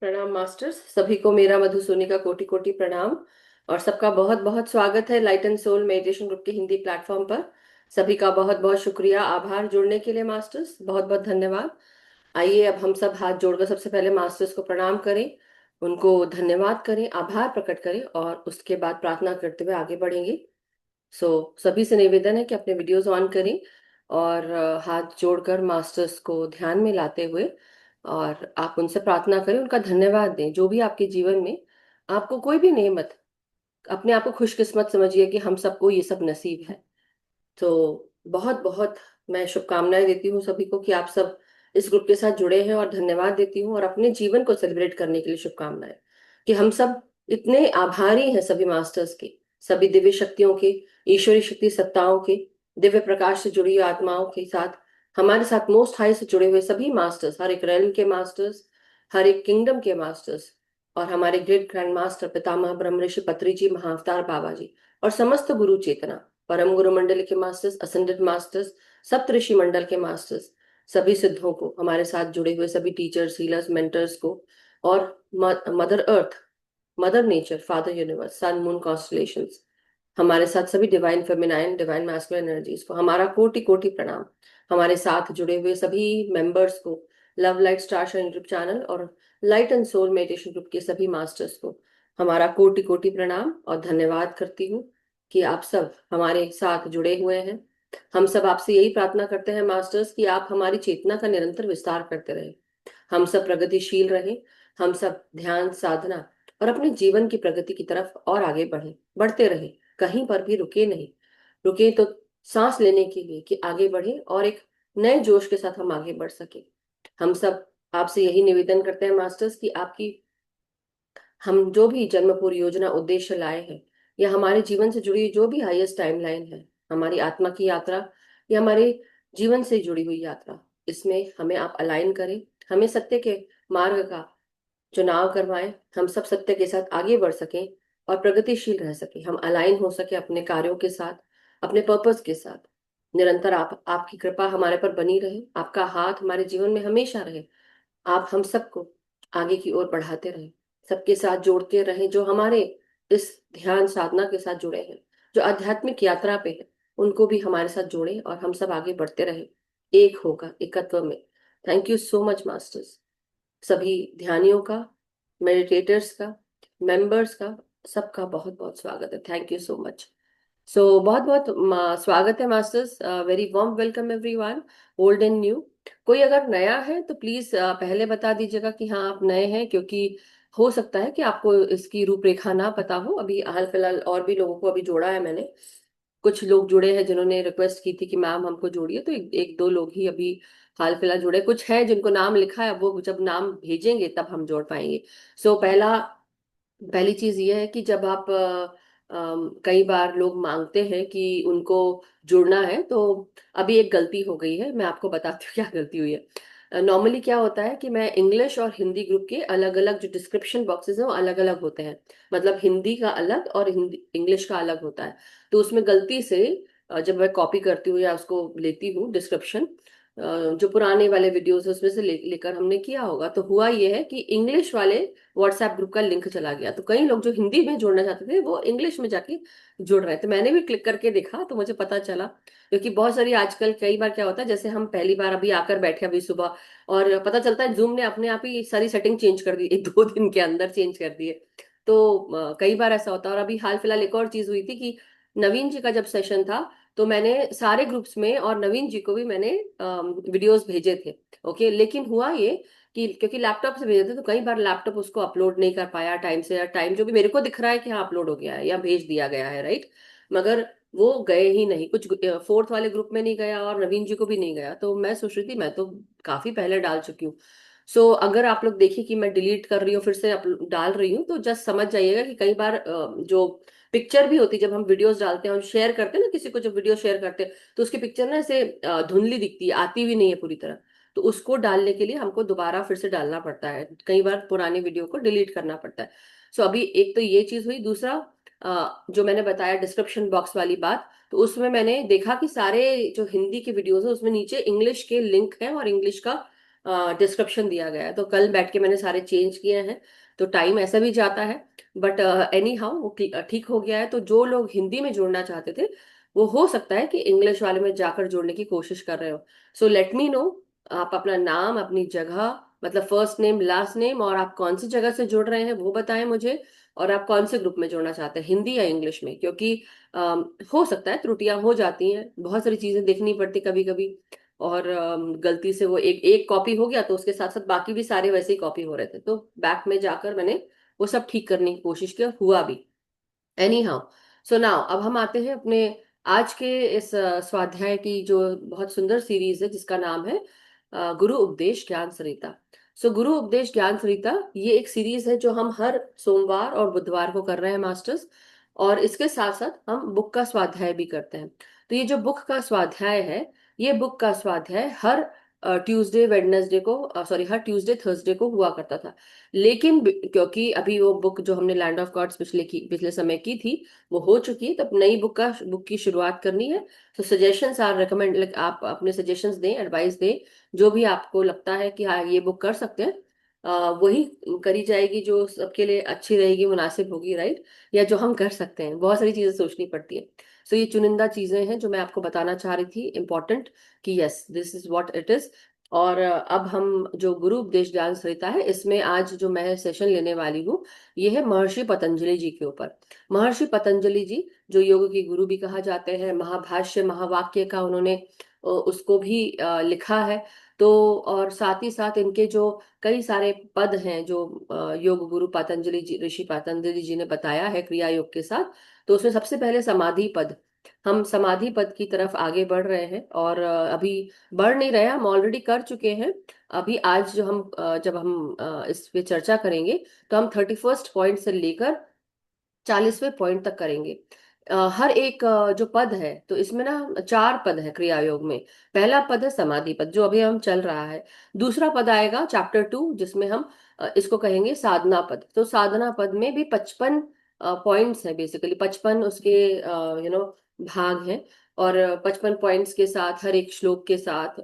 प्रणाम मास्टर्स। सभी को मेरा मधुसूनी का कोटि कोटि प्रणाम। और सबका बहुत बहुत स्वागत है light and soul meditation group के हिंदी प्लेटफॉर्म पर। सभी का बहुत बहुत शुक्रिया, आभार जुड़ने के लिए मास्टर्स, बहुत बहुत धन्यवाद। आइए अब हम सब हाथ जोड़कर सबसे पहले मास्टर्स को प्रणाम करें, उनको धन्यवाद करें, आभार प्रकट करें और उसके बाद प्रार्थना करते हुए आगे बढ़ेंगे। सभी से निवेदन है कि अपने वीडियोस ऑन करें और हाथ जोड़कर मास्टर्स को ध्यान में लाते हुए और आप उनसे प्रार्थना करें, उनका धन्यवाद दें। जो भी आपके जीवन में आपको कोई भी नेमत, अपने आप को खुशकिस्मत समझिए कि हम सबको ये सब नसीब है। तो बहुत बहुत मैं शुभकामनाएं देती हूँ सभी को कि आप सब इस ग्रुप के साथ जुड़े हैं, और धन्यवाद देती हूँ और अपने जीवन को सेलिब्रेट करने के लिए शुभकामनाएं कि हम सब इतने आभारी हैं सभी मास्टर्स के, सभी दिव्य शक्तियों के, ईश्वरी शक्ति सत्ताओं के, दिव्य प्रकाश से जुड़ी हुई आत्माओं के साथ, हमारे साथ मोस्ट हाई से जुड़े हुए सभी मास्टर्स, हर एक रेलम के मास्टर्स, हर एक किंगडम के मास्टर्स, और हमारे ग्रेट ग्रैंड मास्टर पितामह ब्रह्म ऋषि पत्री जी, महाअवतार बाबा जी, और समस्त गुरु चेतना, परम गुरु मंडल के मास्टर्स, असेंडेड मास्टर्स, सप्त ऋषि मंडल के मास्टर्स, सभी सिद्धों को, हमारे साथ जुड़े हुए सभी टीचर्स, हीलर्स, मेंटर्स को, और mother earth, mother nature, father universe, sun moon constellations, हमारे साथ सभी divine feminine, divine masculine energies को हमारा कोटि कोटि प्रणाम। हमारे साथ जुड़े हुए सभी मेंबर्स को, love light star shine YouTube channel और light and soul meditation group के सभी मास्टर्स को हमारा कोटि कोटि प्रणाम और धन्यवाद करती हूँ कि आप सब हमारे साथ जुड़े हुए हैं। हम सब आपसे यही प्रार्थना करते हैं मास्टर्स कि आप हमारी चेतना का निरंतर विस्तार करते रहें, हम सब प्रगतिशील रहें, हम सब ध्यान साधना और अपने जीवन की प्रगति की तरफ और आगे बढ़े, बढ़ते रहे, कहीं पर भी रुके नहीं। रुके तो सांस लेने के लिए कि आगे बढ़े और एक नए जोश के साथ हम आगे बढ़ सके। हम सब आपसे यही निवेदन करते हैं मास्टर्स कि आपकी, हम जो भी जन्म पूर्व योजना उद्देश्य लाए हैं, या हमारे जीवन से जुड़ी जो भी हाईएस्ट टाइमलाइन है, हमारी आत्मा की यात्रा या हमारे जीवन से जुड़ी हुई यात्रा, इसमें हमें आप अलाइन करें, हमें सत्य के मार्ग का चुनाव करवाएं, हम सब सत्य के साथ आगे बढ़ सकें और प्रगतिशील रह सकें, हम अलाइन हो सके अपने कार्यों के साथ, अपने पर्पस के साथ। निरंतर आपकी कृपा हमारे पर बनी रहे, आपका हाथ हमारे जीवन में हमेशा रहे, आप हम सबको आगे की ओर बढ़ाते रहें, सबके साथ जोड़ते रहें जो हमारे इस ध्यान साधना के साथ जुड़े हैं, जो आध्यात्मिक यात्रा पे हैं, उनको भी हमारे साथ जोड़ें और हम सब आगे बढ़ते रहें, एक होगा एकत्व में। Thank you so much masters. सभी ध्यानियों का, मेडिटेटर्स का, मेंबर्स का, सबका बहुत बहुत स्वागत है। Thank you so much. बहुत बहुत स्वागत है masters. Very warm welcome everyone, old and new. कोई अगर नया है तो प्लीज पहले बता दीजिएगा कि हाँ आप नए हैं, क्योंकि हो सकता है कि आपको इसकी रूपरेखा ना पता हो। अभी हाल फिलहाल और भी लोगों को अभी जोड़ा है मैंने, कुछ लोग जुड़े हैं जिन्होंने रिक्वेस्ट की थी कि मैम हमको जोड़िए, तो एक दो लोग ही अभी हाल फिलहाल जुड़े, कुछ है जिनको नाम लिखा है, वो जब नाम भेजेंगे तब हम जोड़ पाएंगे। पहली चीज ये है कि जब आप कई बार लोग मांगते हैं कि उनको जुड़ना है, तो अभी एक गलती हो गई है, मैं आपको बताती हूँ क्या गलती हुई है। नॉर्मली क्या होता है कि मैं इंग्लिश और हिंदी ग्रुप के अलग अलग जो डिस्क्रिप्शन बॉक्सेस हैं वो अलग अलग होते हैं, मतलब हिंदी का अलग और हिंदी इंग्लिश का अलग होता है। तो उसमें गलती से जब मैं कॉपी करती हूँ या उसको लेती हूँ डिस्क्रिप्शन, जो पुराने वाले वीडियोस है उसमें से लेकर हमने किया होगा, तो हुआ ये है कि इंग्लिश वाले व्हाट्सएप ग्रुप का लिंक चला गया, तो कई लोग जो हिंदी में जुड़ना चाहते थे वो इंग्लिश में जाके जुड़ रहे थे। मैंने भी क्लिक करके देखा तो मुझे पता चला, क्योंकि बहुत सारी आजकल कई बार क्या होता है, जैसे हम पहली बार अभी आकर बैठे अभी सुबह, और पता चलता है जूम ने अपने आप ही सारी सेटिंग चेंज कर दी, एक दो दिन के अंदर चेंज कर दिए। तो कई बार ऐसा होता है। और अभी हाल फिलहाल एक और चीज हुई थी कि नवीन जी का जब सेशन था, तो मैंने सारे ग्रुप्स में और नवीन जी को भी मैंने वीडियोस भेजे थे। ओके, लेकिन हुआ ये कि क्योंकि लैपटॉप से भेजे थे तो कई बार लैपटॉप उसको अपलोड नहीं कर पाया टाइम से, या टाइम जो भी मेरे को दिख रहा है कि हाँ अपलोड हो गया है या भेज दिया गया है, राइट, मगर वो गए ही नहीं, कुछ फोर्थ वाले ग्रुप में नहीं गया और नवीन जी को भी नहीं गया। तो मैं सोच रही थी, मैं तो काफी पहले डाल चुकी हूँ। अगर आप लोग देखें कि मैं डिलीट कर रही हूँ फिर से डाल रही हूँ, तो जस्ट समझ जाइएगा कि कई बार जो पिक्चर भी होती है, जब हम वीडियोस डालते हैं और शेयर करते हैं ना किसी को, जब वीडियो शेयर करते हैं तो उसकी पिक्चर ना ऐसे धुंधली दिखती है, आती भी नहीं है पूरी तरह। तो उसको डालने के लिए हमको दोबारा फिर से डालना पड़ता है, कई बार पुरानी वीडियो को डिलीट करना पड़ता है। अभी एक तो ये चीज हुई, दूसरा जो मैंने बताया डिस्क्रिप्शन बॉक्स वाली बात, तो उसमें मैंने देखा कि सारे जो हिंदी के वीडियोस है उसमें नीचे इंग्लिश के लिंक है और इंग्लिश का डिस्क्रिप्शन दिया गया है, तो कल बैठ के मैंने सारे चेंज किए हैं, तो टाइम ऐसा भी जाता है। बट एनी हाउ वो ठीक हो गया है। तो जो लोग हिंदी में जुड़ना चाहते थे, वो हो सकता है कि इंग्लिश वाले में जाकर जुड़ने की कोशिश कर रहे हो। सो लेट मी नो, आप अपना नाम, अपनी जगह, मतलब फर्स्ट नेम लास्ट नेम, और आप कौन सी जगह से जुड़ रहे हैं वो बताएं मुझे। और आप कौन से ग्रुप में जुड़ना चाहते हैं, हिंदी या इंग्लिश में, क्योंकि हो सकता है त्रुटियां हो जाती हैं, बहुत सारी चीजें देखनी पड़ती कभी कभी। और गलती से वो एक एक कॉपी हो गया तो उसके साथ साथ बाकी भी सारे वैसे ही कॉपी हो रहे थे, तो बैक में जाकर मैंने वो सब ठीक करने की कोशिश की, और हुआ भी। एनी हाउ, सो नाउ अब हम आते हैं अपने आज के इस स्वाध्याय की, जो बहुत सुंदर सीरीज है जिसका नाम है गुरु उपदेश ज्ञान सरिता। सो गुरु उपदेश ज्ञान सरिता ये एक सीरीज है जो हम हर सोमवार और बुधवार को कर रहे हैं मास्टर्स। और इसके साथ साथ हम बुक का स्वाध्याय भी करते हैं। तो ये जो बुक का स्वाध्याय है, ये बुक का स्वाध्याय हर ट्यूसडे वेडनेसडे को, सॉरी, हर ट्यूसडे थर्सडे को हुआ करता था। लेकिन क्योंकि अभी वो बुक जो हमने लैंड ऑफ गॉड्स पिछले समय की थी, वो हो चुकी है, तब नई बुक की शुरुआत करनी है। तो सजेशंस आर रिकमेंड, आप अपने सजेशंस दें, एडवाइस दें, जो भी आपको लगता है कि हाँ ये बुक कर सकते हैं, वही करी जाएगी जो सबके लिए अच्छी रहेगी, मुनासिब होगी, राइट। या जो हम कर सकते हैं, बहुत सारी चीजें सोचनी पड़ती है। सो ये चुनिंदा चीजें हैं जो मैं आपको बताना चाह रही थी, इम्पोर्टेंट, कि yes this is what it is. और अब हम जो गुरु उपदेश ज्ञान सरिता है, इसमें आज जो मैं सेशन लेने वाली हूँ, ये है महर्षि पतंजलि जी के ऊपर। महर्षि पतंजलि जी जो योग के गुरु भी कहा जाते हैं, महाभाष्य महावाक्य का उन्होंने उसको भी लिखा है। तो और साथ ही साथ इनके जो कई सारे पद हैं जो योग गुरु पतंजलि जी, ऋषि पतंजलि जी ने बताया है क्रिया योग के साथ। तो उसमें सबसे पहले समाधि पद, हम समाधि पद की तरफ आगे बढ़ रहे हैं। और अभी बढ़ नहीं रहे, हम ऑलरेडी कर चुके हैं। अभी आज जो हम जब हम इस पे चर्चा करेंगे, तो हम 31st पॉइंट से लेकर 40वें पॉइंट तक करेंगे। हर एक जो पद है, तो इसमें ना 4 पद है क्रिया योग में। पहला पद है समाधि पद जो अभी हम चल रहा है। दूसरा पद आएगा चैप्टर 2, जिसमें हम इसको कहेंगे साधना पद। तो साधना पद में भी 55 पॉइंट्स है, बेसिकली 55 उसके भाग हैं। और 55 पॉइंट्स के साथ, हर एक श्लोक के साथ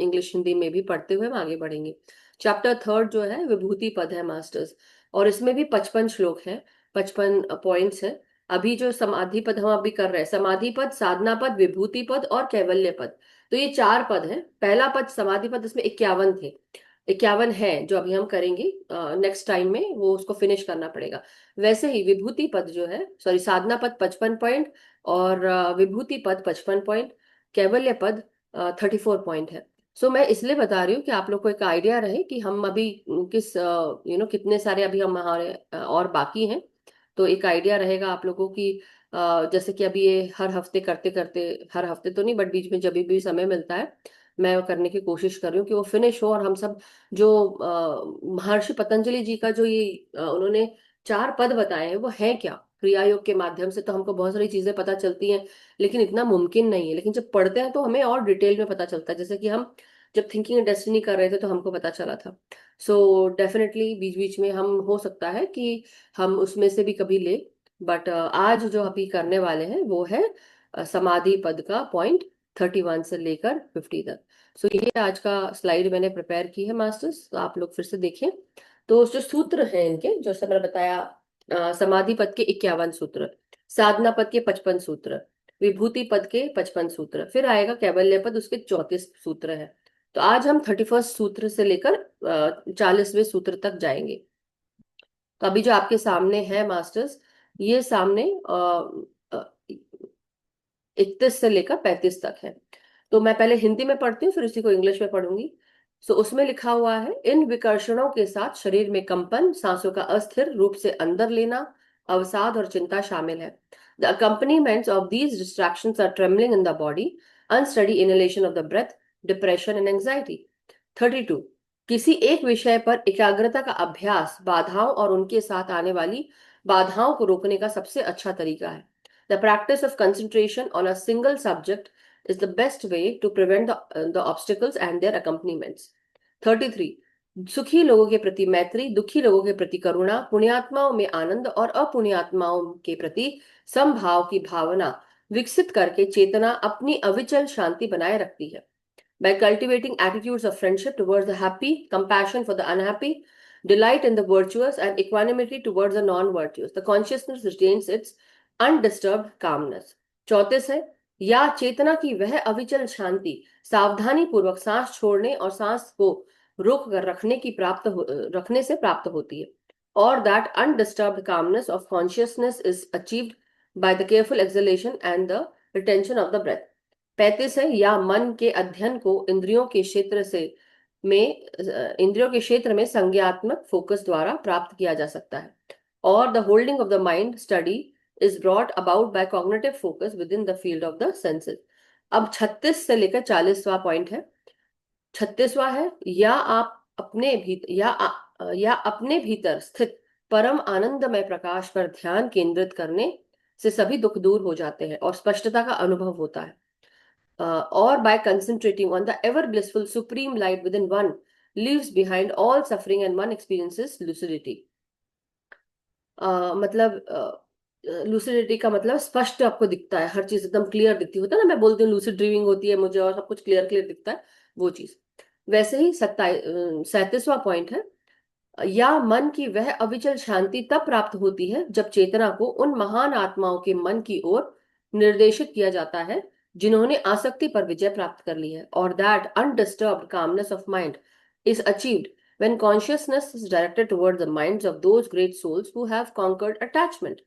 इंग्लिश हिंदी में भी पढ़ते हुए हम आगे बढ़ेंगे। चैप्टर 3 जो है विभूति पद है मास्टर्स, और इसमें भी 55 श्लोक है, 55 पॉइंट्स है। अभी जो समाधि पद हम अभी कर रहे हैं, समाधि पद, साधना पद, विभूति पद और कैवल्य पद, तो ये 4 पद हैं। पहला पद समाधि पद, इसमें 51 थे, 51 है जो अभी हम करेंगे। नेक्स्ट टाइम में वो उसको फिनिश करना पड़ेगा। वैसे ही विभूति पद जो है, सॉरी, साधना पद 55 पॉइंट, और विभूति पद 55 पॉइंट, कैवल्य पद 34 पॉइंट है। सो मैं इसलिए बता रही हूँ कि आप लोग को एक आइडिया रहे कि हम अभी किस कितने सारे अभी हम हमारे और बाकी हैं। तो एक आइडिया रहेगा आप लोगों की, जैसे कि अभी ये हर हफ्ते करते करते, हर हफ्ते तो नहीं बट बीच में जब भी समय मिलता है, मैं वो करने की कोशिश कर रही हूँ कि वो फिनिश हो। और हम सब जो महर्षि पतंजलि जी का जो ये उन्होंने 4 पद बताए हैं, वो है क्या, क्रिया योग के माध्यम से तो हमको बहुत सारी चीजें पता चलती हैं, लेकिन इतना मुमकिन नहीं है। लेकिन जब पढ़ते हैं तो हमें और डिटेल में पता चलता है, जैसे कि हम जब थिंकिंग एंड डेस्टिनी कर रहे थे तो हमको पता चला था। सो डेफिनेटली बीच बीच में हम, हो सकता है कि हम उसमें से भी कभी ले। बट आज जो अभी करने वाले हैं वो है समाधि पद का पॉइंट 31 से लेकर 50 तक। सो ये आज का स्लाइड मैंने प्रिपेयर की है मास्टर्स, तो आप लोग फिर से देखें। तो जो सूत्र हैं इनके, जो मैंने बताया, समाधि पद के 51 सूत्र, साधना पद के 55 सूत्र, विभूति पद के 55 सूत्र, फिर आएगा कैवल्य पद, उसके 34 सूत्र है। तो आज हम 31st सूत्र से लेकर 40वें सूत्र तक जाएंगे। तो अभी जो आपके सामने है मास्टर्स, ये सामने 31 से लेकर 35 तक है। तो मैं पहले हिंदी में पढ़ती हूँ, फिर उसी को इंग्लिश में पढ़ूंगी। सो उसमें लिखा हुआ है, इन विकर्षणों के साथ शरीर में कंपन, सांसों का अस्थिर रूप से अंदर लेना, अवसाद और चिंता शामिल है। The accompaniments of these distractions are trembling in the body, unsteady inhalation of the breath, depression and anxiety. 32, किसी एक विषय पर एकाग्रता का अभ्यास बाधाओं और उनके साथ आने वाली बाधाओं को रोकने का सबसे अच्छा तरीका है। The practice of concentration on a single subject is the best way to prevent the obstacles and their accompaniments. 33, सुखी लोगों के प्रति मैत्री, दुखी लोगों के प्रति करुणा, पुण्यात्माओं में आनंद और अपुण्यात्माओं के प्रति समभाव की भावना विकसित करके चेतना अपनी अविचल शांति बनाए रखती है। by cultivating attitudes of friendship towards the happy, compassion for the unhappy, delight in the virtuous, and equanimity towards the non-virtuous, the consciousness retains its undisturbed calmness. चौथे से, या चेतना की वह अविचल शांति सावधानी पूर्वक सांस छोड़ने और सांस को रोक कर रखने से प्राप्त होती है, or that undisturbed calmness of consciousness is achieved by the careful exhalation and the retention of the breath. 35 है, या मन के अध्ययन को इंद्रियों के क्षेत्र में संज्ञात्मक फोकस द्वारा प्राप्त किया जा सकता है, और the holding of the mind study is brought about by cognitive focus with in the field of the senses. अब 36 से लेकर 40वां पॉइंट है। 36वां है, या आप अपने भीतर या अपने भीतर स्थित परम आनंदमय प्रकाश पर ध्यान केंद्रित करने से सभी दुख दूर हो जाते हैं और स्पष्टता का अनुभव होता है, or by concentrating on the ever blissful supreme light within one leaves behind all suffering and one experiences lucidity. मतलब लूसिडिटी का मतलब स्पष्ट आपको दिखता है, हर चीज एकदम क्लियर दिखती होता है ना, मैं बोलती हूँ लूसिड ड्रीमिंग होती है मुझे और सब कुछ क्लियर क्लियर दिखता है, वो चीज। वैसे ही 37वां पॉइंट है, या मन की वह अविचल शांति तब प्राप्त होती है जब चेतना को उन महान आत्माओं के मन की ओर निर्देशित किया जाता है जिन्होंने आसक्ति पर विजय प्राप्त कर ली है, और that undisturbed calmness of mind is achieved when consciousness is directed towards the minds of those great souls who have conquered attachment.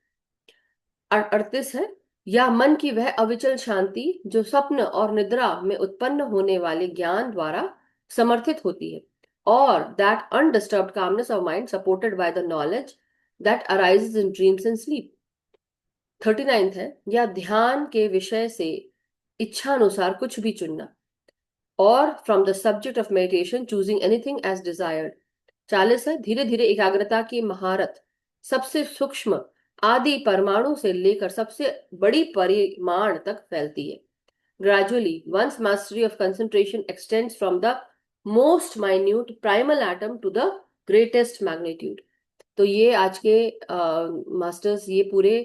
38 है, या मन की वह अविचल शांति जो स्वप्न और निद्रा में उत्पन्न होने वाले ज्ञान द्वारा समर्थित होती है, or that undisturbed calmness of mind supported by the knowledge that arises in dreams and sleep. 39th है, या ध्यान के विषय से इच्छा अनुसार कुछ भी चुनना, और from the subject of meditation choosing anything as desired. 40 है, धीरे धीरे एकाग्रता की महारत सबसे सूक्ष्म आदि परमाणु से लेकर सबसे बड़ी परिमाण तक फैलती है। Gradually, one's mastery of concentration extends from the most minute primal atom to the greatest magnitude. तो ये आज के मास्टर्स, ये पूरे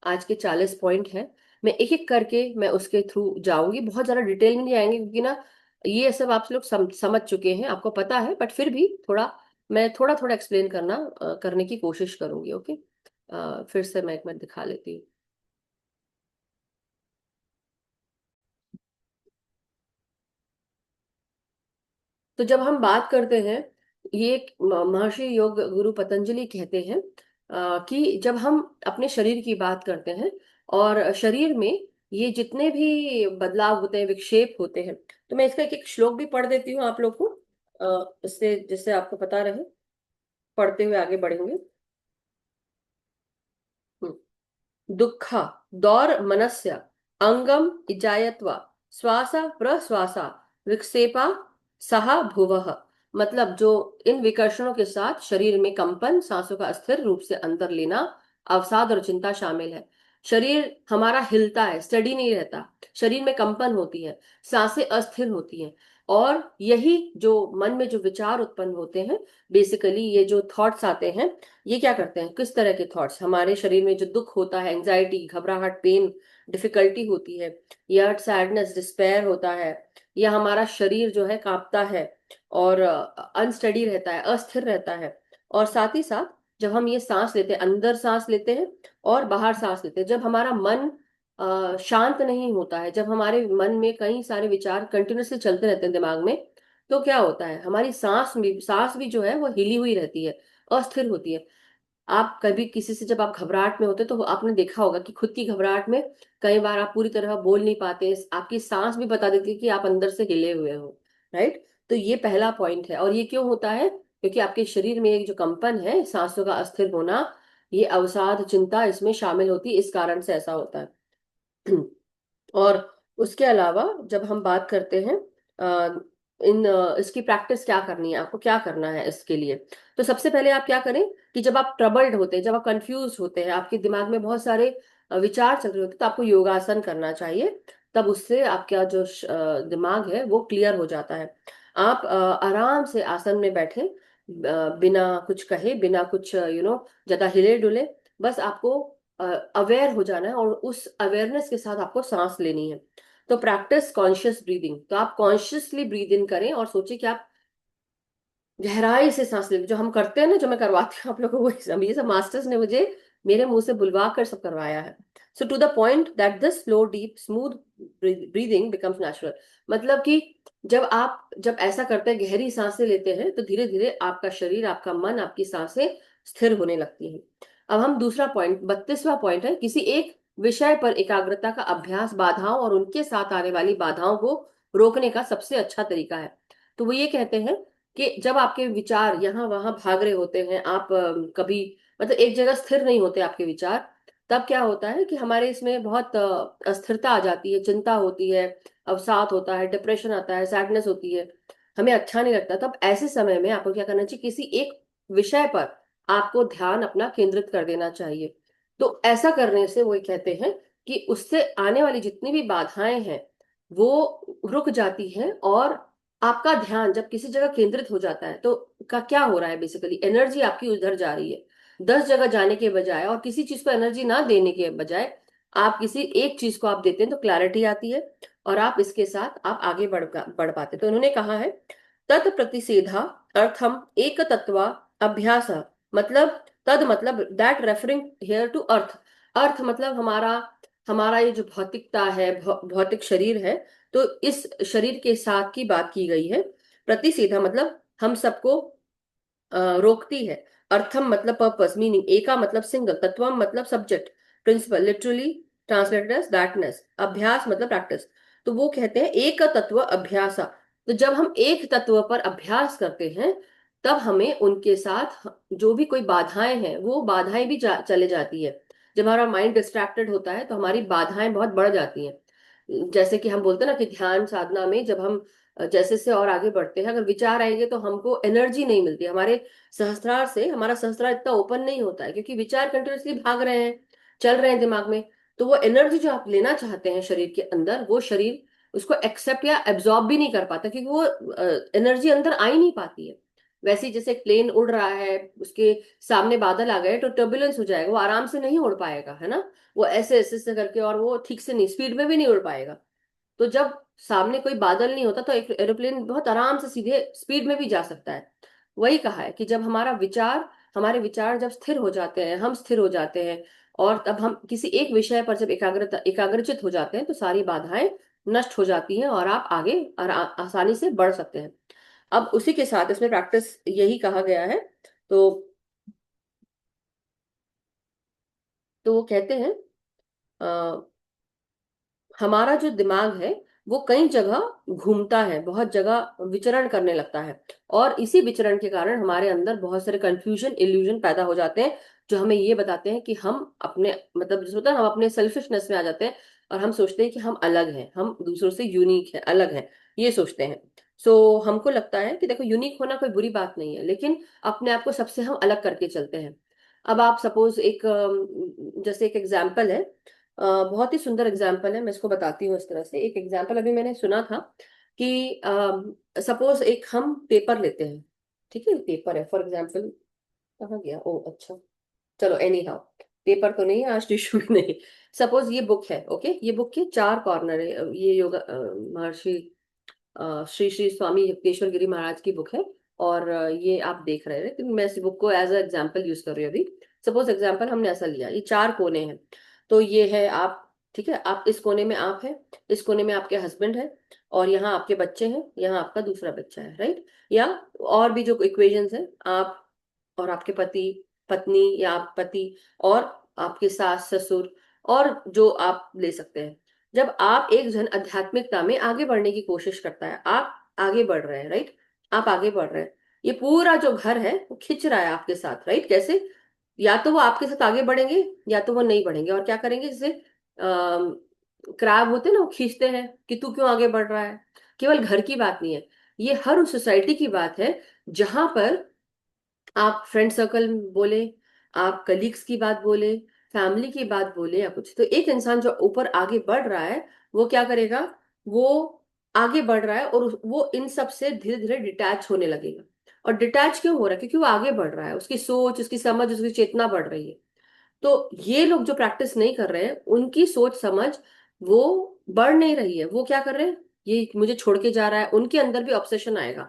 आज के 40 पॉइंट है। मैं एक एक करके मैं उसके थ्रू जाऊंगी, बहुत ज्यादा डिटेल में नहीं आएंगे क्योंकि ना ये सब आप लोग समझ चुके हैं, आपको पता है, बट फिर भी मैं थोड़ा थोड़ा एक्सप्लेन करने की कोशिश करूंगी। ओके, फिर से मैं एक मिनट दिखा लेती हूँ। तो जब हम बात करते हैं, ये महर्षि योग गुरु पतंजलि कहते हैं कि जब हम अपने शरीर की बात करते हैं और शरीर में ये जितने भी बदलाव होते हैं, विक्षेप होते हैं, तो मैं इसका एक एक श्लोक भी पढ़ देती हूँ आप लोग को, इससे जिससे आपको पता रहे, पढ़ते हुए आगे बढ़ेंगे। दुःखा दौर मनस्य अंगम इजायत्वा श्वासा प्रश्वासा विक्षेपा सहा भुवः। मतलब जो इन विकर्षणों के साथ शरीर में कंपन, सांसों का अस्थिर रूप से अंदर लेना, अवसाद और चिंता शामिल है। शरीर हमारा हिलता है, स्टडी नहीं रहता, शरीर में कंपन होती है, सांसें अस्थिर होती हैं, और यही जो मन में जो विचार उत्पन्न होते हैं, बेसिकली ये जो थॉट्स आते हैं, ये क्या करते हैं, किस तरह के थॉट्स, हमारे शरीर में जो दुख होता है, एंजाइटी, घबराहट, पेन, डिफिकल्टी होती है, या सैडनेस, डिस्पेयर होता है, या हमारा शरीर जो है कांपता है और अनस्टडी रहता है, अस्थिर रहता है। और साथ ही साथ जब हम ये सांस लेते हैं, अंदर सांस लेते हैं और बाहर सांस लेते हैं, जब हमारा मन शांत नहीं होता है, जब हमारे मन में कई सारे विचार कंटिन्यूसली चलते रहते हैं दिमाग में, तो क्या होता है, हमारी सांस भी जो है वो हिली हुई रहती है, अस्थिर होती है। आप कभी किसी से जब आप घबराहट में होते तो आपने देखा होगा कि खुद की घबराहट में कई बार आप पूरी तरह बोल नहीं पाते, आपकी सांस भी बता देती है कि आप अंदर से हिले हुए हो, राइट। तो ये पहला पॉइंट है। और ये क्यों होता है, क्योंकि आपके शरीर में एक जो कंपन है, सांसों का अस्थिर होना, ये अवसाद, चिंता इसमें शामिल होती है, इस कारण से ऐसा होता है। और उसके अलावा जब हम बात करते हैं इसकी प्रैक्टिस क्या करनी है, आपको क्या करना है इसके लिए, तो सबसे पहले आप क्या करें कि जब आप ट्रबल्ड होते हैं, जब आप कंफ्यूज होते हैं, आपके दिमाग में बहुत सारे विचार चल रहे होते हैं, तो आपको योगासन करना चाहिए। तब उससे आपका जो दिमाग है वो क्लियर हो जाता है। आप आराम से आसन में बैठे, बिना कुछ कहे, बिना कुछ ज्यादा हिले डुले, बस आपको अवेयर हो जाना है और उस अवेयरनेस के साथ आपको सांस लेनी है। तो प्रैक्टिस कॉन्शियस ब्रीदिंग, तो आप कॉन्शियसली ब्रीद इन करें और सोचिए कि आप गहराई से सांस ले, जो हम करते हैं ना, जो मैं करवाती हूँ आप लोगों को, ये सब मास्टर्स ने मुझे मेरे मुंह से बुलवा कर सब करवाया है। So to the point that the slow deep smooth breathing becomes natural. मतलब कि जब ऐसा करते हैं, गहरी सांसें लेते हैं, तो धीरे धीरे आपका शरीर, आपका मन, आपकी सांसें स्थिर होने लगती हैं। अब हम दूसरा पॉइंट, 32वां पॉइंट है, किसी एक विषय पर एकाग्रता का अभ्यास बाधाओं और उनके साथ आने वाली बाधाओं को रोकने का सबसे अच्छा तरीका है। तो वो ये कहते हैं कि जब आपके विचार यहाँ वहां भाग रहे होते हैं, आप कभी मतलब एक जगह स्थिर नहीं होते आपके विचार, तब क्या होता है कि हमारे इसमें बहुत अस्थिरता आ जाती है, चिंता होती है, अवसाद होता है, डिप्रेशन आता है, सैडनेस होती है, हमें अच्छा नहीं लगता। तब ऐसे समय में आपको क्या करना चाहिए, किसी एक विषय पर आपको ध्यान अपना केंद्रित कर देना चाहिए। तो ऐसा करने से वो ये कहते हैं कि उससे आने वाली जितनी भी बाधाएं हैं वो रुक जाती हैं, और आपका ध्यान जब किसी जगह केंद्रित हो जाता है तो का क्या हो रहा है, बेसिकली एनर्जी आपकी उधर जा रही है। 10 जगह जाने के बजाय और किसी चीज को एनर्जी ना देने के बजाय आप किसी एक चीज को आप देते हैं तो क्लैरिटी आती है, और आप इसके साथ आप आगे बढ़ पाते। तो उन्होंने कहा है, तत् प्रतिषेधा अर्थम एक तत्व अभ्यास, मतलब तद मतलब that referring here to artha. अर्थ मतलब हमारा हमारा ये जो भौतिकता है, भौतिक शरीर है, तो इस शरीर के साथ की बात की गई है। प्रतिसीधा मतलब हम सबको रोकती है। अर्थम मतलब पर्पस मीनिंग, एका मतलब सिंगल, तत्वम मतलब subject, principle literally translated as thatness, अभ्यास मतलब प्रैक्टिस। तो वो कहते हैं एक तत्व अभ्यासा। तो जब हम एक तत्व पर अभ्यास करते हैं, तब हमें उनके साथ जो भी कोई बाधाएं हैं वो बाधाएं भी चले जाती है। जब हमारा माइंड डिस्ट्रैक्टेड होता है तो हमारी बाधाएं बहुत बढ़ जाती हैं। जैसे कि हम बोलते हैं ना कि ध्यान साधना में जब हम जैसे से और आगे बढ़ते हैं, अगर विचार आएंगे तो हमको एनर्जी नहीं मिलती, हमारे सहस्त्रार से हमारा सहस्त्रार इतना ओपन नहीं होता है, क्योंकि विचार कंटिन्यूसली भाग रहे हैं, चल रहे हैं दिमाग में। तो वो एनर्जी जो आप लेना चाहते हैं शरीर के अंदर, वो शरीर उसको एक्सेप्ट या एब्जॉर्ब भी नहीं कर पाता, क्योंकि वो एनर्जी अंदर आ ही नहीं पाती है। वैसे ही जैसे एक प्लेन उड़ रहा है, उसके सामने बादल आ गए तो टर्बुलेंस हो जाएगा, वो आराम से नहीं उड़ पाएगा, है ना। वो ऐसे ऐसे से करके, और वो ठीक से नहीं, स्पीड में भी नहीं उड़ पाएगा। तो जब सामने कोई बादल नहीं होता तो एक एरोप्लेन बहुत आराम से सीधे स्पीड में भी जा सकता है। वही कहा है कि जब हमारे विचार जब स्थिर हो जाते हैं, हम स्थिर हो जाते हैं, और तब हम किसी एक विषय पर जब एकाग्रचित हो जाते हैं, तो सारी बाधाएं नष्ट हो जाती हैं और आप आगे आसानी से बढ़ सकते हैं। अब उसी के साथ इसमें प्रैक्टिस यही कहा गया है। तो वो कहते हैं, हमारा जो दिमाग है वो कई जगह घूमता है, बहुत जगह विचरण करने लगता है, और इसी विचरण के कारण हमारे अंदर बहुत सारे कंफ्यूजन इल्यूजन पैदा हो जाते हैं, जो हमें ये बताते हैं कि हम अपने मतलब जैसे होता है, हम अपने सेल्फिशनेस में आ जाते हैं, और हम सोचते हैं कि हम अलग हैं, हम दूसरों से यूनिक है, अलग हैं, ये सोचते हैं। हमको लगता है कि देखो, यूनिक होना कोई बुरी बात नहीं है, लेकिन अपने आप को सबसे हम अलग करके चलते हैं। अब आप सपोज एक जैसे एक एग्जाम्पल है, बहुत ही सुंदर एग्जाम्पल है, मैं इसको बताती हूँ इस तरह से। एक एग्जाम्पल अभी मैंने सुना था कि सपोज एक हम पेपर लेते हैं, ठीक है, पेपर है फॉर एग्जाम्पल, कहाँ गया, ओ अच्छा, चलो एनी हाउ, पेपर तो नहीं है आज, टिश्यू भी नहीं। सपोज ये बुक है, ओके, ये बुक के 4 कॉर्नर है, ये योगा महर्षि श्री श्री स्वामी युक्तेश्वर गिरी महाराज की बुक है, और ये आप देख रहे हैं, लेकिन मैं इस बुक को एज अ एग्जाम्पल यूज कर रही हूँ अभी। सपोज एग्जाम्पल हमने ऐसा लिया, ये 4 कोने हैं, तो ये है आप, ठीक है, आप इस कोने में आप है, इस कोने में आपके हस्बैंड है, और यहाँ आपके बच्चे हैं, यहाँ आपका दूसरा बच्चा है, राइट। या और भी जो इक्वेशंस है, आप और आपके पति पत्नी, या आप पति और आपके सास ससुर, और जो आप ले सकते हैं। जब आप एक जन आध्यात्मिकता में आगे बढ़ने की कोशिश करता है, आप आगे बढ़ रहे हैं, राइट, आप आगे बढ़ रहे हैं, ये पूरा जो घर है वो खिंच रहा है आपके साथ, राइट। कैसे? या तो वो आपके साथ आगे बढ़ेंगे, या तो वो नहीं बढ़ेंगे, और क्या करेंगे, जैसे क्रैब होते हैं ना, वो खींचते हैं कि तू क्यों आगे बढ़ रहा है। केवल घर की बात नहीं है, ये हर उस सोसाइटी की बात है, जहां पर आप फ्रेंड सर्कल बोले, आप कलीग्स की बात बोले, फैमिली की बात बोले, या कुछ, तो एक इंसान जो ऊपर आगे बढ़ रहा है, वो क्या करेगा, वो आगे बढ़ रहा है, और वो इन सब से धीरे धीरे डिटैच होने लगेगा। और डिटैच क्यों हो रहा है? क्योंकि वो आगे बढ़ रहा है, उसकी सोच, उसकी समझ, उसकी चेतना बढ़ रही है। तो ये लोग जो प्रैक्टिस नहीं कर रहे हैं, उनकी सोच समझ वो बढ़ नहीं रही है। वो क्या कर रहे हैं, ये मुझे छोड़ के जा रहा है, उनके अंदर भी ऑब्सेशन आएगा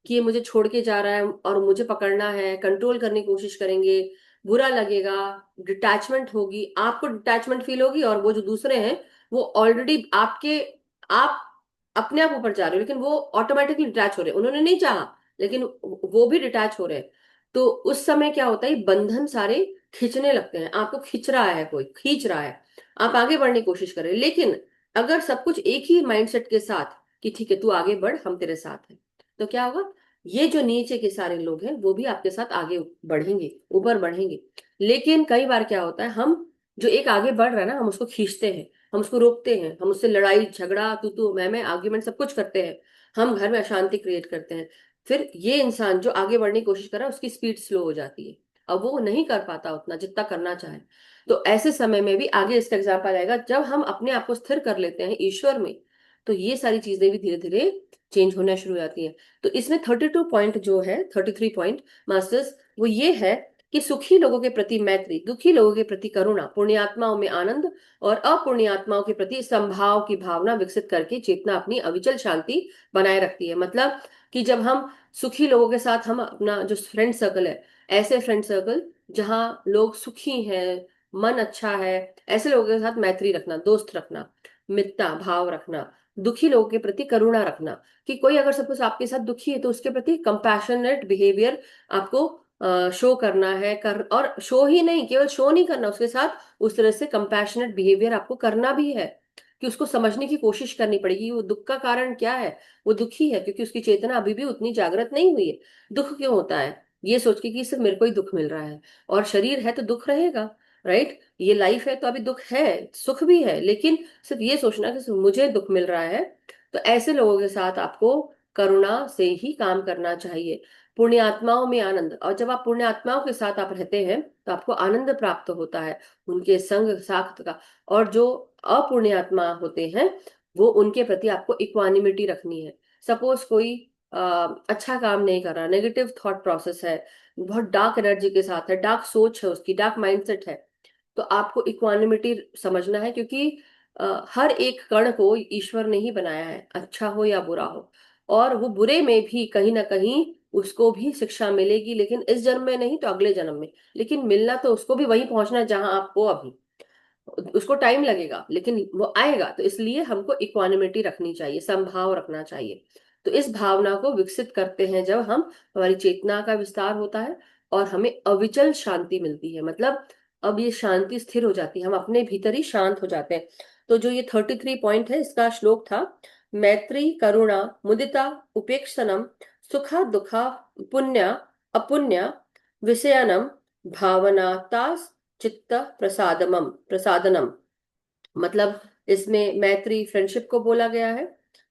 कि ये मुझे छोड़ के जा रहा है और मुझे पकड़ना है, कंट्रोल करने की कोशिश करेंगे, बुरा लगेगा, डिटैचमेंट होगी, आपको डिटैचमेंट फील होगी, और वो जो दूसरे हैं वो ऑलरेडी आपके, आप अपने आप ऊपर जा रहे हो लेकिन वो ऑटोमेटिकली डिटैच हो रहे हैं, उन्होंने नहीं चाहा लेकिन वो भी डिटैच हो रहे हैं। तो उस समय क्या होता है, बंधन सारे खींचने लगते हैं, आपको खींच रहा है, कोई खींच रहा है, आप आगे बढ़ने की कोशिश करें। लेकिन अगर सब कुछ एक ही माइंडसेट के साथ कि ठीक है तू आगे बढ़, हम तेरे साथ हैं, तो क्या होगा, ये जो नीचे के सारे लोग हैं वो भी आपके साथ आगे बढ़ेंगे, ऊपर बढ़ेंगे। लेकिन कई बार क्या होता है, हम जो एक आगे बढ़ रहा है ना, हम उसको खींचते हैं, हम उसको रोकते हैं, हम उससे लड़ाई झगड़ा तू मैं आर्ग्यूमेंट सब कुछ करते हैं, हम घर में अशांति क्रिएट करते हैं। फिर ये इंसान जो आगे बढ़ने की कोशिश कर रहा है उसकी स्पीड स्लो हो जाती है, अब वो नहीं कर पाता उतना जितना करना चाहे। तो ऐसे समय में भी आगे इसका एग्जाम्पल आएगा, जब हम अपने आप को स्थिर कर लेते हैं ईश्वर में, तो ये सारी चीजें भी धीरे धीरे चेंज होना शुरू हो जाती हैं। तो इसमें 32 पॉइंट जो है, 33 पॉइंट मास्टर्स, वो ये है कि सुखी लोगों के प्रति मैत्री, दुखी लोगों के प्रति करुणा, पुण्यात्माओं में आनंद और अपुण्यात्माओं के प्रति संभाव की भावना विकसित करके चेतना अपनी अविचल शांति बनाए रखती है। मतलब कि जब हम सुखी लोगों के साथ, हम अपना जो फ्रेंड सर्कल है, ऐसे फ्रेंड सर्कल जहाँ लोग सुखी हैं, मन अच्छा है, ऐसे लोगों के साथ मैत्री रखना, दोस्त रखना, मित्रता भाव रखना, दुखी लोगों के प्रति करुणा रखना, कि कोई अगर सपोज आपके साथ दुखी है तो उसके प्रति कंपैशनेट बिहेवियर आपको शो करना है, और शो ही नहीं, केवल शो नहीं करना, उसके साथ उस तरह से कंपैशनेट बिहेवियर आपको करना भी है कि उसको समझने की कोशिश करनी पड़ेगी वो दुख का कारण क्या है। वो दुखी है क्योंकि उसकी चेतना अभी भी उतनी जागृत नहीं हुई है। दुख क्यों होता है, ये सोच के कि सिर्फ मेरे को ही दुख मिल रहा है, और शरीर है तो दुख रहेगा, राइट, ये लाइफ है तो अभी दुख है, सुख भी है, लेकिन सिर्फ ये सोचना कि सिर्फ मुझे दुख मिल रहा है। तो ऐसे लोगों के साथ आपको करुणा से ही काम करना चाहिए। पुण्यात्माओं में आनंद, और जब आप पुण्यात्माओं के साथ आप रहते हैं तो आपको आनंद प्राप्त होता है उनके संग साथ का। और जो अपुण्यात्मा होते हैं, वो उनके प्रति आपको इक्वानिमिटी रखनी है। सपोज कोई अच्छा काम नहीं कर रहा, नेगेटिव थॉट प्रोसेस है, बहुत डार्क एनर्जी के साथ है, डार्क सोच है उसकी, डार्क माइंडसेट है, तो आपको इक्वानिमिटी समझना है, क्योंकि हर एक कण को ईश्वर ने ही बनाया है, अच्छा हो या बुरा हो, और वो बुरे में भी कहीं ना कहीं उसको भी शिक्षा मिलेगी, लेकिन इस जन्म में नहीं तो अगले जन्म में। लेकिन मिलना तो उसको भी वही पहुंचना है जहां आप हो अभी, उसको टाइम लगेगा लेकिन वो आएगा। तो इसलिए हमको इक्वानिमिटी रखनी चाहिए, समभाव रखना चाहिए। तो इस भावना को विकसित करते हैं जब हम, हमारी चेतना का विस्तार होता है और हमें अविचल शांति मिलती है। मतलब अब ये शांति स्थिर हो जाती है, हम अपने भीतर ही शांत हो जाते हैं। तो जो ये 33 पॉइंट है, इसका श्लोक था, मैत्री करुणा मुदिता उपेक्षणम सुखा दुखा पुण्य अपुण्य विषयनम भावनाता चित्त प्रसादमम प्रसादनम। मतलब इसमें मैत्री फ्रेंडशिप को बोला गया है,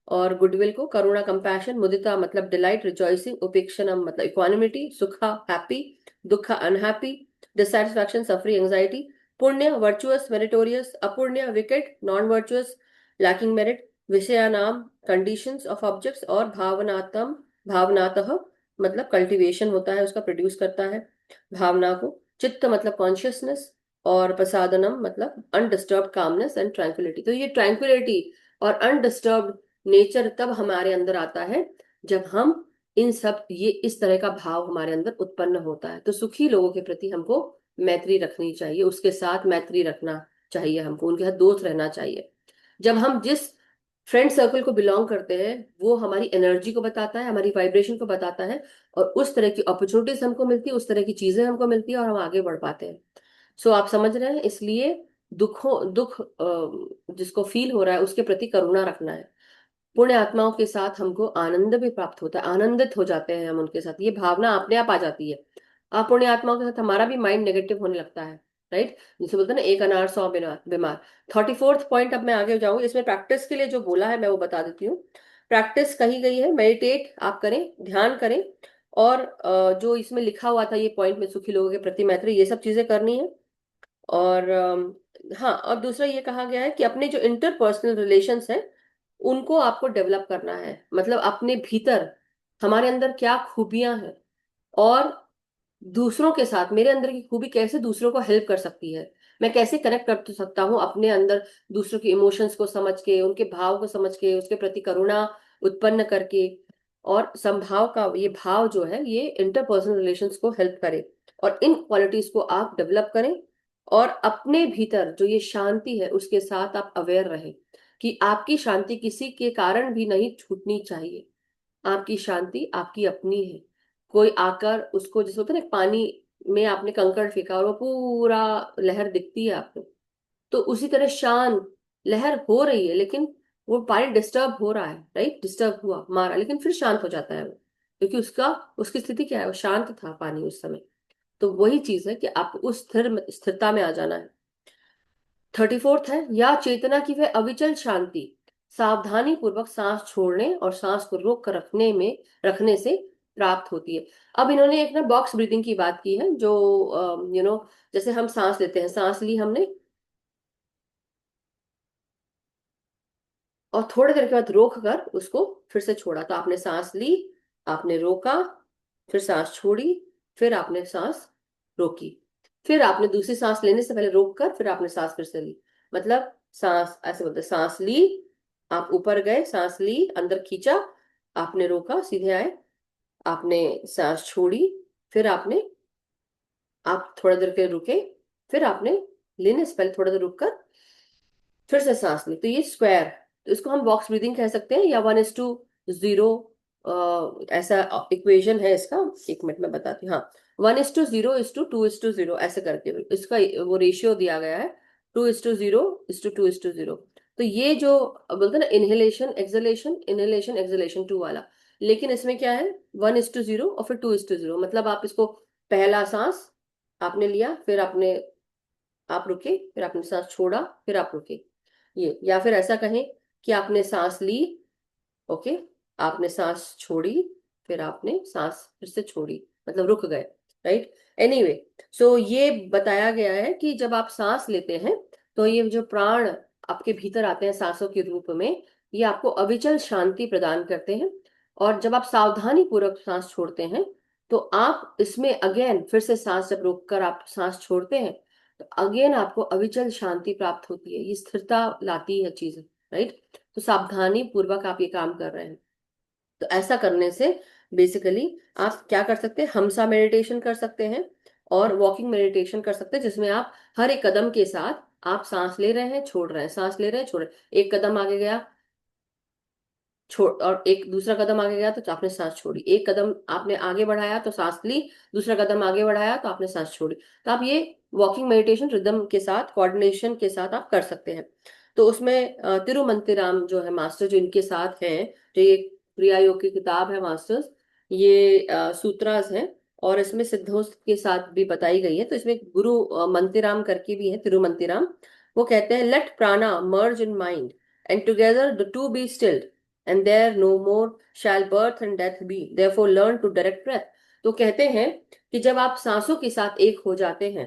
और गुडविल को, करुणा कंपैशन, मुदिता मतलब डिलाइट रिजॉइसिंग, उपेक्षणम मतलब इक्वानिमिटी, सुखा हैप्पी, दुखा अनहैप्पी, डिससेटिस्फैक्शन सफरिंग एंजाइटी, पुण्य वर्चुअस मेरिटोरियस, अपुण्य wicked non virtuous lacking merit, विषयानाम कंडीशंस ऑफ ऑब्जेक्ट्स, और भावनात्म भावनातः मतलब कल्टीवेशन होता है उसका, प्रोड्यूस करता है भावना को, चित्त मतलब कॉन्शियसनेस, और प्रसादनम मतलब अनडिस्टर्ब कामनेस एंड ट्रैंक्विलिटी। तो ये ट्रैंक्विलिटी और अनडिस्टर्ब नेचर तब हमारे अंदर आता है जब हम इन सब, ये इस तरह का भाव हमारे अंदर उत्पन्न होता है। तो सुखी लोगों के प्रति हमको मैत्री रखनी चाहिए, उसके साथ मैत्री रखना चाहिए, हमको उनके साथ दोस्त रहना चाहिए। जब हम जिस फ्रेंड सर्कल को बिलोंग करते हैं वो हमारी एनर्जी को बताता है, हमारी वाइब्रेशन को बताता है, और उस तरह की अपॉर्चुनिटीज हमको मिलती है, उस तरह की चीजें हमको मिलती है, और हम आगे बढ़ पाते हैं। सो आप समझ रहे हैं, इसलिए दुख जिसको फील हो रहा है उसके प्रति करुणा रखना है। पुण्य आत्माओं के साथ हमको आनंद भी प्राप्त होता है, आनंदित हो जाते हैं हम उनके साथ, ये भावना अपने आप आ जाती है। आप पुण्य आत्माओं के साथ, हमारा भी माइंड नेगेटिव होने लगता है, राइट, जिसे बोलते हैं ना, एक अनार 100 बीमार। 34th पॉइंट अब मैं आगे जाऊंगी, इसमें प्रैक्टिस के लिए जो बोला है मैं वो बता देती हूँ। प्रैक्टिस कही गई है, मेडिटेट आप करें, ध्यान करें, और जो इसमें लिखा हुआ था ये पॉइंट में, सुखी लोगों के प्रति मैत्री, ये सब चीजें करनी है। और हाँ, और दूसरा ये कहा गया है कि अपने जो इंटरपर्सनल रिलेशंस हैं उनको आपको डेवलप करना है। मतलब अपने भीतर हमारे अंदर क्या खूबियां हैं, और दूसरों के साथ मेरे अंदर की खूबी कैसे दूसरों को हेल्प कर सकती है, मैं कैसे कनेक्ट कर तो सकता हूँ अपने अंदर दूसरों के इमोशंस को समझ के, उनके भाव को समझ के, उसके प्रति करुणा उत्पन्न करके, और संभाव का ये भाव जो है ये इंटरपर्सनल रिलेशंस को हेल्प करे, और इन क्वालिटीज को आप डेवलप करें। और अपने भीतर जो ये शांति है उसके साथ आप अवेयर रहें कि आपकी शांति किसी के कारण भी नहीं छूटनी चाहिए। आपकी शांति आपकी अपनी है। कोई आकर उसको, जैसे होता है ना, पानी में आपने कंकड़ फेंका और वो पूरा लहर दिखती है आपको, तो उसी तरह शांत लहर हो रही है, लेकिन वो पानी डिस्टर्ब हो रहा है, राइट, डिस्टर्ब हुआ, मारा, लेकिन फिर शांत हो जाता है वो, क्योंकि उसका, उसकी स्थिति क्या है, वो शांत था पानी उस समय। तो वही चीज है कि आपको उस स्थिरता में आ जाना है। 34th है, या चेतना की वह अविचल शांति सावधानी पूर्वक सांस छोड़ने और सांस को रोक कर रखने से प्राप्त होती है। अब इन्होंने एक ना बॉक्स ब्रीथिंग की बात की है, जो जैसे हम सांस लेते हैं, सांस ली हमने और थोड़ी देर के बाद रोक कर उसको फिर से छोड़ा, तो आपने सांस ली, आपने रोका, फिर सांस छोड़ी, फिर आपने सांस रोकी, फिर आपने दूसरी सांस लेने से पहले रोक कर फिर आपने सांस फिर से ली। मतलब सांस ऐसे बोलते हैं, सांस ली, आप ऊपर गए, सांस ली, अंदर खींचा, आपने रोका, सीधे आए, आपने सांस छोड़ी, फिर आपने, आप थोड़ा देर के रुके, फिर आपने लेने से पहले थोड़ा देर रुक कर फिर से सांस ली, तो ये स्क्वायर, तो इसको हम बॉक्स ब्रीदिंग कह सकते हैं, या 1:0 ऐसा इक्वेशन है इसका। एक मिनट में बताती हूँ। हाँ, 1:0:2:0 ऐसे करके इसका वो रेशियो दिया गया है, 2:0:2:0। तो ये जो बोलते हैं ना, इनहेलेशन एक्सहेलेशन 2 वाला, लेकिन इसमें क्या है, 1:0 और फिर 2:0, मतलब आप इसको, पहला सांस आपने लिया, फिर आपने, आप रुके, फिर आपने सांस छोड़ा, फिर आप रुके, ये, या फिर ऐसा कहें कि आपने सांस ली, ओके, आपने सांस छोड़ी, फिर आपने सांस फिर से छोड़ी, मतलब रुक गए, राइट। एनीवे, सो ये बताया गया है कि जब आप सांस लेते हैं तो ये जो प्राण आपके भीतर आते हैं सांसों के रूप में, ये आपको अविचल शांति प्रदान करते हैं। और जब आप सावधानी पूर्वक सांस छोड़ते हैं तो आप इसमें अगेन फिर से सांस जब रोककर आप सांस छोड़ते हैं तो अगेन आपको अविचल शांति प्राप्त होती है, ये स्थिरता लाती है चीज, राइट। तो सावधानी पूर्वक आप ये काम कर रहे हैं। तो ऐसा करने से बेसिकली आप क्या कर सकते हैं, हमसा मेडिटेशन कर सकते हैं और वॉकिंग मेडिटेशन कर सकते हैं, जिसमें आप हर एक कदम के साथ आप सांस ले रहे हैं, छोड़ रहे हैं, सांस ले रहे हैं, छोड़ रहे हैं, एक कदम आगे गया, छोड़, और एक दूसरा कदम आगे गया तो आपने सांस छोड़ी, एक कदम आपने आगे बढ़ाया तो सांस ली, दूसरा कदम आगे बढ़ाया तो आपने सांस छोड़ी। तो आप ये वॉकिंग मेडिटेशन रिदम के साथ, कोऑर्डिनेशन के साथ आप कर सकते हैं। तो उसमें तिरुमंतिराम जो है मास्टर, जो इनके साथ हैं, जो ये क्रिया योग की किताब है मास्टर्स, ये सूत्रास है, और इसमें सिद्धों के साथ भी बताई गई है। तो इसमें गुरु मंतिराम करके भी है, तिरुमंतिराम, वो कहते हैं, let prana merge in mind and together the two be stilled and there no more shall birth and death be, therefore learn to direct breath। तो कहते हैं कि जब आप सांसों के साथ एक हो जाते हैं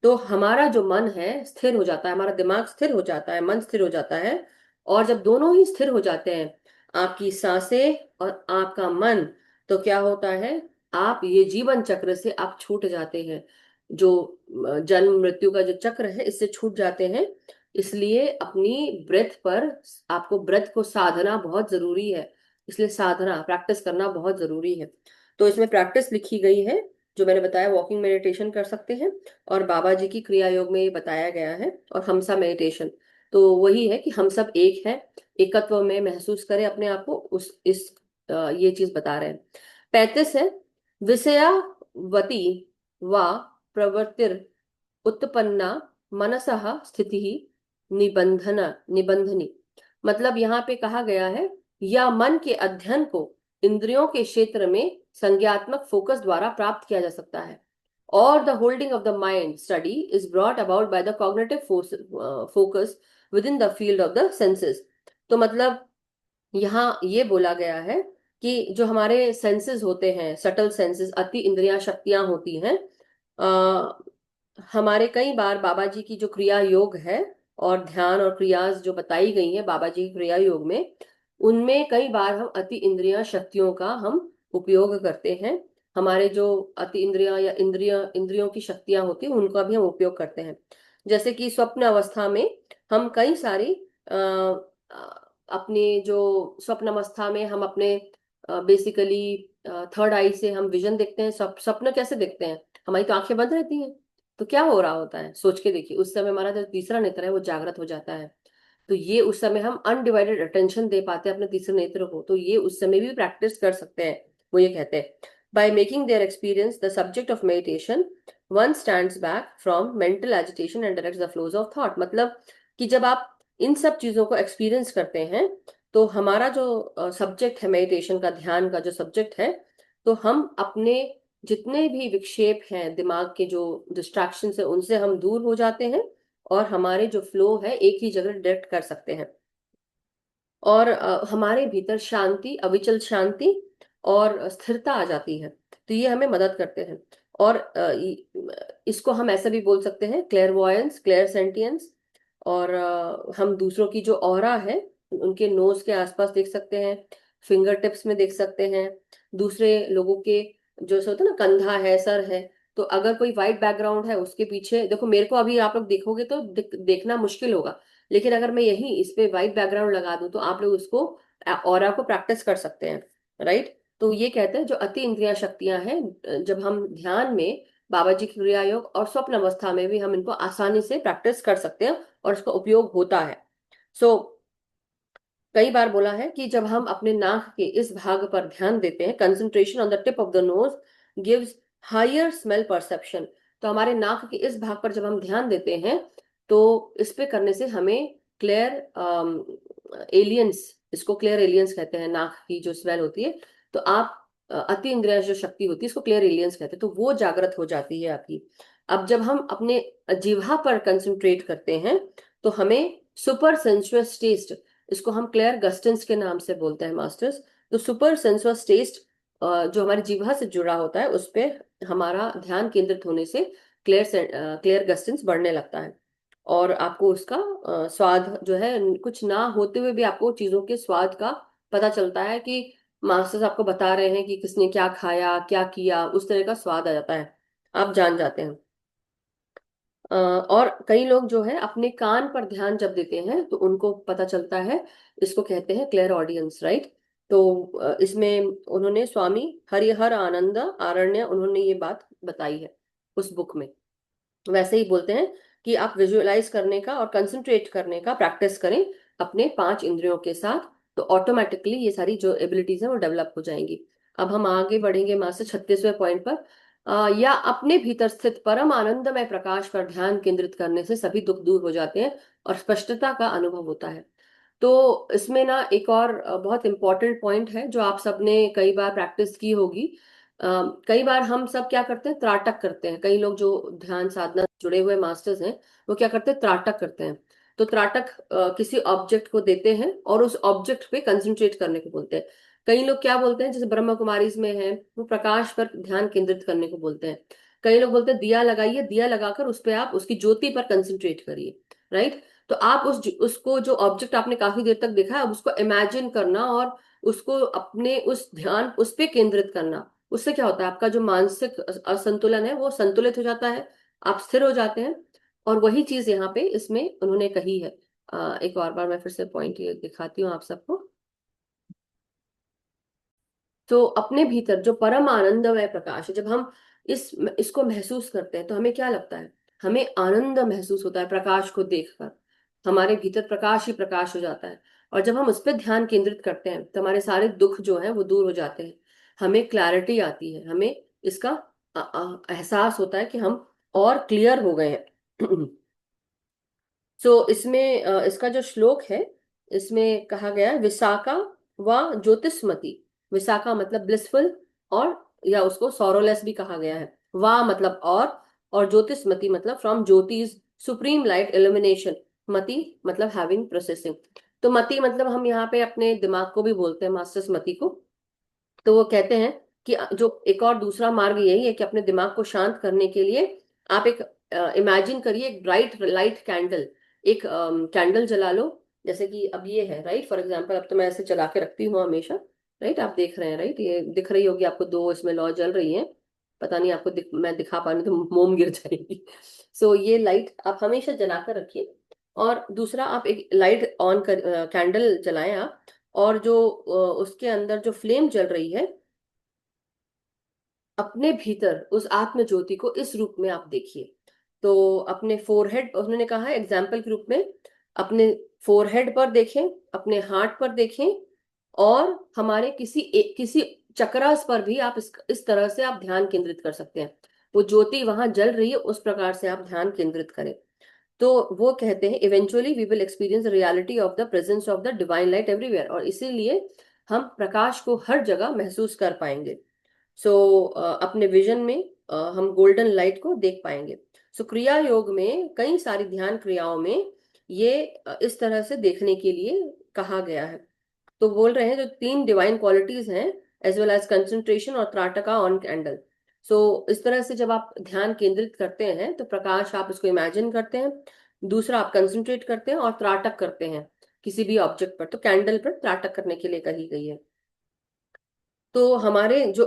तो हमारा जो मन है स्थिर हो जाता है, हमारा दिमाग स्थिर हो जाता है, मन स्थिर हो जाता है। और जब दोनों ही स्थिर हो जाते हैं, आपकी सांसें और आपका मन, तो क्या होता है, आप ये जीवन चक्र से आप छूट जाते हैं, जो जन्म मृत्यु का जो चक्र है इससे छूट जाते हैं। इसलिए अपनी ब्रेथ पर, आपको ब्रेथ को साधना बहुत जरूरी है, इसलिए साधना प्रैक्टिस करना बहुत जरूरी है। तो इसमें प्रैक्टिस लिखी गई है, जो मैंने बताया, वॉकिंग मेडिटेशन कर सकते हैं, और बाबा जी की क्रिया योग में ये बताया गया है, और हमसा मेडिटेशन। तो वही है कि हम सब एक है, एकत्व में महसूस करें अपने आप को, ये चीज बता रहे हैं। 35 है, विषयावती व प्रवृत्तिर उत्पन्ना मनसः स्थिति निबंधनी। मतलब यहाँ पे कहा गया है, या मन के अध्ययन को इंद्रियों के क्षेत्र में संज्ञात्मक फोकस द्वारा प्राप्त किया जा सकता है, और the holding of the mind study is brought about by the cognitive focus with in the field of the senses. तो मतलब यहाँ ये बोला गया है कि जो हमारे सेंसेस होते हैं, सटल सेंसेस, अति इंद्रियां शक्तियां होती हैं, हमारे कई बार बाबा जी की जो क्रिया योग है और ध्यान और क्रियाज जो बताई गई है बाबा जी की क्रिया योग में, उनमें कई बार हम अति इंद्रिय शक्तियों का हम उपयोग करते हैं। हमारे जो अति इंद्रिया या इंद्रियों की शक्तियां होती हैं उनका भी हम उपयोग करते हैं। जैसे कि स्वप्न अवस्था में हम कई सारी अपनी जो स्वप्न अवस्था में हम अपने बेसिकली थर्ड आई से हम विजन देखते हैं। स्वप्न कैसे देखते हैं? हमारी तो आंखें बंद रहती हैं। तो क्या हो रहा होता है, सोच के देखिए, उस समय हमारा जो तीसरा नेत्र है वो जागृत हो जाता है। तो ये उस समय हम अनडिवाइडेड अटेंशन दे पाते हैं अपने तीसरे नेत्र को। तो ये उस समय भी प्रैक्टिस कर सकते हैं। वो ये कहते हैं, by making their experience the subject of meditation one stands back from mental agitation and directs the flows of thought. मतलब कि जब आप इन सब चीजों को एक्सपीरियंस करते हैं तो हमारा जो सब्जेक्ट है मेडिटेशन का, ध्यान का जो सब्जेक्ट है, तो हम अपने जितने भी विक्षेप हैं दिमाग के, जो डिस्ट्रैक्शन है, उनसे हम दूर हो जाते हैं और हमारे जो फ्लो है एक ही जगह डायरेक्ट कर सकते हैं। और हमारे भीतर शांति, अविचल शांति और स्थिरता आ जाती है। तो ये हमें मदद करते हैं। और इसको हम ऐसा भी बोल सकते हैं, क्लेयरवॉयंस, क्लेयर सेंटियंस। और हम दूसरों की जो ऑरा है उनके नोज के आसपास देख सकते हैं, फिंगर टिप्स में देख सकते हैं, दूसरे लोगों के जो ऐसा होता है ना, कंधा है, सर है, तो अगर कोई व्हाइट बैकग्राउंड है उसके पीछे देखो, मेरे को अभी आप लोग देखोगे तो देखना मुश्किल होगा, लेकिन अगर मैं यही इस पे व्हाइट बैकग्राउंड लगा दूं तो आप लोग उसको, ऑरा को प्रैक्टिस कर सकते हैं। राइट? तो ये कहते हैं जो अति इंद्रिय शक्तियां हैं, जब हम ध्यान में, बाबा जी की क्रिया योग और स्वप्न अवस्था में भी हम इनको आसानी से प्रैक्टिस कर सकते हैं और इसका उपयोग होता है। सो कई बार बोला है कि जब हम अपने नाक के इस भाग पर ध्यान देते हैं, concentration on the tip of the nose gives higher smell perception. तो हमारे नाक के इस भाग पर जब हम ध्यान देते हैं तो इस पे करने से हमें क्लियर एलियंस, इसको क्लियर एलियंस कहते हैं, नाक की जो स्मेल होती है। तो आप अति इंद्रिय जो शक्ति होती है इसको क्लियर एलियंस कहते हैं, तो वो जागृत हो जाती है आपकी। अब जब हम अपने जिह्वा पर कंसंट्रेट करते हैं तो हमें सुपर सेंसुअस टेस्ट, इसको हम क्लेयर गस्टेंस के नाम से बोलते हैं मास्टर्स। तो सुपर सेंसुअस टेस्ट जो हमारी जीवा से जुड़ा होता है उस पे हमारा ध्यान केंद्रित होने से क्लियर गस्टेंस बढ़ने लगता है। और आपको उसका स्वाद जो है, कुछ ना होते हुए भी आपको चीजों के स्वाद का पता चलता है कि मास्टर्स आपको बता रहे हैं कि किसने क्या खाया, क्या किया, उस तरह का स्वाद आ जाता है, आप जान जाते हैं। और कई लोग जो है अपने कान पर ध्यान जब देते हैं तो उनको पता चलता है, इसको कहते हैं क्लेयर ऑडियंस। राइट? तो इसमें उन्होंने स्वामी हरिहर आनंद आरण्य, उन्होंने ये बात बताई है उस बुक में। वैसे ही बोलते हैं कि आप विजुअलाइज करने का और कंसंट्रेट करने का प्रैक्टिस करें अपने पांच इंद्रियों के साथ, तो ऑटोमेटिकली ये सारी जो एबिलिटीज है वो डेवलप हो जाएंगी। अब हम आगे बढ़ेंगे मास्टर 36वें पॉइंट पर। या अपने भीतर स्थित परम आनंदमय प्रकाश पर ध्यान केंद्रित करने से सभी दुख दूर हो जाते हैं और स्पष्टता का अनुभव होता है। तो इसमें ना एक और बहुत इंपॉर्टेंट पॉइंट है जो आप सबने कई बार प्रैक्टिस की होगी। कई बार हम सब क्या करते हैं, त्राटक करते हैं। कई लोग जो ध्यान साधना से जुड़े हुए मास्टर्स हैं वो क्या करते हैं, त्राटक करते हैं। तो त्राटक किसी ऑब्जेक्ट को देते हैं और उस ऑब्जेक्ट पे कंसंट्रेट करने को बोलते हैं। कई लोग क्या बोलते हैं, जैसे ब्रह्म कुमारीज में है, वो प्रकाश पर ध्यान केंद्रित करने को बोलते हैं। कई लोग बोलते हैं दिया लगाइए, दिया लगाकर उस पे आप उसकी ज्योति पर कंसंट्रेट करिए। राइट? तो आप उसको, जो ऑब्जेक्ट आपने काफी देर तक देखा है, अब उसको इमेजिन करना और उसको अपने उस ध्यान उस पे केंद्रित करना। उससे क्या होता है, आपका जो मानसिक असंतुलन है वो संतुलित हो जाता है, आप स्थिर हो जाते हैं। और वही चीज यहाँ पे इसमें उन्होंने कही है। एक और बार मैं फिर से पॉइंट ये दिखाती हूँ आप सबको। तो अपने भीतर जो परम आनंदमय प्रकाश है, जब हम इसको महसूस करते हैं तो हमें क्या लगता है, हमें आनंद महसूस होता है प्रकाश को देखकर। हमारे भीतर प्रकाश ही प्रकाश हो जाता है। और जब हम उस पर ध्यान केंद्रित करते हैं तो हमारे सारे दुख जो हैं वो दूर हो जाते हैं। हमें क्लैरिटी आती है, हमें इसका एहसास होता है कि हम और क्लियर हो गए हैं। सो इसमें इसका जो श्लोक है, इसमें कहा गया है, विशाखा व ज्योतिष्मति। विशाखा मतलब ब्लिसफुल, और या उसको सोरोलेस भी कहा गया है। वा मतलब और ज्योतिष्मति मतलब फ्रॉम ज्योतिष, सुप्रीम लाइट इल्यूमिनेशन। मति मतलब हैविंग, प्रोसेसिंग। तो मति मतलब हम यहाँ पे अपने दिमाग को भी बोलते हैं, मास्टर्स मति को। तो वो कहते हैं कि जो एक और दूसरा मार्ग यही है कि अपने दिमाग को शांत करने के लिए आप एक इमेजिन करिए, एक ब्राइट लाइट कैंडल, एक कैंडल जला लो। जैसे कि अब ये है, राइट, फॉर एग्जांपल अब तो मैं ऐसे चला के रखती हूँ हमेशा। राइट? आप देख रहे हैं, राइट, ये दिख रही होगी आपको, दो इसमें लौ जल रही है। पता नहीं आपको मैं दिखा पा रही हूं तो मोम गिर जाएगी। सो ये लाइट आप हमेशा जलाकर रखिए। और दूसरा, आप एक लाइट ऑन कर, कैंडल जलाएं आप, और जो उसके अंदर जो फ्लेम जल रही है, अपने भीतर उस आत्म ज्योति को इस रूप में आप देखिए। तो अपने फोरहेड, उन्होंने कहा है एग्जाम्पल के रूप में, अपने फोरहेड पर देखें, अपने हार्ट पर देखें, और हमारे किसी चक्रास पर भी आप इस तरह से आप ध्यान केंद्रित कर सकते हैं। वो ज्योति वहां जल रही है, उस प्रकार से आप ध्यान केंद्रित करें। तो वो कहते हैं eventually we will experience the reality of the presence of the divine light everywhere, और इसीलिए हम प्रकाश को हर जगह महसूस कर पाएंगे। सो अपने विजन में हम गोल्डन लाइट को देख पाएंगे। सो क्रिया योग में कई सारी ध्यान क्रियाओं में ये इस तरह से देखने के लिए कहा गया है। तो बोल रहे हैं जो 3 डिवाइन क्वालिटीज हैं, एज वेल एज कंसंट्रेशन और त्राटका ऑन कैंडल। सो इस तरह से जब आप ध्यान केंद्रित करते हैं तो प्रकाश आप इसको इमेजिन करते हैं, दूसरा आप कंसंट्रेट करते हैं, और त्राटक करते हैं किसी भी ऑब्जेक्ट पर। तो कैंडल पर त्राटक करने के लिए कही गई है। तो हमारे जो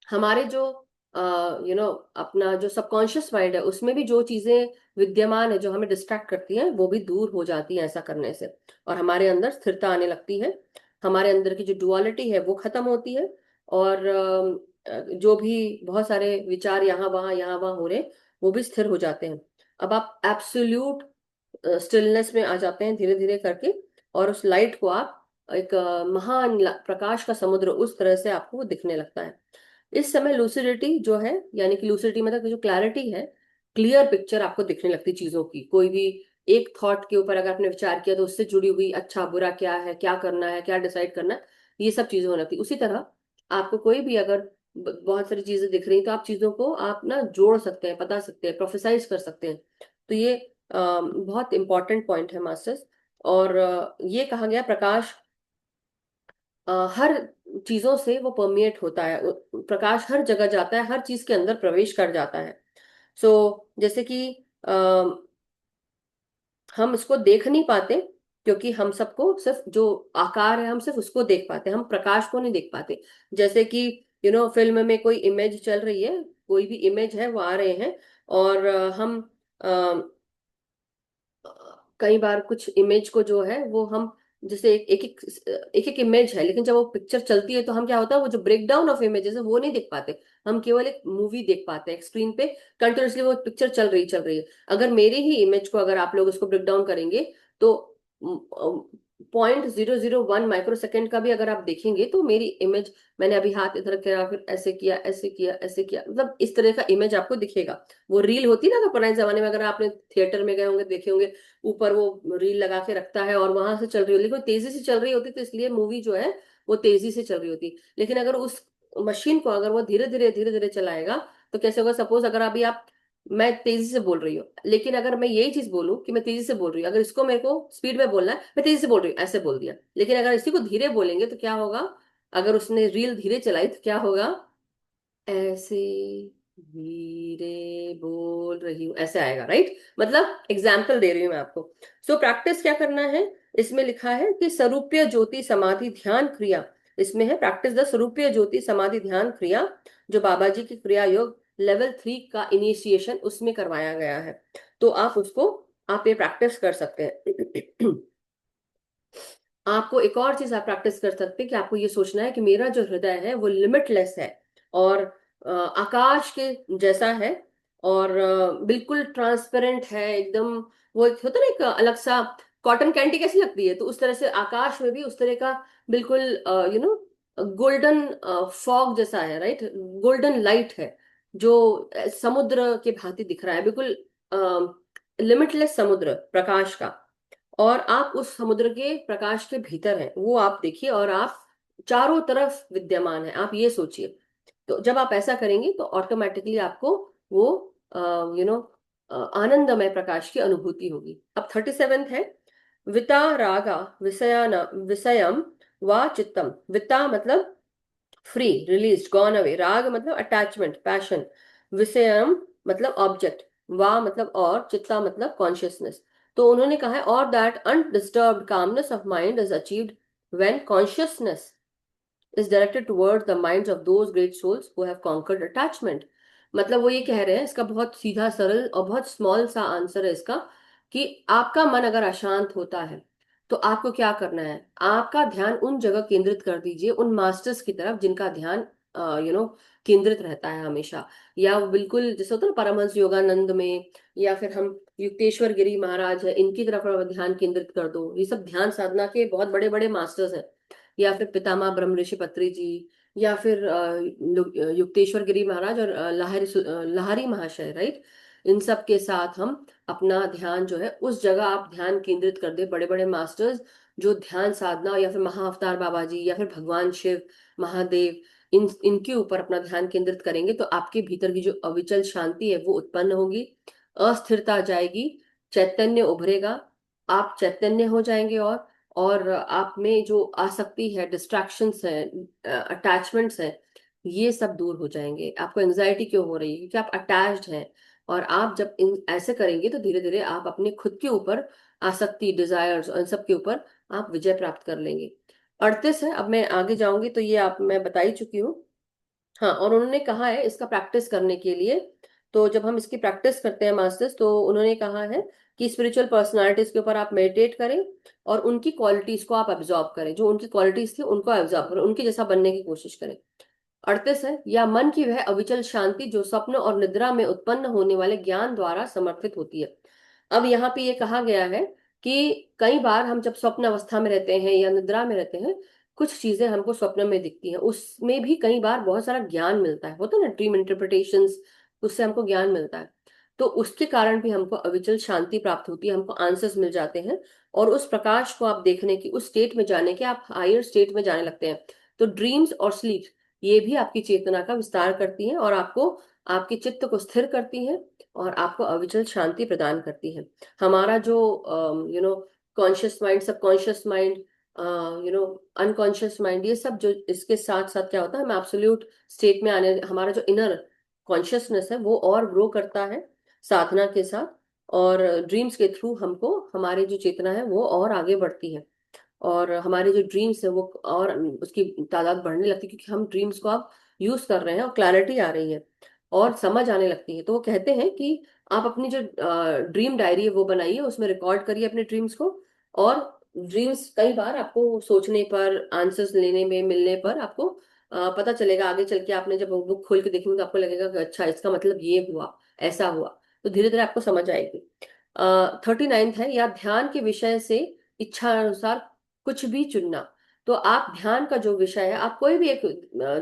हमारे जो अपना जो सबकॉन्शियस माइंड है, उसमें भी जो चीजें विद्यमान है जो हमें डिस्ट्रैक्ट करती हैं, वो भी दूर हो जाती है ऐसा करने से, और हमारे अंदर स्थिरता आने लगती है। हमारे अंदर की जो डुअलिटी है वो खत्म होती है, और जो भी बहुत सारे विचार यहाँ वहां हो रहे हैं, वो भी स्थिर हो जाते हैं। अब आप एब्सोल्यूट स्टिलनेस में आ जाते हैं धीरे धीरे करके, और उस लाइट को आप एक महान प्रकाश का समुद्र उस तरह से आपको वो दिखने लगता है। इस समय लूसिडिटी जो है, यानी कि लूसिडिटी मतलब जो क्लैरिटी है, क्लियर पिक्चर आपको दिखने लगती चीजों की। कोई भी एक थॉट के ऊपर अगर आपने विचार किया तो उससे जुड़ी हुई अच्छा बुरा क्या है, क्या करना है, क्या डिसाइड करना है, ये सब चीजें होने लगती। उसी तरह आपको कोई भी अगर बहुत सारी चीजें दिख रही तो आप चीजों को आप ना जोड़ सकते हैं, बता सकते हैं, प्रोफेसाइज कर सकते हैं। तो ये बहुत इंपॉर्टेंट पॉइंट है मास्टर्स। और ये कहा गया प्रकाश हर चीजों से वो परमिएट होता है, प्रकाश हर जगह जाता है, हर चीज के अंदर प्रवेश कर जाता है। सो जैसे कि हम इसको देख नहीं पाते, क्योंकि हम सबको सिर्फ जो आकार है हम सिर्फ उसको देख पाते हैं, हम प्रकाश को नहीं देख पाते। जैसे कि फिल्म में कोई इमेज चल रही है, कोई भी इमेज है वो आ रहे हैं, और हम कई बार कुछ इमेज को जो है वो हम, जैसे एक एक इमेज है, लेकिन जब वो पिक्चर चलती है तो हम क्या होता है, वो जो ब्रेक डाउन ऑफ इमेजेस है वो नहीं देख पाते। हम केवल एक मूवी देख पाते हैं स्क्रीन पे, कंटिन्यूसली वो पिक्चर चल रही है। अगर मेरी ही इमेज को अगर आप लोग उसको ब्रेक डाउन करेंगे तो 0.001 माइक्रो सेकेंड का भी अगर आप देखेंगे तो मेरी इमेज, मैंने अभी हाथ इधर किया, फिर ऐसे किया, ऐसे किया, ऐसे किया, मतलब इस तरह का इमेज आपको दिखेगा। वो रील होती ना, अगर पुराने जमाने में अगर आपने थिएटर में गए होंगे, देखे होंगे, ऊपर वो रील लगा के रखता है और वहां से चल रही होती, लेकिन तेजी से चल रही होती, तो इसलिए मूवी जो है वो तेजी से चल रही होती। लेकिन अगर उस मशीन को अगर वो धीरे धीरे चलाएगा तो कैसे होगा, सपोज अगर अभी आप, मैं तेजी से बोल रही हूँ, लेकिन अगर मैं यही चीज बोलूं कि मैं तेजी से बोल रही हूँ, अगर इसको मेरे को स्पीड में बोलना है, मैं तेजी से बोल रही हूँ ऐसे बोल दिया। लेकिन अगर इसी को धीरे बोलेंगे तो क्या होगा, अगर उसने रील धीरे चलाई तो क्या होगा, ऐसे धीरे बोल रही हूँ ऐसे आएगा, राइट। मतलब एग्जाम्पल दे रही हूँ मैं आपको। सो प्रैक्टिस क्या करना है, इसमें लिखा है कि स्वरूपीय ज्योति समाधि ध्यान क्रिया, इसमें है प्रैक्टिस द स्वरूपीय ज्योति समाधि ध्यान क्रिया, जो बाबा जी की क्रिया योग लेवल 3 का इनिशिएशन उसमें करवाया गया है। तो आप उसको, आप ये प्रैक्टिस कर सकते हैं। आपको एक और चीज आप प्रैक्टिस कर सकते हैं कि आपको ये सोचना है कि मेरा जो हृदय है वो लिमिटलेस है, और आकाश के जैसा है, और बिल्कुल ट्रांसपेरेंट है एकदम। वो एक होता है ना, एक अलग सा कॉटन कैंडी कैसी लगती है, तो उस तरह से आकाश में भी उस तरह का बिल्कुल गोल्डन फॉग जैसा है, राइट, गोल्डन लाइट है, जो समुद्र के भांति दिख रहा है, बिल्कुल लिमिटलेस समुद्र प्रकाश का। और आप उस समुद्र के प्रकाश के भीतर हैं, वो आप देखिए, और आप चारों तरफ विद्यमान है, आप ये सोचिए। तो जब आप ऐसा करेंगे तो ऑटोमेटिकली आपको वो आनंदमय प्रकाश की अनुभूति होगी। अब 37 है, विता रागा विषयम वा चित्तम। विता मतलब फ्री, रिलीज, गॉन अवे। राग मतलब अटैचमेंट, पैशन। विषयम मतलब ऑब्जेक्ट। वा मतलब और, चित्ता मतलब कॉन्शियसनेस। तो उन्होंने कहा है, और that undisturbed calmness of mind is achieved when consciousness is directed towards the minds of those great souls who have conquered attachment. मतलब वो ये कह रहे हैं, इसका बहुत सीधा सरल और बहुत स्मॉल सा आंसर है इसका, कि आपका मन अगर अशांत होता है तो आपको क्या करना है, आपका ध्यान उन जगह केंद्रित कर दीजिए, उन मास्टर्स की तरफ जिनका ध्यान केंद्रित रहता है हमेशा। या वो बिल्कुल जैसे होता है ना परमहंस योगानंद में, या फिर हम युक्तेश्वर गिरी महाराज है, इनकी तरफ ध्यान केंद्रित कर दो। ये सब ध्यान साधना के बहुत बड़े बड़े मास्टर्स हैं। या फिर पितामह ब्रह्म ऋषि पत्री जी, या फिर युक्तेश्वर गिरी महाराज, और लाहरी महाशय, राइट। इन सब के साथ हम अपना ध्यान जो है उस जगह आप ध्यान केंद्रित कर दे, बड़े बड़े मास्टर्स जो ध्यान साधना, या फिर महाअवतार बाबा जी, या फिर भगवान शिव, महादेव, इनके ऊपर अपना ध्यान केंद्रित करेंगे तो आपके भीतर की जो अविचल शांति है वो उत्पन्न होगी, अस्थिरता आ जाएगी, चैतन्य उभरेगा, आप चैतन्य हो जाएंगे, और आप में जो आसक्ति है, डिस्ट्रैक्शंस है, अटैचमेंट्स है, ये सब दूर हो जाएंगे। आपको एंजाइटी क्यों हो रही है? क्योंकि आप अटैच्ड हैं। और आप जब इन ऐसे करेंगे तो धीरे धीरे आप अपने खुद के ऊपर आसक्ति, डिजायर्स, इन सब के ऊपर आप विजय प्राप्त कर लेंगे। 38 है, अब मैं आगे जाऊंगी तो ये आप मैं बता ही चुकी हूँ। हाँ, और उन्होंने कहा है इसका प्रैक्टिस करने के लिए, तो जब हम इसकी प्रैक्टिस करते हैं मास्टर्स, तो उन्होंने कहा है कि स्पिरिचुअल पर्सनालिटीज के ऊपर आप मेडिटेट करें और उनकी क्वालिटीज को आप एब्जॉर्ब करें, जो उनकी क्वालिटीज थी उनको एब्जॉर्ब करें, उनके जैसा बनने की कोशिश करें। 38 है, या मन की वह अविचल शांति जो स्वप्न और निद्रा में उत्पन्न होने वाले ज्ञान द्वारा समर्थित होती है। अब यहाँ पे ये कहा गया है कि कई बार हम जब स्वप्न अवस्था में रहते हैं या निद्रा में रहते हैं, कुछ चीजें हमको स्वप्न में दिखती हैं, उसमें भी कई बार बहुत सारा ज्ञान मिलता है, होता है ना, ड्रीम इंटरप्रिटेशंस, उससे हमको ज्ञान मिलता है। तो उसके कारण भी हमको अविचल शांति प्राप्त होती है, हमको आंसर्स मिल जाते हैं, और उस प्रकाश को आप देखने की, उस स्टेट में जाने के, आप हायर स्टेट में जाने लगते हैं। तो ड्रीम्स और स्लीप ये भी आपकी चेतना का विस्तार करती हैं, और आपको, आपके चित्त को स्थिर करती हैं, और आपको अविचल शांति प्रदान करती है। हमारा जो conscious mind, subconscious mind, you know unconscious mind, ये सब जो इसके साथ साथ क्या होता है, हम एब्सोल्यूट स्टेट में आने, हमारा जो इनर कॉन्शियसनेस है वो और ग्रो करता है साधना के साथ, और ड्रीम्स के थ्रू हमको हमारी जो चेतना है वो और आगे बढ़ती है, और हमारे जो ड्रीम्स है वो और उसकी तादाद बढ़ने लगती है, क्योंकि हम ड्रीम्स को आप यूज कर रहे हैं और क्लैरिटी आ रही है और समझ आने लगती है। तो वो कहते हैं कि आप अपनी जो ड्रीम डायरी है वो बनाइए, उसमें रिकॉर्ड करिए अपने ड्रीम्स को, और ड्रीम्स कई बार आपको सोचने पर, आंसर्स लेने में, मिलने पर आपको पता चलेगा। आगे चल के आपने जब बुक खोल के देखेंगे तो आपको लगेगा कि अच्छा, इसका मतलब ये हुआ, ऐसा हुआ। तो धीरे धीरे आपको समझ आएगी। 39 है, या ध्यान के विषय से इच्छा अनुसार कुछ भी चुनना। तो आप ध्यान का जो विषय है, आप कोई भी एक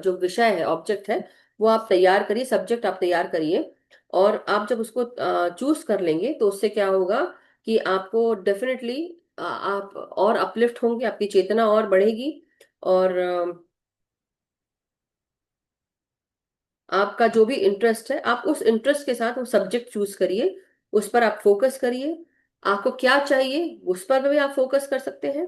जो विषय है, ऑब्जेक्ट है, वो आप तैयार करिए, सब्जेक्ट आप तैयार करिए, और आप जब उसको चूज कर लेंगे तो उससे क्या होगा कि आपको डेफिनेटली आप और अपलिफ्ट होंगे, आपकी चेतना और बढ़ेगी, और आपका जो भी इंटरेस्ट है, आप उस इंटरेस्ट के साथ वो सब्जेक्ट चूज करिए, उस पर आप फोकस करिए। आपको क्या चाहिए उस पर भी आप फोकस कर सकते हैं।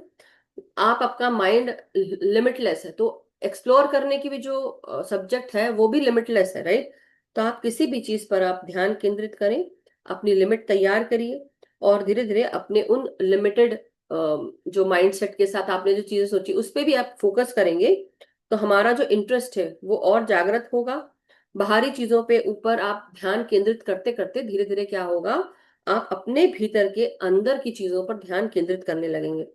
आप, आपका माइंड लिमिटलेस है, तो एक्सप्लोर करने की भी जो सब्जेक्ट है वो भी लिमिटलेस है, राइट। तो आप किसी भी चीज पर आप ध्यान केंद्रित करें, अपनी लिमिट तैयार करिए, और धीरे धीरे अपने उन लिमिटेड जो माइंडसेट के साथ आपने जो चीजें सोची उस पे भी आप फोकस करेंगे, तो हमारा जो इंटरेस्ट है वो और जागृत होगा। बाहरी चीजों पे ऊपर आप ध्यान केंद्रित करते करते धीरे धीरे क्या होगा, आप अपने भीतर के अंदर की चीजों पर ध्यान केंद्रित करने लगेंगे।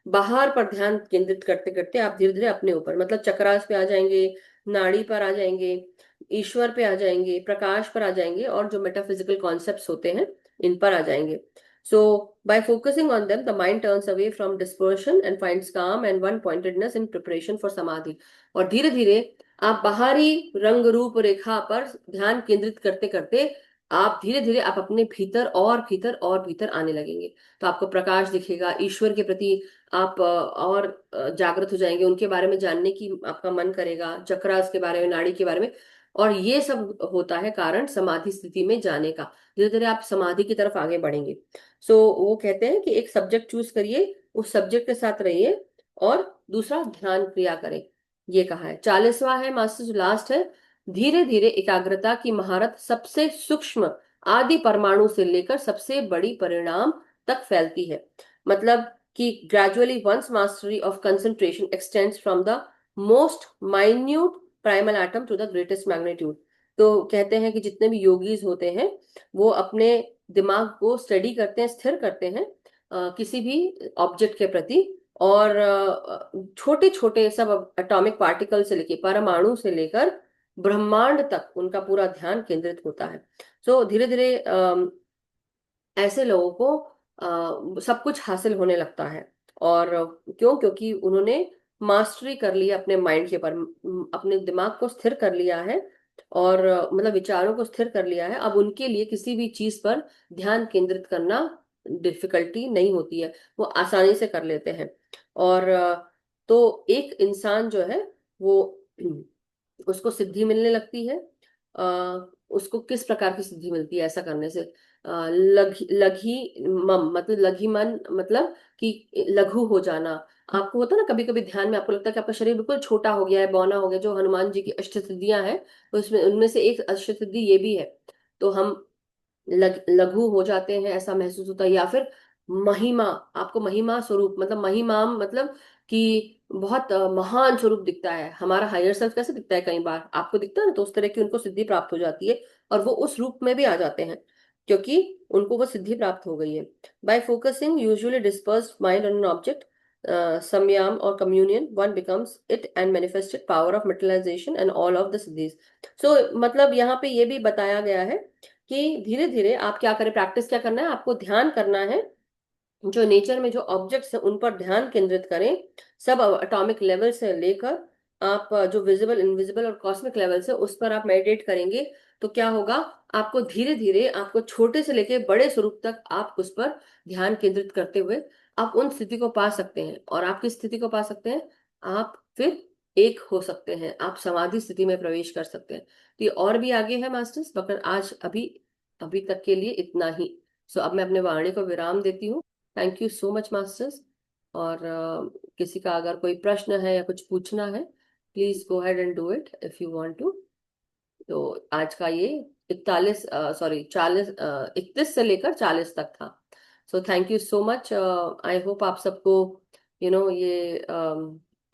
बाहर पर ध्यान केंद्रित करते करते आप धीरे धीरे अपने ऊपर, मतलब चक्रास पे आ जाएंगे, नाड़ी पर आ जाएंगे, ईश्वर पे आ जाएंगे, प्रकाश पर आ जाएंगे, और जो मेटाफिजिकल कॉन्सेप्ट्स होते हैं इन पर आ जाएंगे। So by focusing on them the mind turns away from dispersion and finds calm and one pointedness in preparation for samadhi. और धीरे धीरे आप बाहरी रंग रूप रेखा पर ध्यान केंद्रित करते करते आप धीरे धीरे आप अपने भीतर और भीतर और भीतर आने लगेंगे। तो आपको प्रकाश दिखेगा, ईश्वर के प्रति आप और जागृत हो जाएंगे, उनके बारे में जानने की आपका मन करेगा, चक्रास के बारे में, नाड़ी के बारे में। और ये सब होता है कारण समाधि स्थिति में जाने का। धीरे धीरे आप समाधि की तरफ आगे बढ़ेंगे। सो वो कहते हैं कि एक सब्जेक्ट चूज करिए, उस सब्जेक्ट के साथ रहिए, और दूसरा ध्यान क्रिया करें, ये कहा है। 40वां है मास्टर, जो लास्ट है, धीरे धीरे एकाग्रता की महारत सबसे सूक्ष्म आदि परमाणु से लेकर सबसे बड़ी परिणाम तक फैलती है। मतलब कि gradually one's mastery of concentration extends from the most minute primal atom to the greatest magnitude. तो कहते हैं कि जितने भी योगीज होते हैं वो अपने दिमाग को स्टडी करते हैं, स्थिर करते हैं किसी भी ऑब्जेक्ट के प्रति, और छोटे छोटे सब एटॉमिक पार्टिकल से लेकर परमाणु से लेकर ब्रह्मांड तक उनका पूरा ध्यान केंद्रित होता है। सो धीरे धीरे ऐसे लोगों को सब कुछ हासिल होने लगता है। और क्योंकि उन्होंने मास्टरी कर ली है अपने माइंड के ऊपर, अपने दिमाग को स्थिर कर लिया है, और मतलब विचारों को स्थिर कर लिया है। अब उनके लिए किसी भी चीज पर ध्यान केंद्रित करना डिफिकल्टी नहीं होती है, वो आसानी से कर लेते हैं। और तो एक इंसान जो है वो उसको सिद्धि मिलने लगती है। उसको किस प्रकार की सिद्धि मिलती है ऐसा करने से? लघी मम मतलब लघी मन, मतलब कि लघु हो जाना। आपको होता है ना कभी कभी ध्यान में आपको लगता है कि आपका शरीर बिल्कुल छोटा हो गया है, बौना हो गया, जो हनुमान जी की अष्टसिद्धियां हैं उसमें उनमें से एक अष्टसिद्धि ये भी है। तो हम लघु हो जाते हैं ऐसा महसूस होता है। या फिर महिमा, आपको महिमा स्वरूप मतलब महिमाम मतलब कि बहुत महान स्वरूप दिखता है। हमारा हायर सेल्फ कैसे दिखता है, कई बार आपको दिखता है ना, तो उस तरह की उनको सिद्धि प्राप्त हो जाती है, और वो उस रूप में भी आ जाते हैं क्योंकि उनको वो सिद्धि प्राप्त हो गई है। Bye focusing usually disperse mind on an object, samyam or communion, one becomes it and manifested power of materialization and all of the siddhis. So मतलब यहाँ पे ये भी बताया गया है कि धीरे धीरे आप क्या करें, प्रैक्टिस क्या करना है, आपको ध्यान करना है, जो नेचर में जो ऑब्जेक्ट्स हैं उन पर ध्यान केंद्रित करें, सब एटॉमिक लेवल से लेकर आप जो विजिबल, इनविजिबल और कॉस्मिक लेवल से उस पर आप मेडिटेट करेंगे। तो क्या होगा, आपको धीरे धीरे, आपको छोटे से लेके बड़े स्वरूप तक आप उस पर ध्यान केंद्रित करते हुए आप उन स्थिति को पा सकते हैं। और आप किस स्थिति को पा सकते हैं? आप फिर एक हो सकते हैं, आप समाधि स्थिति में प्रवेश कर सकते हैं। तो ये और भी आगे है मास्टर्स, मगर आज अभी अभी तक के लिए इतना ही। सो अब मैं अपने वाणी को विराम देती हूँ। Thank you so much masters. और किसी का अगर कोई प्रश्न है या कुछ पूछना है, please go ahead and do it if you want to. तो आज का ये 41 सॉरी 40 31 से लेकर 40 तक था। सो thank you so much. I hope आप सबको ये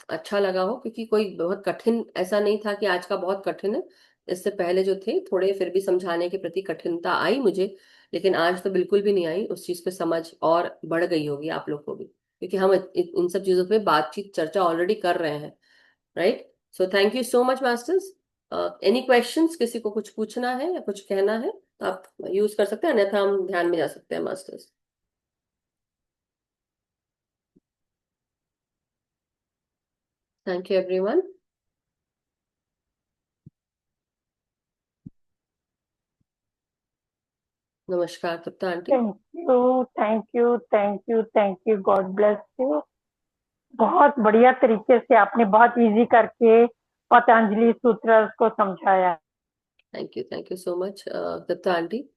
अच्छा लगा हो, क्योंकि कोई बहुत कठिन ऐसा नहीं था कि आज का बहुत कठिन है। इससे पहले जो थे थोड़े फिर भी समझाने के प्रति कठिनता आई मुझे, लेकिन आज तो बिल्कुल भी नहीं आई। उस चीज पे समझ और बढ़ गई होगी आप लोग को भी, क्योंकि हम इन सब चीजों पे बातचीत चर्चा ऑलरेडी कर रहे हैं, right? So thank you so much masters. Any questions, किसी को कुछ पूछना है या कुछ कहना है तो आप यूज कर सकते हैं, अन्यथा हम ध्यान में जा सकते हैं मास्टर्स। Thank you everyone. नमस्कार Tripta aunty. Thank you, thank you, thank you, thank you, God bless you. बहुत बढ़िया तरीके से आपने बहुत इजी करके पतंजलि सूत्र को समझाया। Thank you so much Tripta aunty.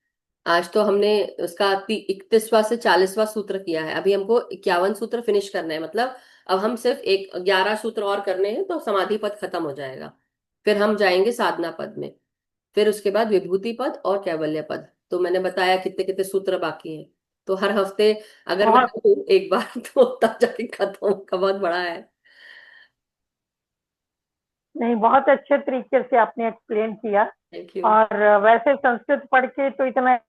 आज तो हमने उसका 31वां से 40वां सूत्र किया है, अभी हमको 51 सूत्र फिनिश करना है। मतलब अब हम सिर्फ एक 11 सूत्र और करने हैं तो समाधि पद खत्म हो जाएगा। फिर हम जाएंगे साधना पद में, फिर उसके बाद विभूति पद और कैवल्य पद। तो मैंने बताया कितने कितने सूत्र बाकी हैं। तो हर हफ्ते अगर मैं बहुत करूं एक बार तो तब जाके खत्म का बहुत बड़ा है। नहीं, बहुत अच्छे तरीके से आपने एक्सप्लेन किया। Thank you. और वैसे संस्कृत पढ़ के तो इतना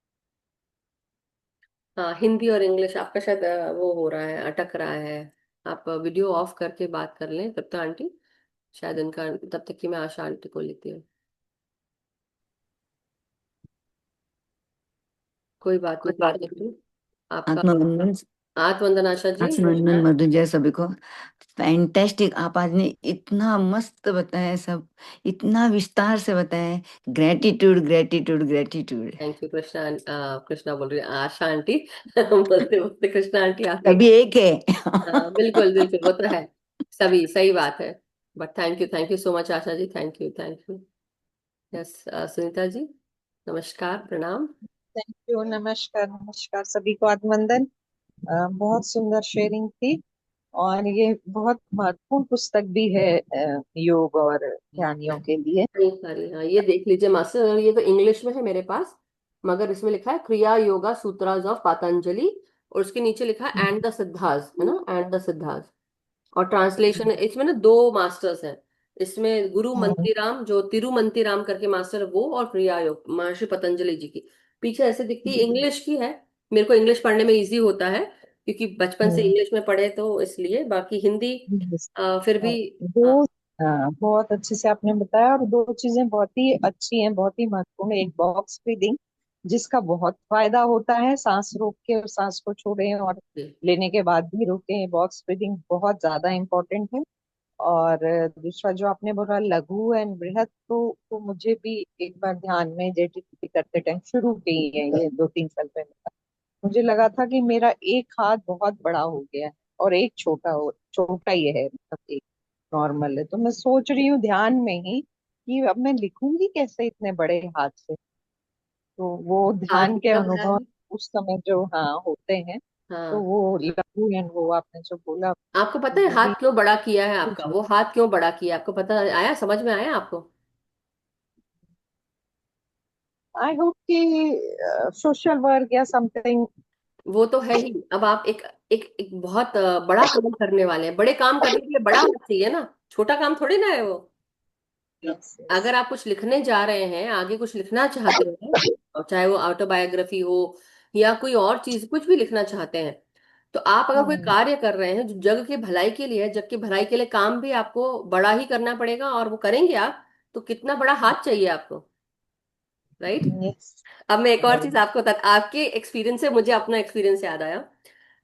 हाँ, हिंदी और इंग्लिश आपका शायद वो हो रहा है, अटक रहा है। आप वीडियो ऑफ करके बात कर लें तब तक आंटी, शायद इनका, तब तक कि मैं आशा आंटी को लेती हूँ। कोई बात कोई नहीं बात आंटी, आपका। आत्मवंदन। आत्मवंदन आशा जी, आत्मवंदन नमस्कार। मधुजय सभी को। फैंटेस्टिक, आप आज ने इतना मस्त बताया, सब इतना विस्तार से बताया। Gratitude, gratitude, gratitude. Thank you Krishna. Krishna बोल रही है, आशा आंटी बोलते बोलते कृष्णा आंटी आ गई। सभी एक है। बिल्कुल बिल्कुल, वो तो है, सभी सही बात है। But thank you so much Asha ji, thank you. Yes, Sunita ji, नमस्कार, प्रणाम। Thank you. नमस्कार, नमस्कार सभी को, आत्मवंदन। बहुत सुंदर शेयरिंग थी। और ये बहुत महत्वपूर्ण पुस्तक भी है योग और ध्यानियों के लिए। कई सारी, हाँ, ये देख लीजिए मास्टर, ये तो इंग्लिश में है मेरे पास, मगर इसमें लिखा है क्रिया योगा सूत्रास ऑफ पतंजलि, और उसके नीचे लिखा है एंड द सिद्धास, है ना, एंड द सिद्धास। और ट्रांसलेशन इसमें ना दो मास्टर्स हैं, इसमें गुरु हम्म, मंतीराम, जो तिरुमंतीराम करके मास्टर, वो और क्रिया योग महर्षि पतंजलि जी की। पीछे ऐसे दिखती है, हम्म, इंग्लिश की है। मेरे को इंग्लिश पढ़ने में इजी होता है क्योंकि बचपन से हम्म, इंग्लिश में पढ़े, तो इसलिए। बाकी हिंदी yes। फिर भी दो, हाँ, हाँ, बहुत अच्छे से आपने बताया। और दो चीजें बहुत ही अच्छी हैं, बहुत ही महत्वपूर्ण है। एक बॉक्स ब्रीदिंग, जिसका बहुत फायदा होता है, सांस रोक के और सांस को छोड़ें और जी, लेने के बाद भी रोकें। बॉक्स ब्रीदिंग बहुत ज्यादा इम्पोर्टेंट है। और दूसरा जो आपने बोला लघु एंड बृहद, तो मुझे भी एक बार ध्यान में जेटीपी करते टाइम शुरू की है, ये 2-3 साल पहले, मुझे लगा था कि मेरा एक हाथ बहुत बड़ा हो गया है और एक छोटा ही है, मतलब एक नॉर्मल है। तो मैं सोच रही हूँ ध्यान में ही कि अब मैं लिखूंगी कैसे इतने बड़े हाथ से। तो वो हाथ ध्यान के मेरा बड़ा अनुभव है। उस समय जो हाँ होते हैं, तो हाँ, वो लघु एंड वो आपने जो बोला, आपको पता है वो हाथ भी। क्यों बड़ा किया है आपका? वो हाथ क्यों बड़ा किया है, आपको पता आया, समझ में आया आपको? आई होप कि सोशल वर्क या समथिंग। वो तो है ही। अब आप एक बहुत बड़ा काम करने वाले हैं, बड़े काम करने के लिए बड़ा हाथ चाहिए ना, छोटा काम थोड़ी ना है वो। Yes, yes. अगर आप कुछ लिखने जा रहे हैं, आगे कुछ लिखना चाहते हैं, और चाहे वो ऑटोबायोग्राफी हो या कोई और चीज, कुछ भी लिखना चाहते हैं, तो आप अगर कोई हम्म, कार्य कर रहे हैं जो जग की भलाई के लिए है, जग की भलाई के लिए काम भी आपको बड़ा ही करना पड़ेगा, और वो करेंगे आप, तो कितना बड़ा हाथ चाहिए आपको, राइट? यस। अब मैं एक और चीज आपको आपके एक्सपीरियंस से मुझे अपना एक्सपीरियंस याद आया।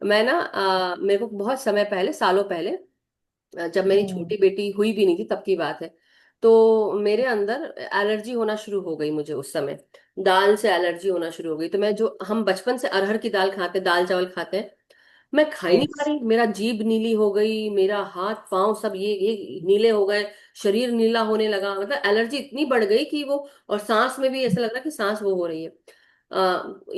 मैं ना मेरे को बहुत समय पहले, सालों पहले, जब मेरी हम्म, छोटी बेटी हुई भी नहीं थी तब की बात है, तो मेरे अंदर एलर्जी होना शुरू हो गई मुझे उस समय। दाल से एलर्जी होना शुरू हो गई। तो मैं, जो हम बचपन से अरहर की दाल खाते, दाल चावल खाते हैं, मैं खा ही नहीं पा यस। रही। मेरा जीभ नीली हो गई, मेरा हाथ पांव सब ये नीले हो गए, शरीर नीला होने लगा, मतलब एलर्जी इतनी बढ़ गई कि वो, और सांस में भी ऐसा लग रहा कि सांस वो हो रही है।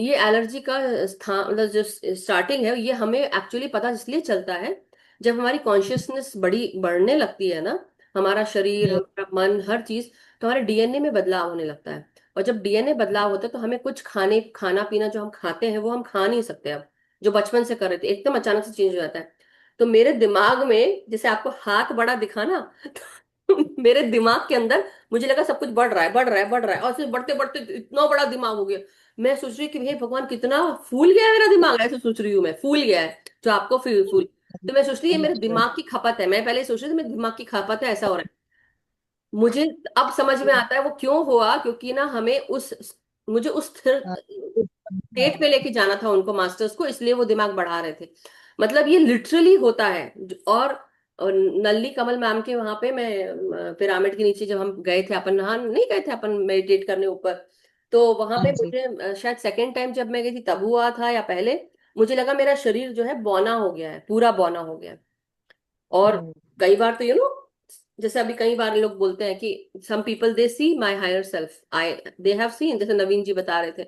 ये एलर्जी का स्थान, मतलब जो स्टार्टिंग है, ये हमें एक्चुअली पता इसलिए चलता है जब हमारी कॉन्शियसनेस बढ़ने लगती है ना, हमारा शरीर, हम्म, हमारा मन, हर चीज, तो हमारे डीएनए में बदलाव होने लगता है। और जब डीएनए बदलाव होता है तो हमें कुछ खाना पीना जो हम खाते हैं वो हम खा नहीं सकते अब, जो बचपन से कर रहे थे, एकदम अचानक से चेंज हो जाता है। तो मेरे दिमाग में, जैसे आपको हाथ बड़ा दिखा ना, तो मेरे दिमाग के अंदर मुझे लगा सब कुछ बढ़ रहा है, बढ़ रहा है, बढ़ रहा है, और फिर बढ़ते बढ़ते इतना बड़ा दिमाग हो गया। मैं सोच रही कि हे भगवान, कितना फूल गया है मेरा दिमाग, ऐसे सोच रही हूँ मैं, फूल गया है, जो आपको फूल फूल। तो मैं सोच रही है मेरे दिमाग की खपत है, मैं पहले सोच रही थी मेरे दिमाग की खपत है, ऐसा हो रहा है मुझे। अब समझ में आता है वो क्यों हुआ, क्योंकि ना हमें मुझे उस स्थिर हाँ, स्टेट पे लेके जाना था उनको, मास्टर्स को, इसलिए वो दिमाग बढ़ा रहे थे। मतलब ये लिटरली होता है। और नल्ली कमल मैम के वहां पे, मैं पिरामिड के नीचे जब हम गए थे, अपन नहा नहीं गए थे, अपन मेडिटेट करने ऊपर, तो वहां हाँ पे जी। मुझे शायद सेकेंड टाइम जब मैं गई थी तब हुआ था या पहले, मुझे लगा मेरा शरीर जो है बौना हो गया है, पूरा बौना हो गया है। और हम्म, कई बार तो जैसे अभी कई बार लोग बोलते हैं कि some people they see my higher self, I they have seen, जैसे नवीन जी बता रहे थे।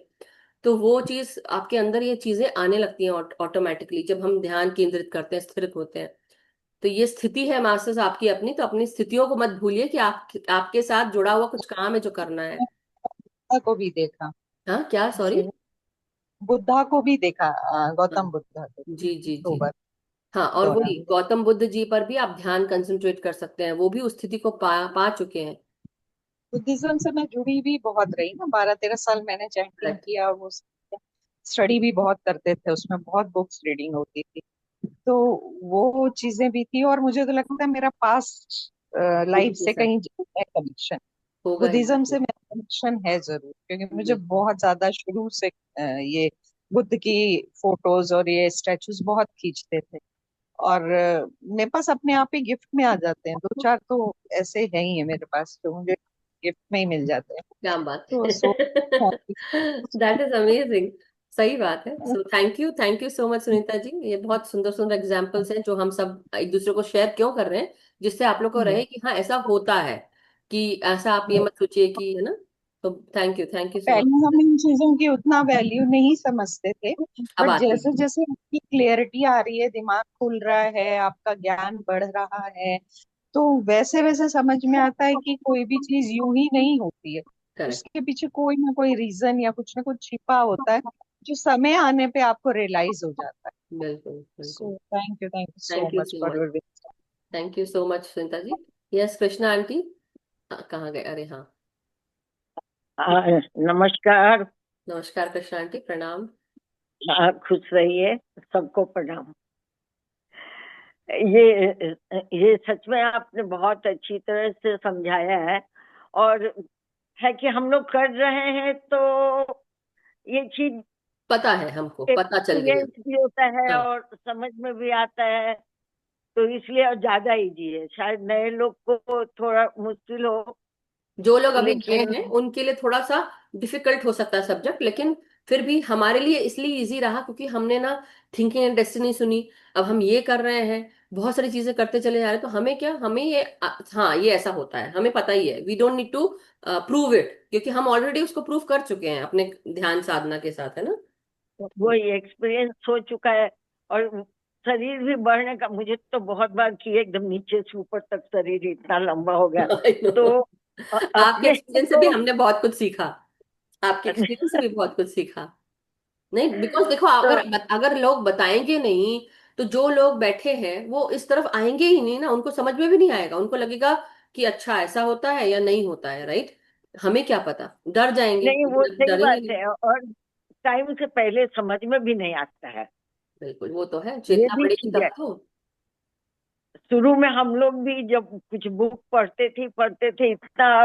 तो वो चीज आपके अंदर, ये चीजें आने लगती हैं ऑटोमेटिकली जब हम ध्यान केंद्रित करते हैं, स्थिर होते हैं। तो ये स्थिति है मास्टर्स आपकी अपनी, तो अपनी स्थितियों को मत भूलिए कि आपके साथ जुड़ा हुआ कुछ काम है जो करना है। बुद्धा को भी देखा, हाँ, क्या? सॉरी। जैसे बुद्धा को भी देखा, हाँ, गौतम बुद्धा को जी जी जी। अक्टूबर हाँ, के और वही दौरान। गौतम बुद्ध जी पर भी आप ध्यान कंसंट्रेट कर सकते हैं, वो भी उस स्थिति को पा चुके हैं। बुद्धिज्म से मैं जुड़ी भी बहुत रही ना, 12-13 साल मैंने चैंटिंग करेक्ट। किया, वो स्टडी भी बहुत करते थे, उसमें बहुत बुक्स रीडिंग होती थी। तो वो चीजें भी थी। और मुझे तो लगता है मेरा पास्ट बुद्ध लाइफ के से साथ कहीं है कनेक्शन, होगा ही, बुद्धिज्म से बिल्कुल। मेरा कनेक्शन है जरूर, क्योंकि मुझे बिल्कुल। बहुत ज्यादा शुरू से ये बुद्ध की फोटोज और ये स्टैचूज बहुत खींचते थे। और मेरे पास अपने आप ही गिफ्ट में आ जाते हैं, 2-4 तो ऐसे है ही है मेरे पास जो मुझे गिफ्ट में ही मिल जाते हैं। क्या बात तो है! So that is amazing. सही बात है। So thank you so much Sunita ji, ये बहुत सुंदर सुंदर एग्जाम्पल्स हैं जो हम सब एक दूसरे को शेयर क्यों कर रहे हैं, जिससे आप लोग को रहे कि हाँ ऐसा होता है, कि ऐसा आप ये मत सोचिए कि, है ना। तो थैंक यू सो पहले हम मच। इन चीजों की उतना वैल्यू नहीं समझते थे। अब बट आती जैसे है। जैसे आपकी क्लियरिटी आ रही है, दिमाग खुल रहा है, आपका ज्ञान बढ़ रहा है, तो वैसे वैसे समझ में आता है कि कोई भी चीज यूं ही नहीं होती है। करेक्ट। उसके पीछे कोई ना कोई रीजन या कुछ ना कुछ छिपा होता है, जो समय आने पे आपको रियलाइज हो जाता है। बिल्कुल बिल्कुल। So thank you so thank you much so for much. Your. Thank you so much Sunita ji. Yes Krishna aunty, कहाँ गए? अरे हाँ, नमस्कार। नमस्कार कृष्णा आंटी, प्रणाम। खुश रहिए। सबको प्रणाम। ये सच में आपने बहुत अच्छी तरह से समझाया है, और है कि हम लोग कर रहे हैं तो ये चीज पता है, हमको पता चल गया। एक्सपीरियंस भी होता है हाँ, और समझ में भी आता है, तो इसलिए और ज्यादा इजी है। शायद नए लोग को थोड़ा मुश्किल हो, जो लोग अभी नए लेकिन हैं उनके लिए थोड़ा सा डिफिकल्ट हो सकता है सब्जेक्ट, लेकिन फिर भी हमारे लिए इसलिए इजी रहा क्योंकि हमने ना थिंकिंग एंड डेस्टिनी सुनी। अब हम ये कर रहे हैं, बहुत सारी चीजें करते चले जा रहे हैं, तो हमें क्या, हमें ये हाँ ये ऐसा होता है, हमें पता ही है। We don't need to prove it, क्योंकि हम ऑलरेडी उसको प्रूव कर चुके हैं अपने ध्यान साधना के साथ, है ना। वही एक्सपीरियंस हो चुका है। और शरीर भी बढ़ने का, मुझे तो बहुत बार किए एकदम नीचे से ऊपर तक शरीर इतना लंबा हो गया। I know। तो आपके अपने एक्सपीरियंस से भी तो हमने बहुत कुछ सीखा, आपके एक्सपीरियंस से भी बहुत कुछ सीखा। नहीं, बिकॉज देखो, अगर तो अगर लोग बताएंगे नहीं तो जो लोग बैठे हैं वो इस तरफ आएंगे ही नहीं ना, उनको समझ में भी नहीं आएगा, उनको लगेगा कि अच्छा ऐसा होता है या नहीं होता है, राइट। हमें क्या पता, डर जाएंगे, नहीं, वो लेकिन अब सही डरेंगे बात नहीं। है। और टाइम से पहले समझ में भी नहीं आता है। बिल्कुल, वो तो है, ये चेतना भी बढ़ेगी चीज है। तब तो। शुरू में हम लोग भी जब कुछ बुक पढ़ते थे इतना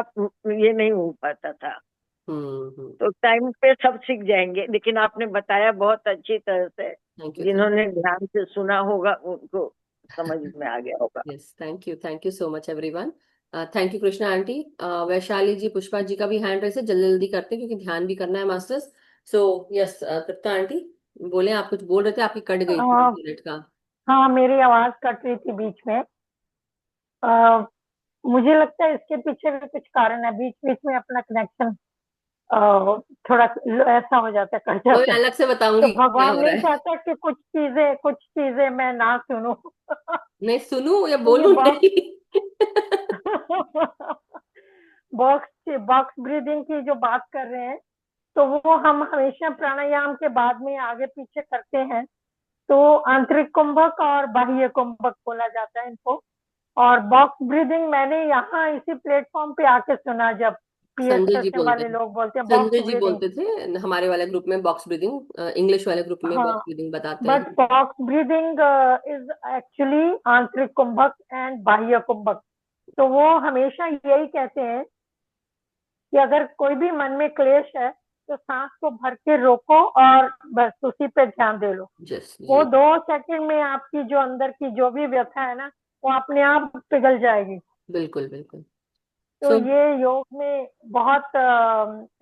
ये नहीं हो पाता था। हम्म। तो टाइम पे सब सीख जाएंगे, लेकिन आपने बताया बहुत अच्छी तरह से। थैंक यू, थैंक जिन्होंने ध्यान से सुना होगा उनको समझ में आ गया होगा। Yes, thank you so much everyone. Thank you Krishna aunty. Vaishali ji, Pushpa ji का भी हैंड रेस है, जल्दी जल्दी करते हैं क्योंकि ध्यान भी करना है मास्टर्स। सो यस, तृप्ता आंटी बोले, आप कुछ बोल रहे थे, आपकी कट गई थी हाँ, इंटरनेट का। हाँ, मेरी आवाज कट रही थी बीच में। अ, मुझे लगता है इसके पीछे भी कुछ कारण है, बीच बीच में अपना कनेक्शन थोड़ा ऐसा हो जाता है, कट वो मैं जाता है। अलग से तो बताऊंगी क्या भगवान हो रहा नहीं है। चाहता कि कुछ चीजें मैं ना सुनूं। नहीं सुनूं या ये बोलूं बॉक्स नहीं। बॉक्स ब्रीदिंग की जो बात कर रहे हैं, तो वो हम हमेशा प्राणायाम के बाद में आगे पीछे करते हैं। तो आंतरिक कुंभक और बाह्य कुंभक बोला जाता है इनको। और बॉक्स ब्रीदिंग मैंने यहाँ इसी प्लेटफॉर्म पे आके सुना, जब संजय जी पीएसएसएम बोलते वाले थे, लोग बोलते हैं संजय बॉक्स जी ब्रीदिंग। बोलते थे हमारे वाले ग्रुप में बॉक्स ब्रीदिंग, इंग्लिश वाले ग्रुप में हाँ, बॉक्स ब्रीदिंग बताते बट हैं। बॉक्स ब्रीदिंग इज एक्चुअली आंतरिक कुंभक एंड बाह्य कुंभक। तो वो हमेशा यही कहते हैं कि अगर कोई भी मन में क्लेश है तो सांस को भर के रोको और बस उसी पे ध्यान दे लो। जस वो जी, 2 सेकंड में आपकी जो अंदर की जो भी व्यथा है ना, वो अपने आप पिघल जाएगी। बिल्कुल बिल्कुल। तो सो ये योग में बहुत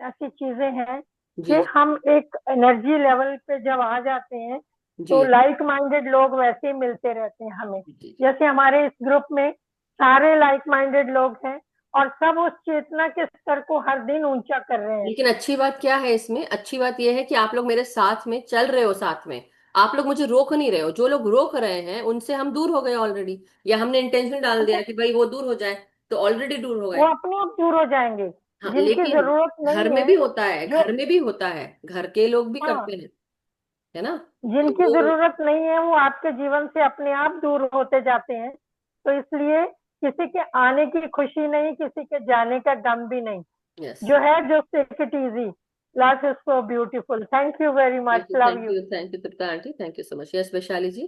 ऐसी चीजें हैं जी कि हम एक एनर्जी लेवल पे जब आ जाते हैं तो जी लाइक माइंडेड लोग वैसे ही मिलते रहते हैं हमें। जी जी। जैसे हमारे इस ग्रुप में सारे लाइक माइंडेड लोग हैं और सब उस चेतना के स्तर को हर दिन ऊंचा कर रहे हैं। लेकिन अच्छी बात क्या है इसमें, अच्छी बात यह है कि आप लोग मेरे साथ में चल रहे हो, साथ में आप लोग मुझे रोक नहीं रहे हो। जो लोग रोक रहे हैं उनसे हम दूर हो गए ऑलरेडी, या हमने इंटेंशन डाल दिया वो कि भाई वो दूर हो जाए, तो ऑलरेडी दूर हो वो गए। अपने आप दूर हो जाएंगे, हाँ, जिनकी लेकिन जरूरत घर नहीं में है। भी होता है, जो घर में भी होता है, घर के लोग भी हाँ, करते हैं, है ना। तो जिनकी वो जरूरत नहीं है वो आपके जीवन से अपने आप दूर होते जाते हैं। तो इसलिए किसी के आने की खुशी नहीं, किसी के जाने का गम भी नहीं। यस, जो है जो take it easy. Life is so beautiful. Thank you very much. Love you. Thank you Tripta aunty, thank you so much. Yes Vaishali ji,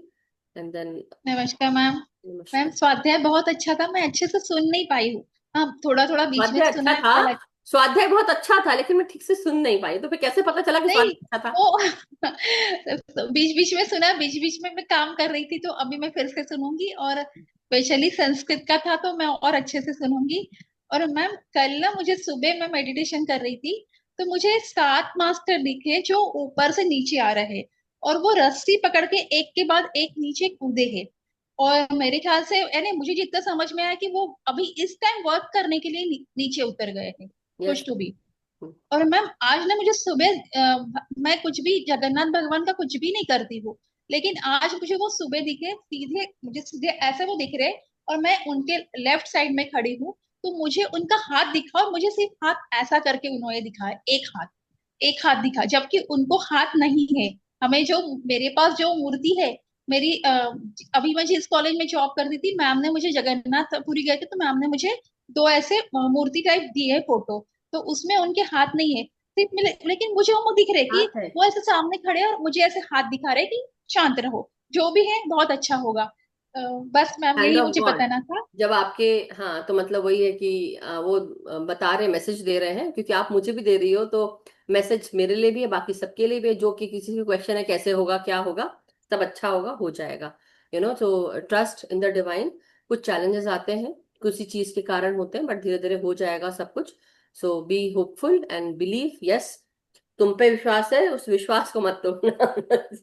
and then नमस्कार मैम। मैम नमस्कार। स्वाध्याय बहुत अच्छा था, मैं अच्छे से सुन नहीं पाई हूँ। हाँ, थोड़ा थोड़ा बीच में स्वाध्याय अच्छा सुना था, है। स्वाध्याय बहुत अच्छा था, लेकिन मैं ठीक से सुन नहीं पाई, तो फिर कैसे पता चला कि नहीं, स्वाध्याय अच्छा था। वो बीच बीच में सुना, बीच बीच में मैं काम कर रही थी, तो अभी मैं फिर से सुनूंगी। और स्पेशली संस्कृत का था तो मैं और अच्छे से सुनूंगी। और मैम कल ना मुझे सुबह मैं मेडिटेशन कर रही थी, तो मुझे 7 मास्टर दिखे जो ऊपर से नीचे आ रहे हैं, और वो रस्सी पकड़ के एक के बाद एक नीचे कूदे हैं। और मेरे ख्याल से यानी मुझे जितना समझ में आया कि वो अभी इस टाइम वर्क करने के लिए नीचे उतर गए हैं, यस। कुछ तो भी। और मैम आज ना मुझे सुबह मैं कुछ भी जगन्नाथ भगवान का कुछ भी नहीं करती हूँ, लेकिन आज मुझे वो सुबह दिखे, सीधे मुझे सीधे ऐसे वो दिख रहे, और मैं उनके लेफ्ट साइड में खड़ी हूँ। तो मुझे उनका हाथ दिखा, और मुझे सिर्फ हाथ ऐसा करके उन्होंने दिखाया, एक हाथ दिखा, जबकि उनको हाथ नहीं है। हमें जो मेरे पास जो मूर्ति है मेरी अभी मैं जिस कॉलेज में जॉब करती थी, मैम ने मुझे जगन्नाथपुरी गए थे तो मैम ने मुझे दो ऐसे मूर्ति टाइप दिए है फोटो। तो उसमें उनके हाथ नहीं है, सिर्फ लेकिन मुझे वो दिख रहे कि बात है वो ऐसे सामने खड़े हैं और मुझे ऐसे हाथ दिखा रहे कि शांत रहो, जो भी है बहुत अच्छा होगा। बस मैम हैंड यही ऑफ मुझे गॉड। बताना था। जब आपके, हाँ, तो मतलब वही है कि वो बता रहे, मैसेज दे रहे हैं, क्योंकि आप मुझे भी दे रही हो, तो मैसेज मेरे लिए भी है, बाकी सबके लिए भी है, जो कि किसी भी क्वेश्चन है कैसे होगा, क्या होगा, सब अच्छा होगा, हो जाएगा। तो ट्रस्ट इन द डिवाइन। कुछ चैलेंजेस आते हैं, किसी चीज के कारण होते हैं, बट धीरे धीरे हो जाएगा सब कुछ। So be hopeful and believe. Yes, तुम पे विश्वास है, उस विश्वास को मत तोड़ना।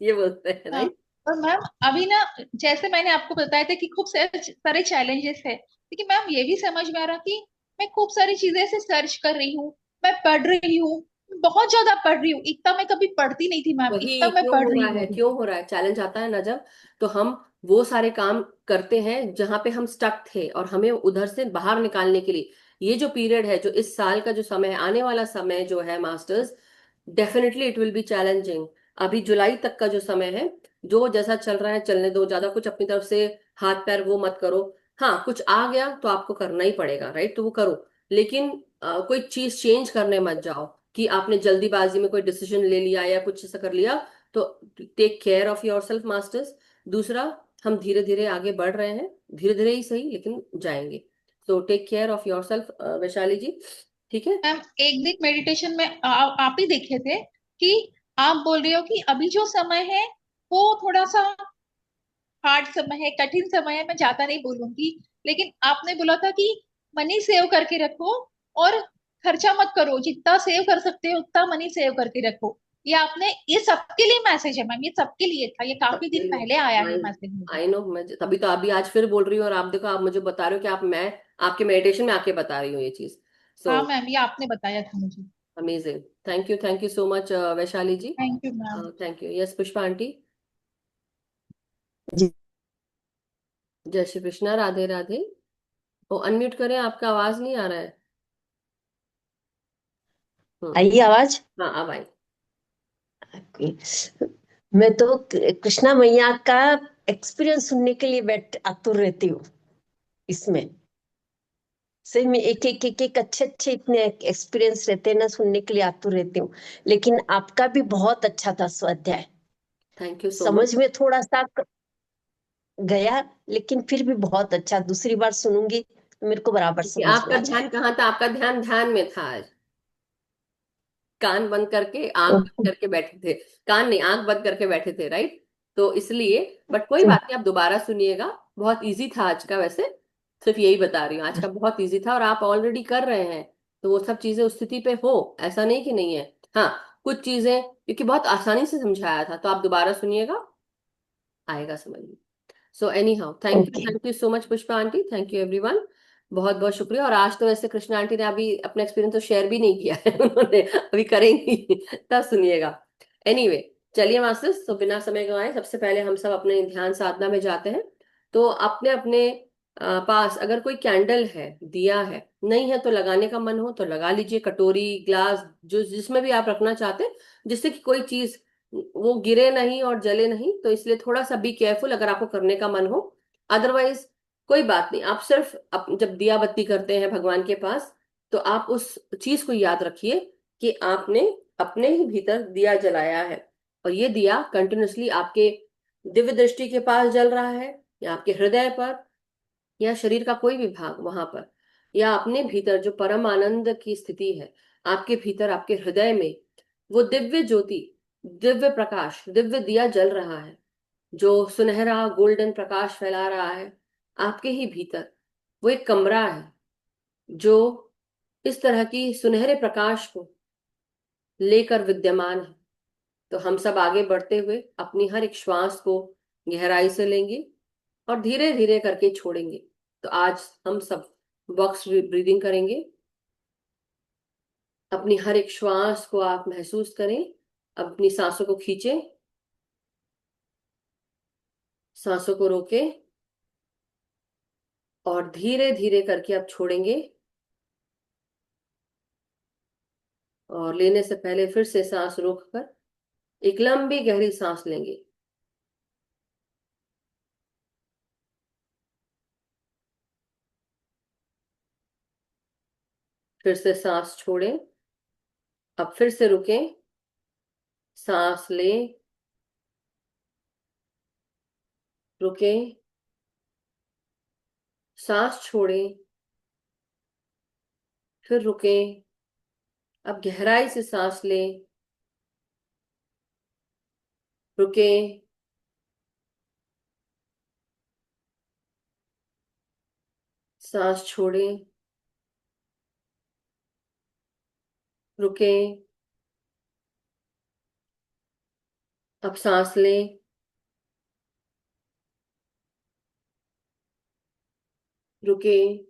ये बोलते हैं, हाँ, राइट? और मैम अभी ना, जैसे मैंने आपको बताया था कि खूब सारे सारे चैलेंजेस है, लेकिन मैम ये भी समझ में आ रहा कि मैं खूब सारी चीजें से सर्च कर रही हूँ, मैं पढ़ रही हूँ, बहुत ज्यादा पढ़ रही हूँ, इतना मैं कभी पढ़ती नहीं थी मैम, वही इतना मैं क्यों पढ़ हो रही रहा हूँ है, अभी। क्यों हो रहा है, चैलेंज आता है ना जब, तो हम वो सारे काम करते हैं जहां पे हम स्टक थे, और हमें उधर से बाहर निकालने के लिए ये जो पीरियड है, जो इस साल का जो समय है, आने वाला समय जो है masters, definitely it will be challenging. अभी जुलाई तक का जो समय है, जो जैसा चल रहा है चलने दो, ज्यादा कुछ अपनी तरफ से हाथ पैर वो मत करो। हाँ, कुछ आ गया तो आपको करना ही पड़ेगा, राइट, तो वो करो। लेकिन कोई चीज चेंज करने मत जाओ कि आपने जल्दीबाजी में कोई डिसीजन ले लिया या कुछ ऐसा कर लिया। तो take care of yourself masters. दूसरा, हम धीरे धीरे आगे बढ़ रहे हैं, धीरे धीरे ही सही, लेकिन जाएंगे। तो take care of yourself, Vaishali ji. ठीक है। मैम एक दिन मेडिटेशन में आप ही देखे थे कि आप बोल रहे हो कि अभी जो समय है वो थोड़ा सा हार्ड समय है, कठिन समय है, मैं ज्यादा नहीं बोलूंगी, लेकिन आपने बोला था कि मनी सेव करके रखो और खर्चा मत करो, जितना सेव कर सकते हो उतना मनी सेव करके रखो। ये आपने, ये सबके लिए मैसेज है मैम, ये सबके लिए था, ये काफी सबके दिन लिए। पहले आया आई है मैसेज मुझे। आई नो, मैं तभी तो अभी आज फिर बोल रही हूँ, और आप देखो, आप मुझे बता रहे हो कि आप, मैं आपके मेडिटेशन में आके बता रही हूँ ये चीज। सो हाँ मैम, ये आपने बताया था मुझे। Amazing. Thank you so much Vaishali ji. Thank you ma'am. Thank you. Yes, Pushpa aunty. जी। जय श्री कृष्णा, राधे राधे। वो अनम्यूट करें, आपका आवाज नहीं आ रहा है। हम्म। आई आवाज। हाँ, अब आई। मैं तो कृष्णा मैया का एक्सपीरियंस सुनने के लिए आतुर रहती हूँ इसमें। सही में एक एक एक एक अच्छे अच्छे इतने एक्सपीरियंस रहते हैं ना, सुनने के लिए आतुर रहती हूँ। लेकिन आपका भी बहुत अच्छा था स्वाध्याय। Thank you so much. समझ में थोड़ा सा गया, लेकिन फिर भी बहुत अच्छा। दूसरी बार सुनूंगी तो मेरे को बराबर क्योंकि समझ में आपका आ ध्यान जाएगा। कहाँ था, आपका ध्यान ध्यान में था आज। कान बंद करके, आंख बंद ओके। करके बैठे थे। कान नहीं, आंख बंद करके बैठे थे, राइट? तो इसलिए, बट कोई बात नहीं, आप दोबारा सुनिएगा। बहुत इजी था आज का, वैसे सिर्फ यही बता रही हूँ, आज का बहुत इजी था, और आप ऑलरेडी कर रहे हैं। तो वो सब चीजें उस स्थिति पे हो, ऐसा नहीं कि नहीं है। हाँ, कुछ चीजें क्योंकि बहुत आसानी से समझाया था, तो आप दोबारा सुनिएगा, आएगा समझ में। So any how, okay. Thank you so much Pushpa aunty, thank you everyone. बहुत बहुत शुक्रिया। और आज तो वैसे कृष्णा आंटी ने अभी अपना एक्सपीरियंस तो शेयर भी नहीं किया है। उन्होंने अभी करेंगी, तब सुनिएगा। एनीवे, चलिए मास्टर्स, तो बिना समय गंवाए सबसे पहले हम सब अपने ध्यान साधना में जाते हैं। तो अपने अपने पास अगर कोई कैंडल है, दिया है, नहीं है तो लगाने का मन हो तो लगा लीजिए, कटोरी, ग्लास, जो जिसमें भी आप रखना चाहते हैं, जिससे कि कोई चीज वो गिरे नहीं और जले नहीं, तो इसलिए थोड़ा सा बी केयरफुल अगर आपको करने का मन हो। अदरवाइज कोई बात नहीं, आप सिर्फ जब दिया बत्ती करते हैं भगवान के पास, तो आप उस चीज को याद रखिए कि आपने अपने ही भीतर दिया जलाया है, और ये दिया कंटिन्यूअसली आपके दिव्य दृष्टि के पास जल रहा है, या आपके हृदय पर, या शरीर का कोई भी भाग वहां पर, या अपने भीतर जो परम आनंद की स्थिति है, आपके भीतर, आपके हृदय में वो दिव्य ज्योति, दिव्य प्रकाश, दिव्य दिया जल रहा है, जो सुनहरा गोल्डन प्रकाश फैला रहा है आपके ही भीतर। वो एक कमरा है जो इस तरह की सुनहरे प्रकाश को लेकर विद्यमान है। तो हम सब आगे बढ़ते हुए अपनी हर एक श्वास को गहराई से लेंगे और धीरे धीरे करके छोड़ेंगे। तो आज हम सब बॉक्स ब्रीदिंग करेंगे। अपनी हर एक श्वास को आप महसूस करें, अपनी सांसों को खींचें, सांसों को रोकें, और धीरे धीरे करके आप छोड़ेंगे। और लेने से पहले फिर से सांस रोककर एक लंबी गहरी सांस लेंगे। फिर से सांस छोड़ें। अब फिर से रुकें, सांस लें, रुकें, सांस छोड़ें, फिर रुकें। अब गहराई से सांस लें, रुकें, सांस छोड़ें, रुकें। अब सांस लें, रुकें,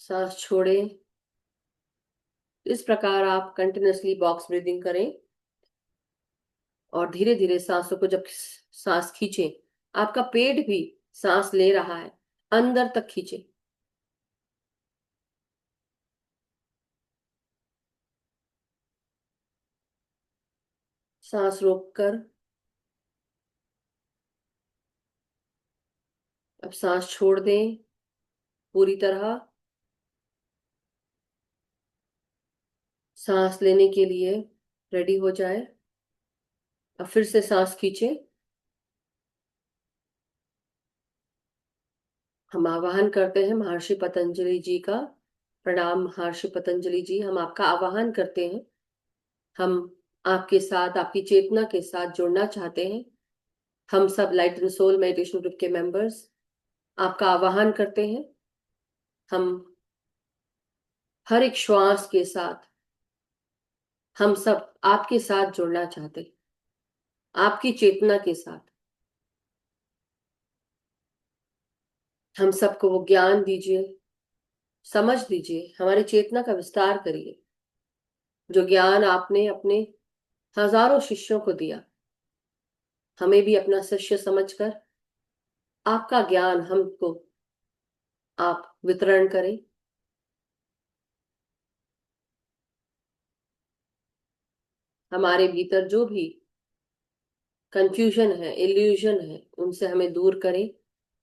सांस छोड़ें। इस प्रकार आप कंटिन्यूअसली बॉक्स ब्रीदिंग करें और धीरे धीरे सांसों को, जब सांस खींचें, आपका पेट भी सांस ले रहा है, अंदर तक खींचें। सांस रोककर अब सांस छोड़ दें पूरी तरह। सांस लेने के लिए रेडी हो जाए। अब फिर से सांस खींचें। हम आवाहन करते हैं महर्षि पतंजलि जी का। प्रणाम महर्षि पतंजलि जी, हम आपका आवाहन करते हैं। हम आपके साथ, आपकी चेतना के साथ जुड़ना चाहते हैं। हम सब light and soul meditation group के मेंबर्स आपका आवाहन करते हैं। हम हर एक श्वास के साथ, हम सब आपके साथ जुड़ना चाहते हैं, आपकी चेतना के साथ। हम सबको वो ज्ञान दीजिए, समझ दीजिए, हमारी चेतना का विस्तार करिए। जो ज्ञान आपने अपने हजारों शिष्यों को दिया, हमें भी अपना शिष्य समझकर आपका ज्ञान हमको आप वितरण करें। हमारे भीतर जो भी कंफ्यूजन है, इल्यूजन है, उनसे हमें दूर करें।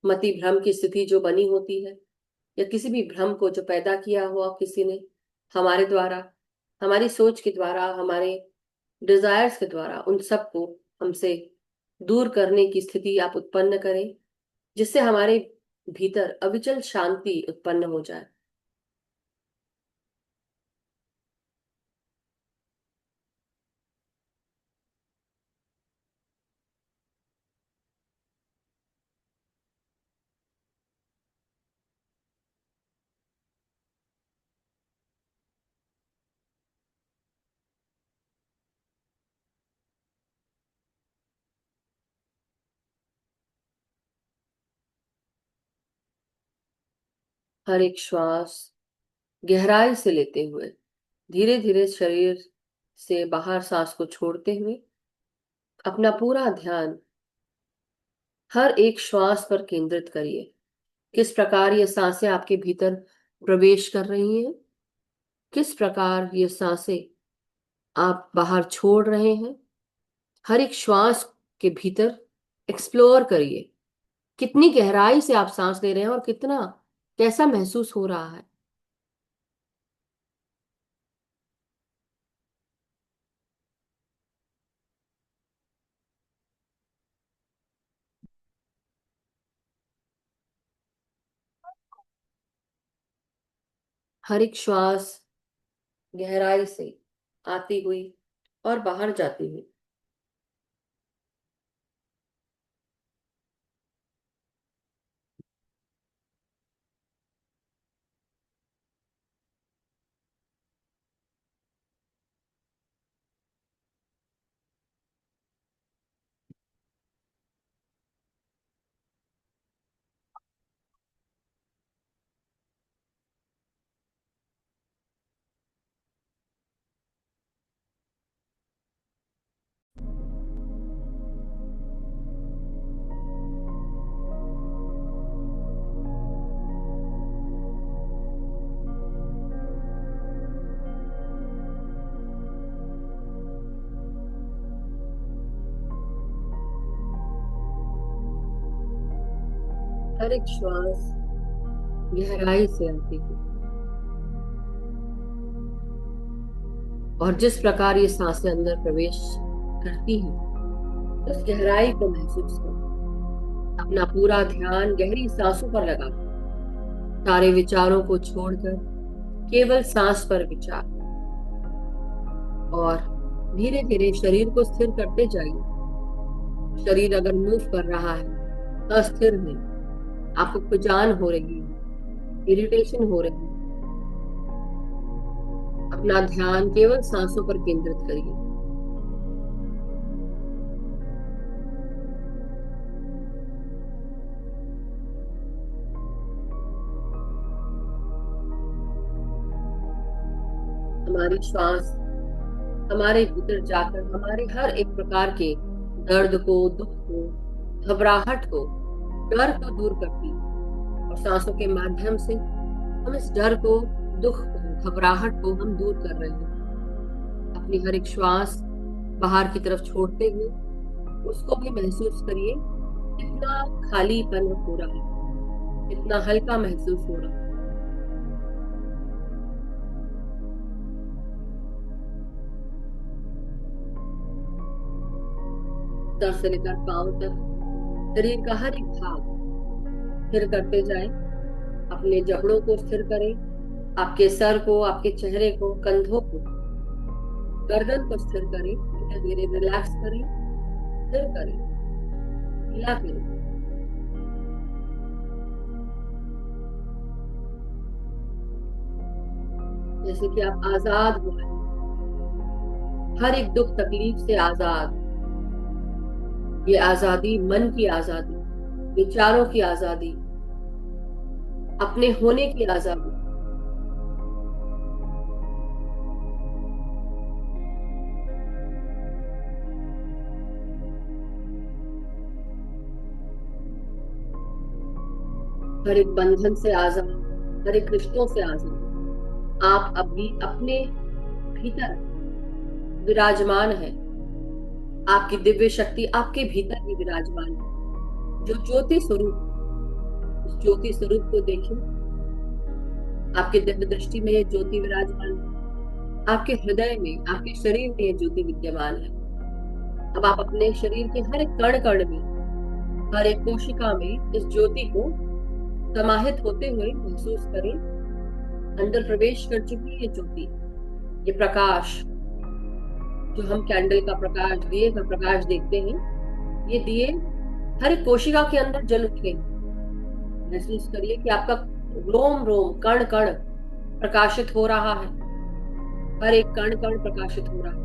मति भ्रम की स्थिति जो बनी होती है, या किसी भी भ्रम को जो पैदा किया हुआ किसी ने हमारे द्वारा, हमारी सोच के द्वारा, हमारे डिजायर्स के द्वारा, उन सबको हमसे दूर करने की स्थिति आप उत्पन्न करें, जिससे हमारे भीतर अविचल शांति उत्पन्न हो जाए। हर एक श्वास गहराई से लेते हुए धीरे धीरे शरीर से बाहर सांस को छोड़ते हुए अपना पूरा ध्यान हर एक श्वास पर केंद्रित करिए। किस प्रकार ये सांसें आपके भीतर प्रवेश कर रही हैं, किस प्रकार ये सांसें आप बाहर छोड़ रहे हैं। हर एक श्वास के भीतर एक्सप्लोर करिए, कितनी गहराई से आप सांस ले रहे हैं और कितना, कैसा महसूस हो रहा है। हर एक श्वास गहराई से आती हुई और बाहर जाती हुई। हर एक श्वास गहराई से आती है और जिस प्रकार ये सांसें अंदर प्रवेश करती हैं, उस गहराई को महसूस करो। अपना पूरा ध्यान गहरी सांसों पर लगा, सारे विचारों को छोड़कर केवल सांस पर विचार, और धीरे धीरे शरीर को स्थिर करते जाइए। शरीर अगर मूव कर रहा है, अस्थिर नहीं, आपको खुजान हो रही है, इरिटेशन हो रही है, अपना ध्यान केवल सांसों पर केंद्रित करिए। हमारी श्वास हमारे भीतर जाकर हमारे हर एक प्रकार के दर्द को, दुख को, घबराहट को, डर को दूर करती है और सांसों के माध्यम से हम इस डर को, दुख को, घबराहट को हम दूर कर रहे हैं। अपनी हर एक श्वास बाहर की तरफ छोड़ते हुए उसको भी महसूस करिए, कितना खालीपन हो रहा है, कितना हल्का महसूस हो रहा है। सर से लेकर पांव तक शरीर का हर एक भाग स्थिर करते जाएं। अपने जबड़ों को स्थिर करें, आपके सर को, आपके चेहरे को, कंधों को, गर्दन को स्थिर करें। धीरे धीरे रिलैक्स करें, स्थिर करें, ढीला करें। जैसे कि आप आजाद हो रहे हैं, हर एक दुख तकलीफ से आजाद। ये आजादी मन की आजादी, विचारों की आजादी, अपने होने की आजादी। हर एक बंधन से आजाद, हर एक रिश्तों से आजाद। आप अभी अपने भीतर विराजमान है। आपकी दिव्य शक्ति आपके भीतर ही विराजमान है। जो ज्योति स्वरूप, उस ज्योति स्वरूप को देखें। आपके दिव्य दृष्टि में ये ज्योति विराजमान है, आपके हृदय में, आपके शरीर में ये ज्योति विद्यमान है। अब आप अपने शरीर के हर एक कण कण में, हर एक कोशिका में इस ज्योति को समाहित होते हुए महसूस करें। अंदर प्रवेश कर चुकी है ये ज्योति, ये प्रकाश, जो हम कैंडल का प्रकाश, दिए का प्रकाश देखते हैं, ये दिए हर एक कोशिका के अंदर जल उठे। महसूस करिए कि आपका रोम रोम, कण कण प्रकाशित हो रहा है, हर एक कण कण प्रकाशित हो रहा है।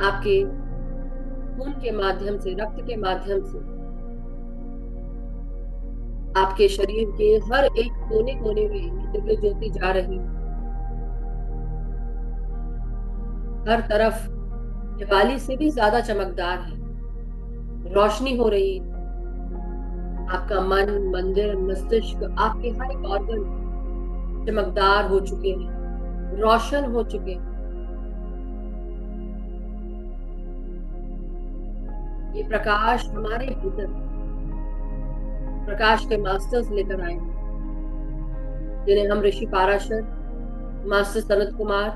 आपके खून के माध्यम से, रक्त के माध्यम से आपके शरीर के हर एक कोने कोने में दिव्य ज्योति जा रही है। हर तरफ दिवाली से भी ज्यादा चमकदार है, रोशनी हो रही है। आपका मन, मंदिर, मस्तिष्क, आपके हर एक ऑर्गन चमकदार हो चुके हैं, रोशन हो चुके हैं। ये प्रकाश हमारे भीतर प्रकाश के मास्टर्स लेकर आए हैं, जिन्हें हम ऋषि पाराशर, मास्टर सनत कुमार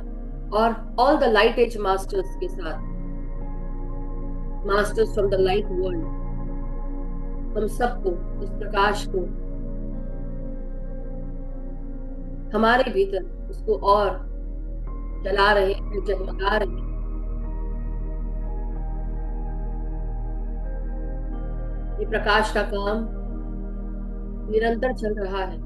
और all the light age masters के साथ, masters from the light world, हम सबको इस प्रकाश को हमारे भीतर उसको और जला रहे हैं, जगमगा रहे हैं। ये प्रकाश का काम निरंतर चल रहा है।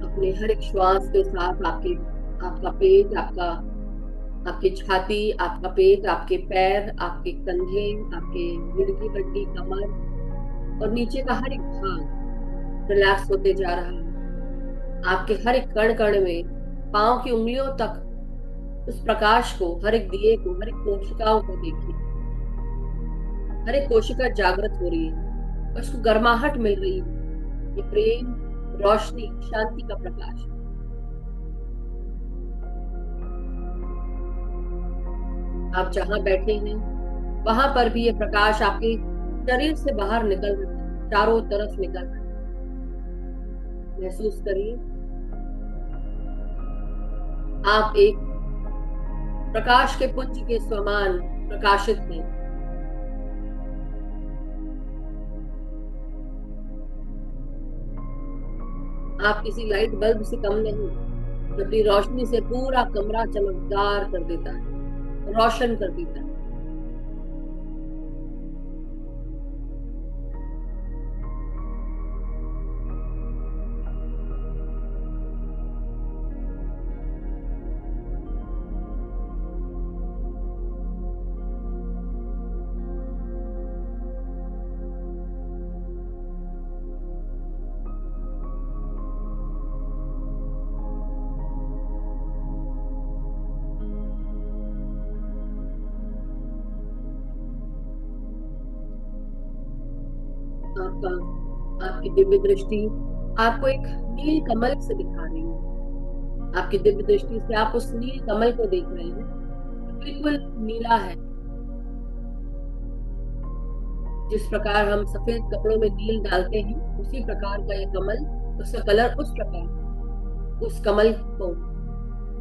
अपने हर एक श्वास के साथ आपका पेट, आपकी छाती, आपका पेट, आपके पैर, आपके कंधे, आपके रीढ़ की हड्डी, कमर और नीचे का हर एक भाग रिलैक्स होते जा रहा है। आपके हर एक कण कण में, पांव की उंगलियों तक उस प्रकाश को, हर एक दिए को, हर एक कोशिकाओं को देखिए। हर एक कोशिका जागृत हो रही है और उसको गर्माहट मिल रही है। ये प्रेम, रोशनी, शांति का प्रकाश है। आप जहां बैठे हैं वहां पर भी ये प्रकाश आपके शरीर से बाहर निकल रहा है, चारों तरफ निकल रहा है। महसूस करिए आप एक प्रकाश के पुंज के समान प्रकाशित हैं। आप किसी लाइट बल्ब से कम नहीं, जो अपनी रोशनी से पूरा कमरा चमकदार कर देता है, रोशन कर देता है। आपका आपकी दिव्य दृष्टि आपको एक नील कमल से दिखा रही है। आपकी दिव्य दृष्टि से आप उस नील कमल को देख रहे हैं, बिल्कुल नीला है। जिस प्रकार हम सफेद कपड़ों में नील डालते हैं, उसी प्रकार का ये कमल, उसका कलर उस प्रकार। उस कमल को,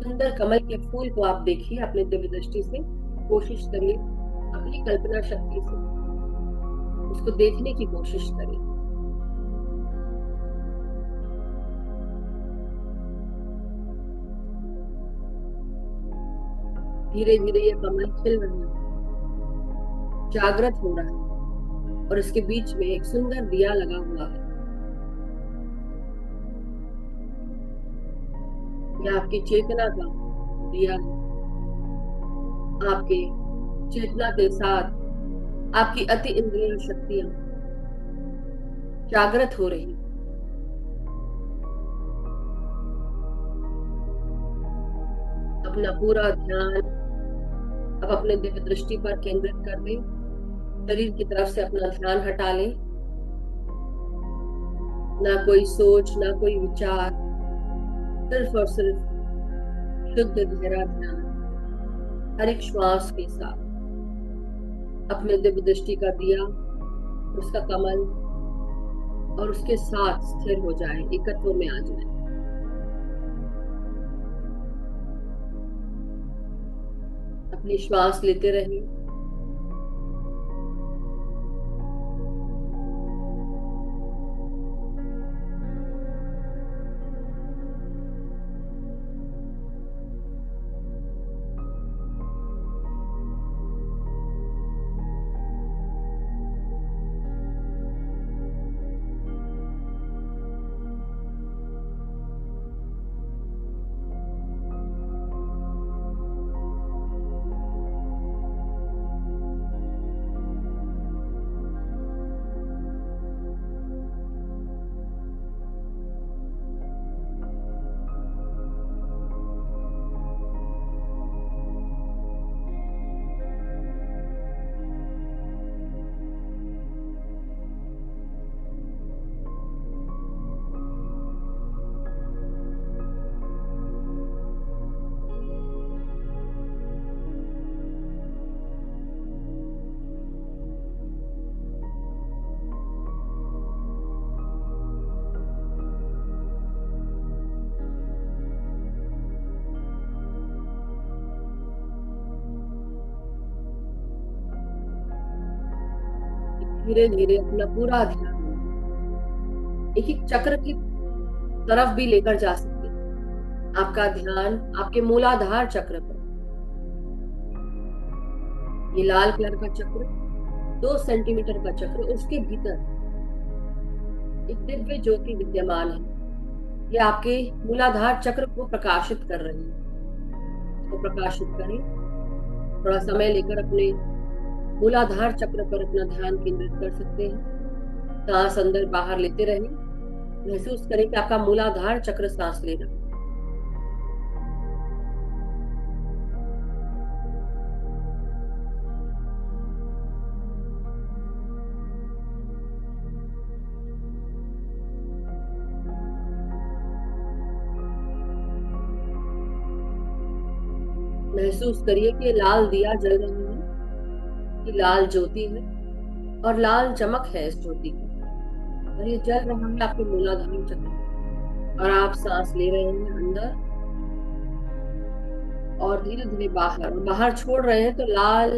सुंदर कमल के फूल को आप देखिए अपनी दिव्य दृष्टि से। कोशिश करिए अपनी कल्पना शक्ति से उसको देखने की कोशिश करें। धीरे धीरे ये कमल खिल रहा है, जागृत हो रहा है और इसके बीच में एक सुंदर दिया लगा हुआ है। यह आपकी चेतना का दिया है। आपके चेतना के साथ आपकी अति इंद्रिय शक्तियां जागृत हो रही। अपना पूरा ध्यान अब अपने दिव्य दृष्टि पर केंद्रित कर दें। शरीर की तरफ से अपना ध्यान हटा लें। ना कोई सोच, ना कोई विचार, सिर्फ और सिर्फ शुद्ध गहरा ध्यान। हर एक श्वास के साथ अपने दिव्य दृष्टि का दिया, उसका कमल और उसके साथ स्थिर हो जाए, एकत्व में आ जाए। अपनी श्वास लेते रहें। धीरे धीरे अपना पूरा ध्यान एक एक चक्र की तरफ भी लेकर जा सकते हैं। आपका ध्यान आपके मूलाधार चक्र पर। ये लाल कलर का चक्र 2 सेंटीमीटर का चक्र, उसके भीतर एक दिव्य ज्योति विद्यमान है। ये आपके मूलाधार चक्र को प्रकाशित कर रही है। तो प्रकाशित करें। थोड़ा समय लेकर अपने मूलाधार चक्र पर अपना ध्यान केंद्रित कर सकते हैं। सांस अंदर बाहर लेते रहें। महसूस करें कि आपका मूलाधार चक्र सांस ले रहा है। महसूस करिए कि लाल दिया जल रहा है, कि लाल ज्योति है और लाल चमक है इस ज्योति की, और ये जल रहा है आपके मूलाधार चक्र में। और आप सांस ले रहे हैं अंदर और धीरे धीरे बाहर बाहर छोड़ रहे हैं, तो लाल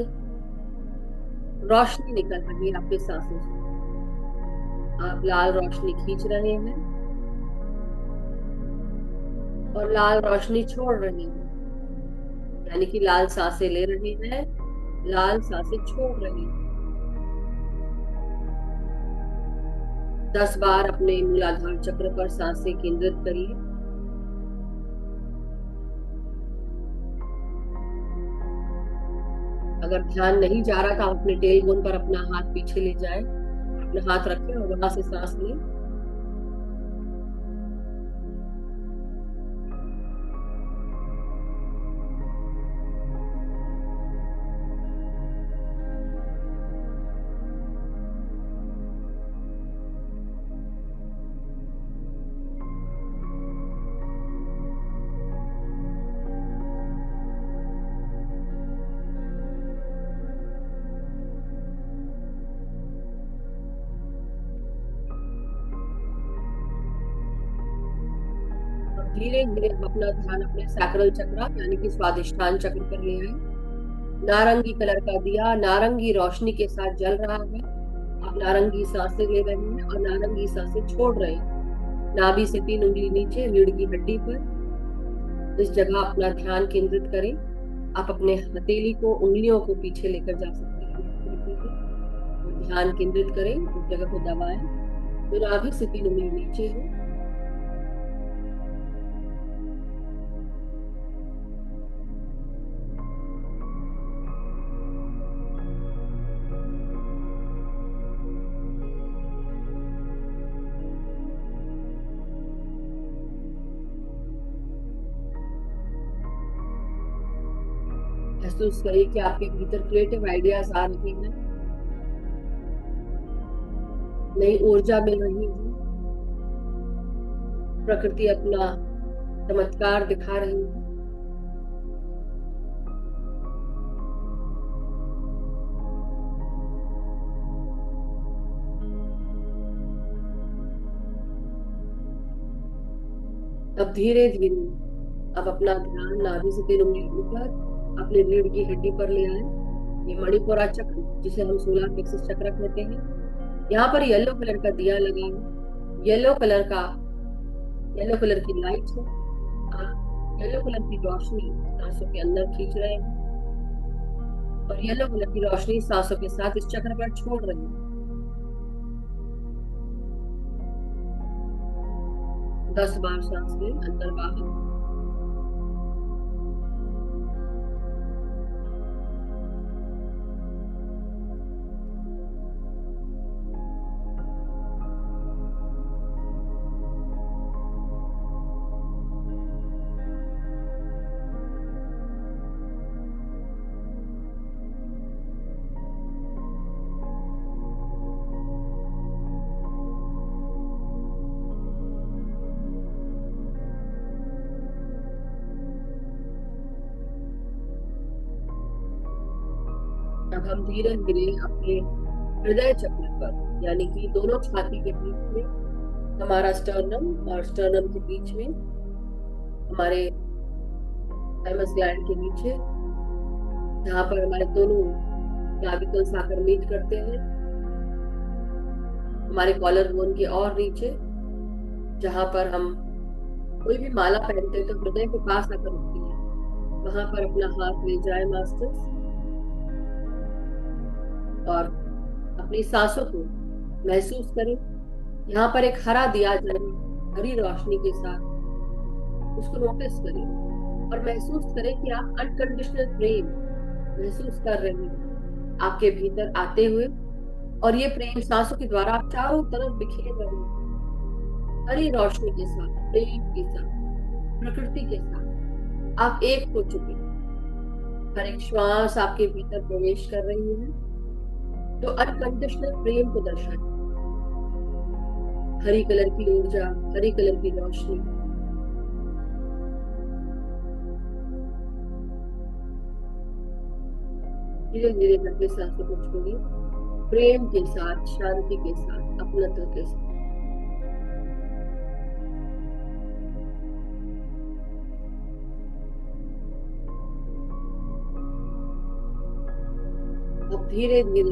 रोशनी निकल रही है आपके सांसों से। आप लाल रोशनी खींच रहे हैं और लाल रोशनी छोड़ रहे हैं, यानी कि लाल सांसें ले रहे हैं, लाल सांसें छोड़ रहे हैं। 10 बार अपने मूलाधार चक्र पर सांसें केंद्रित करिए। अगर ध्यान नहीं जा रहा था, आप अपने टेल बोन पर अपना हाथ पीछे ले जाएं, अपना हाथ रखें और वहां से सांस लें। धीरे धीरे अपना ध्यान अपने सैक्रल चक्र यानी कि स्वादिष्ठान चक्र पर ले आए। नारंगी कलर का दिया नारंगी रोशनी के साथ जल रहा है। आप नारंगी सांसें ले रहे हैं और नारंगी सांसें छोड़ रहे हैं। नाभि से 3 उंगली नीचे रीढ़ की हड्डी पर इस जगह अपना ध्यान केंद्रित करें। आप अपने हथेली को उंगलियों को पीछे लेकर जा सकते हैं। ध्यान केंद्रित करें, उस जगह को दबाएं तो नाभि से 3 उंगली नीचे है। महसूस करिए कि आपके भीतर क्रिएटिव आइडियाज आ रहे हैं, नई ऊर्जा मिल रही है, प्रकृति अपना चमत्कार दिखा रही है। अब धीरे धीरे अब अपना ध्यान नाभि से 3 उंगली ऊपर अपने रीढ़ की हड्डी पर ले आए। ये मणिपुरा चक्र जिसे हम सोलर प्लेक्सस चक्र कहते हैं। यहाँ पर येलो कलर का दिया लगा है, येलो कलर की लाइट है। आप येलो कलर की रोशनी सांसों के अंदर खींच रहे हैं और येलो कलर की रोशनी सांसों के साथ इस चक्र पर छोड़ रहे हैं। 10 बार सांस लें अंदर बाहर। अब हम धीरे धीरे अपने हृदय चक्र पर यानी कि दोनों छाती के बीच में हमारा स्टर्नम और स्टर्नम के बीच में हमारे थाइमस ग्लैंड के नीचे, जहाँ पर हमारे दोनों क्लाविकल्स आकर मीट करते हैं, हमारे कॉलर बोन के और नीचे जहाँ पर हम कोई भी माला पहनते हैं तो हृदय के पास आकर रुकती है, वहां पर अपना हाथ ले जाए मास्टर्स और अपनी सांसों को महसूस करें। यहाँ पर एक हरा दिया जल हरी रोशनी के साथ उसको नोटिस करें और महसूस करें कि आप अनकंडीशनल प्रेम महसूस कर रहे हैं आपके भीतर आते हुए, और ये प्रेम सांसों के द्वारा आप चारों तरफ बिखेर रहे हैं। हरी रोशनी के साथ, प्रेम के साथ, प्रकृति के साथ आप एक हो चुके हैं। हर एक श्वास आपके भीतर प्रवेश कर रही है तो अनकंडीशनल प्रेम को दर्शाए। हरी कलर की ऊर्जा, हरी कलर की रोशनी। धीरे धीरे करके सांसों को छोड़िए, प्रेम के साथ, शांति के साथ, अपनत्व के साथ। अब धीरे धीरे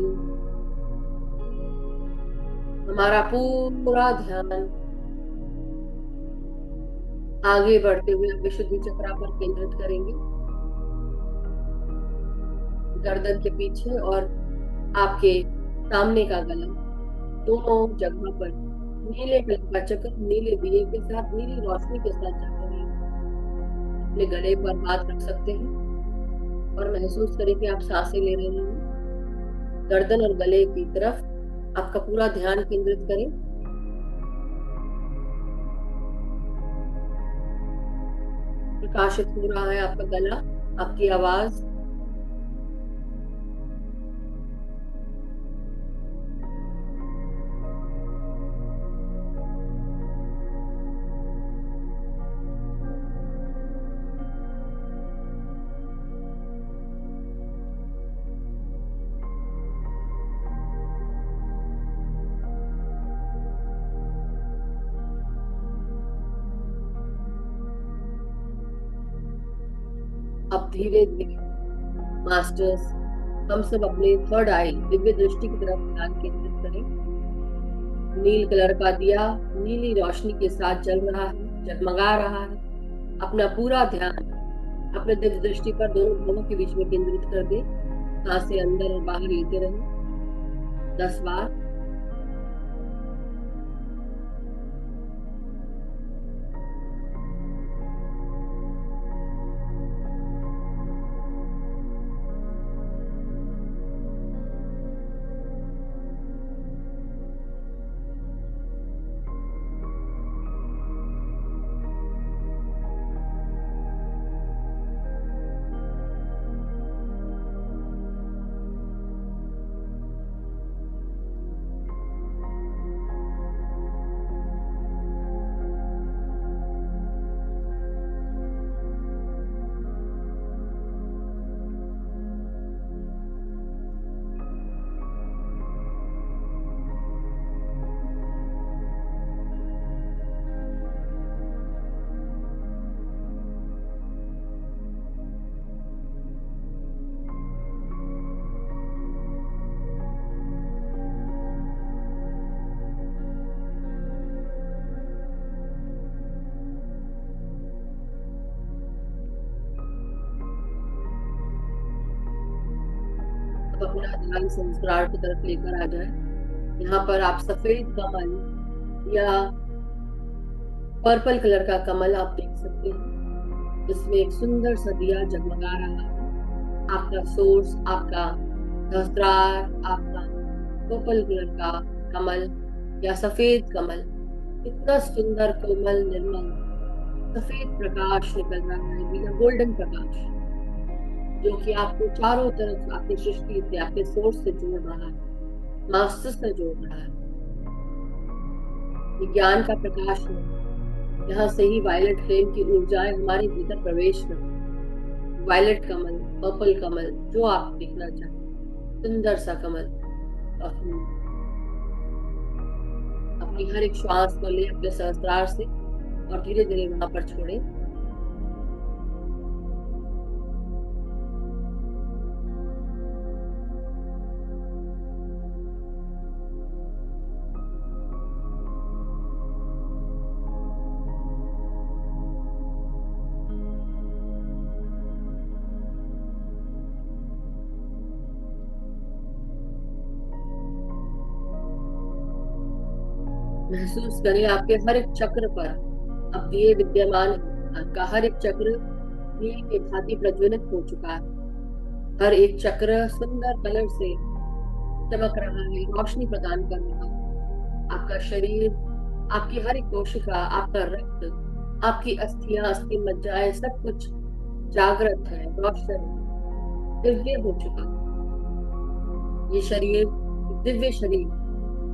हमारा पूरा ध्यान आगे बढ़ते हुए विशुद्धि चक्रा पर केंद्रित करेंगे, गर्दन के पीछे और आपके सामने का गला, दोनों जगह पर नीले कलर का चक्र नीले दिए के साथ, नीली रोशनी के साथ चल रहे हैं। अपने गले पर हाथ रख सकते हैं और महसूस करें कि आप सांसें ले रहे हैं। गर्दन और गले की तरफ आपका पूरा ध्यान केंद्रित करें। प्रकाशित हो रहा है आपका गला, आपकी आवाज। अब धीरे धीरे मास्टर्स हम सब अपने थर्ड आई, दिव्य दृष्टि की तरफ ध्यान केंद्रित करें। नील कलर का दिया नीली रोशनी के साथ जल रहा है, जगमगा रहा है। अपना पूरा ध्यान अपने दिव्य दृष्टि पर दोनों भवों के बीच में केंद्रित कर दे। सांसें अंदर और बाहर लेते रहें 10 बार। अब अपना ध्यान संस्कार की तरफ लेकर आ जाए। यहाँ पर आप सफेद कमल या पर्पल कलर का कमल आप देख सकते हैं। इसमें एक सुंदर सा दिया जगमगा रहा है। आपका सोर्स, आपका सहस्त्रार, आपका पर्पल कलर का कमल या सफेद कमल, इतना सुंदर कोमल निर्मल सफेद प्रकाश निकल रहा है, या गोल्डन प्रकाश, जो कि आपको चारों तरफ आपकी सृष्टि से, आपके सोर्स से जोड़ रहा है, मास्टर से जोड़ रहा है। ये ज्ञान का प्रकाश है। यहाँ से ही वायलेट फ्लेम की ऊर्जाएं हमारे भीतर प्रवेश कर, वायलेट कमल, पर्पल कमल, जो आप देखना चाहें, सुंदर सा कमल। अपनी हर एक श्वास को ले अपने सहस्त्रार से और धीरे धीरे वहां पर छोड़े। महसूस करें आपके हर एक चक्र पर अब दिए विद्यमान है। आपका हर एक चक्र नील के भांति प्रज्वलित हो चुका है। हर एक चक्र सुंदर कलर से चमक रहा है, रोशनी प्रदान कर रहा है। आपका शरीर, आपकी हर एक कोशिका, आपका रक्त, आपकी अस्थियां, अस्थि मज्जाएं, सब कुछ जागृत है, रोशन, दिव्य हो चुका है। ये शरीर दिव्य शरीर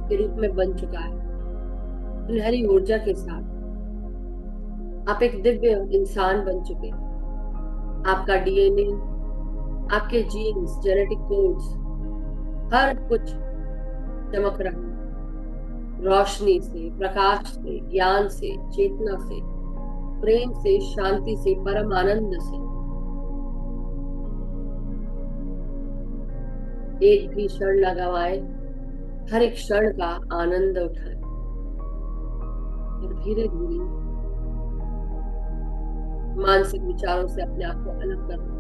के रूप में बन चुका है। सुनहरी ऊर्जा के साथ आप एक दिव्य इंसान बन चुके हैं। आपका डीएनए, आपके जीन्स, जेनेटिक कोड्स, हर कुछ चमक रहा है रोशनी से, प्रकाश से, ज्ञान से, चेतना से, प्रेम से, शांति से, परम आनंद से। एक भी क्षण न गवाए, हर एक क्षण का आनंद उठाए और धीरे धीरे मानसिक विचारों से अपने आप को अलग कर दो।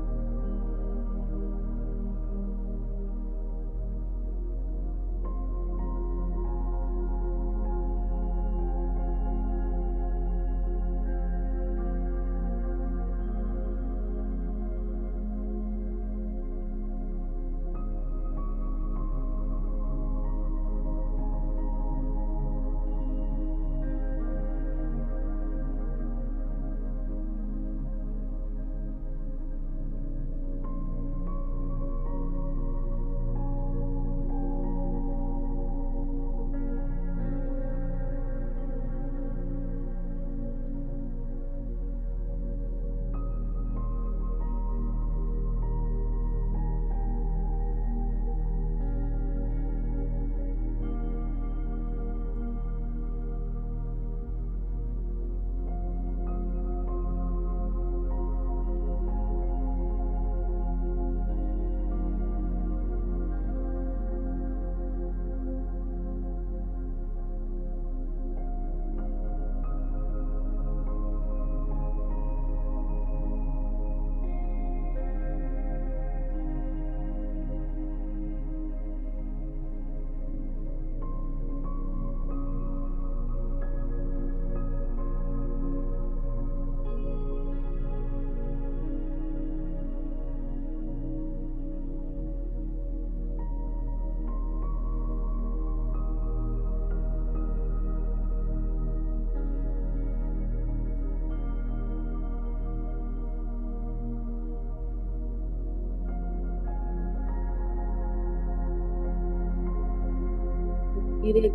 धीरे धीरे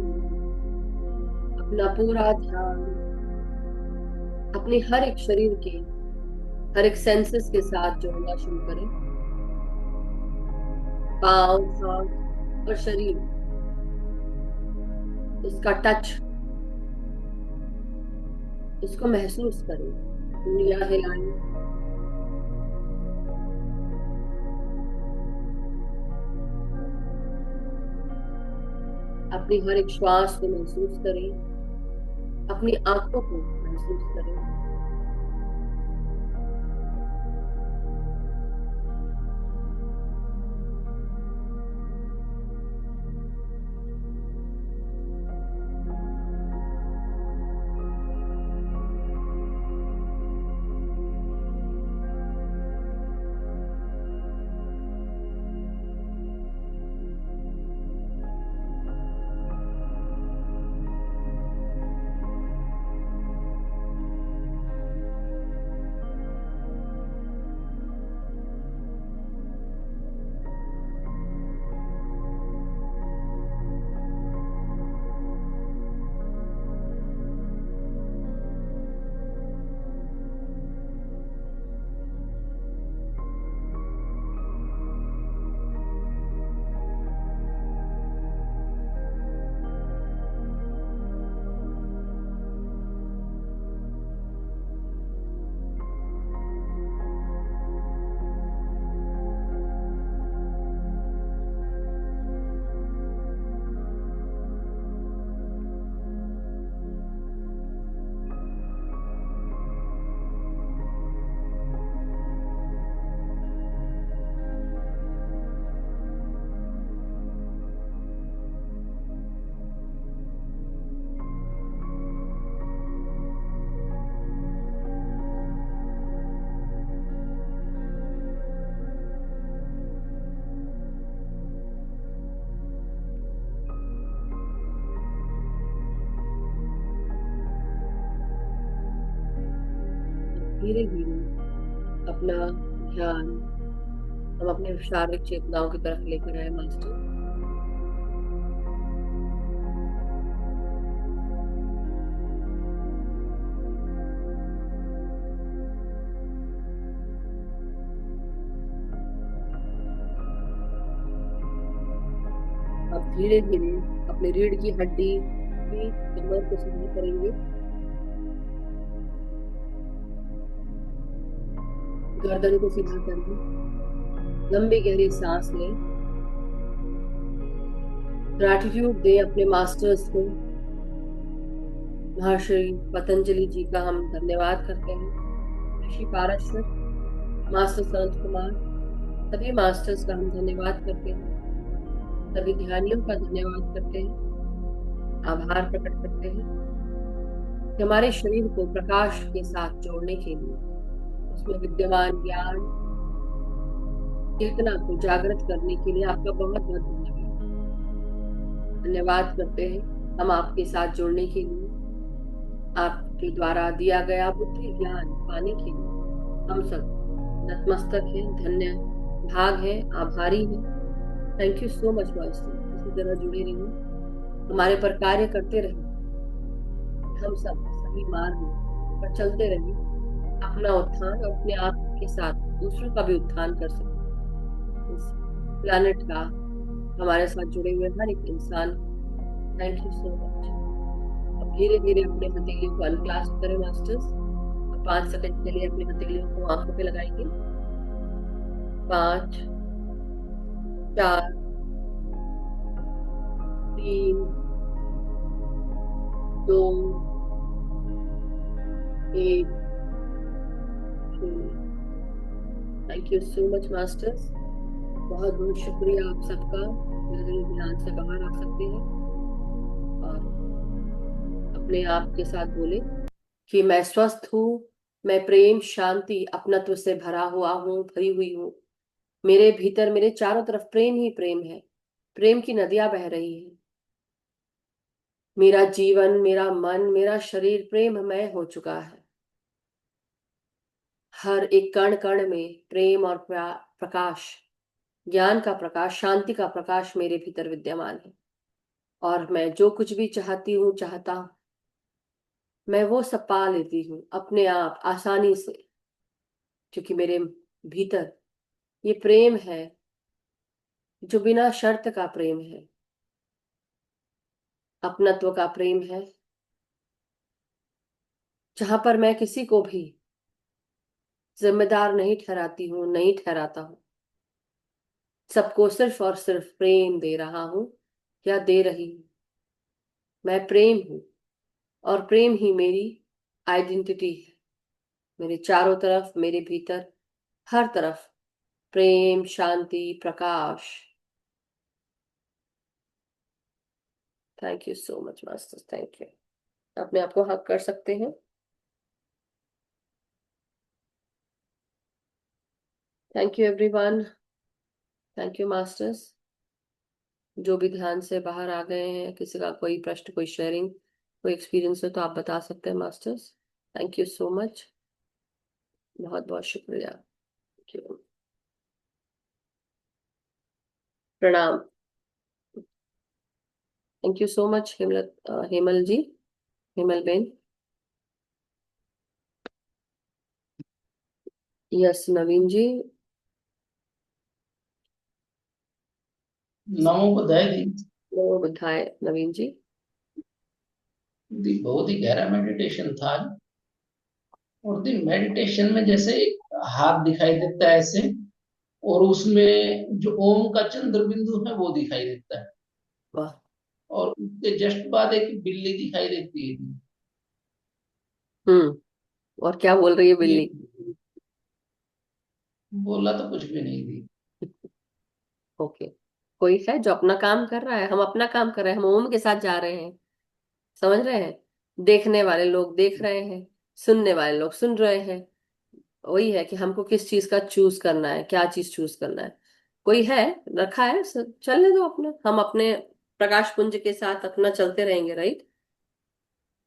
अपना पूरा ध्यान अपने हर एक शरीर के हर एक सेंसेस के साथ जोड़ना शुरू करें। पाँव, हाथ और शरीर, उसका टच, उसको महसूस करें। उंगलियां हिलाएं, अपनी हर एक श्वास को महसूस करें, अपनी आंखों को महसूस करें। धीरे धीरे अपना ध्यान हम अपने शारीरिक चेतनाओं की तरफ लेकर आए मास्टर। धीरे धीरे अपनी रीढ़ की हड्डी की कमर को सीधा करेंगे, गर्दन को सीधा करेंगे, लंबी गहरी सांस लें, ग्रैटिट्यूड दें अपने मास्टर्स को। महर्षि पतंजलि जी का हम धन्यवाद करते हैं, ऋषि पारशर, मास्टर संत कुमार, सभी मास्टर्स का हम धन्यवाद करते हैं, सभी ध्यानियों का धन्यवाद करते हैं, आभार प्रकट करते हैं कि हमारे शरीर को प्रकाश के साथ जोड़ने के लिए, उसमें विद्यमान ज्ञान चेतना को जागृत करने के लिए आपका बहुत बहुत धन्यवाद करते हैं। हम आपके साथ जुड़ने के लिए, आपके द्वारा दिया गया बुद्धि ज्ञान पाने के लिए हम सब नतमस्तक हैं, धन्य भाग हैं, आभारी हैं। Thank you so much master. इसी तरह जुड़े रहिए, हमारे पर कार्य करते रहिए, हम सब सही मार्ग पर चलते रहिए, अपना उत्थान और अपने आप के साथ दूसरों का भी उत्थान कर सके। इस प्लैनेट का हमारे साथ जुड़े हुए हर एक इंसान, थैंक यू सो मच। अब धीरे धीरे अपने हथेलियों को अनक्लास्प करें मास्टर्स, और 5 सेकंड के लिए अपने हथेलियों को आंखों पे लगाएंगे। 5, 4, 3, 2, 1। Thank you so much masters, बहुत बहुत शुक्रिया आप सबका। धीरे ध्यान से बाहर आ सकते हैं और अपने आप के साथ बोले कि मैं स्वस्थ हूँ, मैं प्रेम शांति अपनत्व से भरा हुआ हूँ, भरी हुई हूँ। मेरे भीतर मेरे चारों तरफ प्रेम ही प्रेम है, प्रेम की नदियां बह रही है। मेरा जीवन, मेरा मन, मेरा शरीर प्रेममय हो चुका है। हर एक कण कण में प्रेम और प्रकाश, ज्ञान का प्रकाश, शांति का प्रकाश मेरे भीतर विद्यमान है। और मैं जो कुछ भी चाहती हूँ, चाहता हूँ, मैं वो सब पा लेती हूँ अपने आप आसानी से, क्योंकि मेरे भीतर ये प्रेम है जो बिना शर्त का प्रेम है, अपनत्व का प्रेम है, जहां पर मैं किसी को भी जिम्मेदार नहीं ठहराती हूँ, नहीं ठहराता हूँ। सबको सिर्फ और सिर्फ प्रेम दे रहा हूँ या दे रही हूँ। मैं प्रेम हूँ और प्रेम ही मेरी आइडेंटिटी है। मेरे चारों तरफ, मेरे भीतर हर तरफ प्रेम, शांति, प्रकाश। Thank you so much masters, thank you. अपने आप को हक कर सकते हैं। Thank you everyone, thank you masters. जो भी ध्यान से बाहर आ गए हैं, किसी का कोई प्रश्न, कोई शेयरिंग, कोई एक्सपीरियंस हो तो आप बता सकते हैं masters. Thank you so much, बहुत बहुत शुक्रिया। Thank you. प्रणाम। Thank you so much Hemal ji, Hemal ben. Yes Naveen ji. नमो बुद्धाय दी। नमो बुद्धाय नवीन जी। दी बहुत ही गहरा मेडिटेशन था। और दी मेडिटेशन में जैसे हाथ दिखाई देता है ऐसे, और उसमें जो ओम का चंद्र बिंदु है वो दिखाई देता है, वाह। और उसके जस्ट बाद एक बिल्ली दिखाई देती है। और क्या बोल रही है ये बिल्ली? बोला तो कुछ भी नहीं थी। ओके, कोई है जो अपना काम कर रहा है, हम अपना काम कर रहे हैं, हम ओम के साथ जा रहे हैं। समझ रहे हैं? देखने वाले लोग देख रहे हैं, सुनने वाले लोग सुन रहे हैं। वही है कि हमको किस चीज का चूज करना है, क्या चीज चूज करना है। कोई है रखा है, चलने दो अपना, हम अपने प्रकाश पुंज के साथ अपना चलते रहेंगे, right?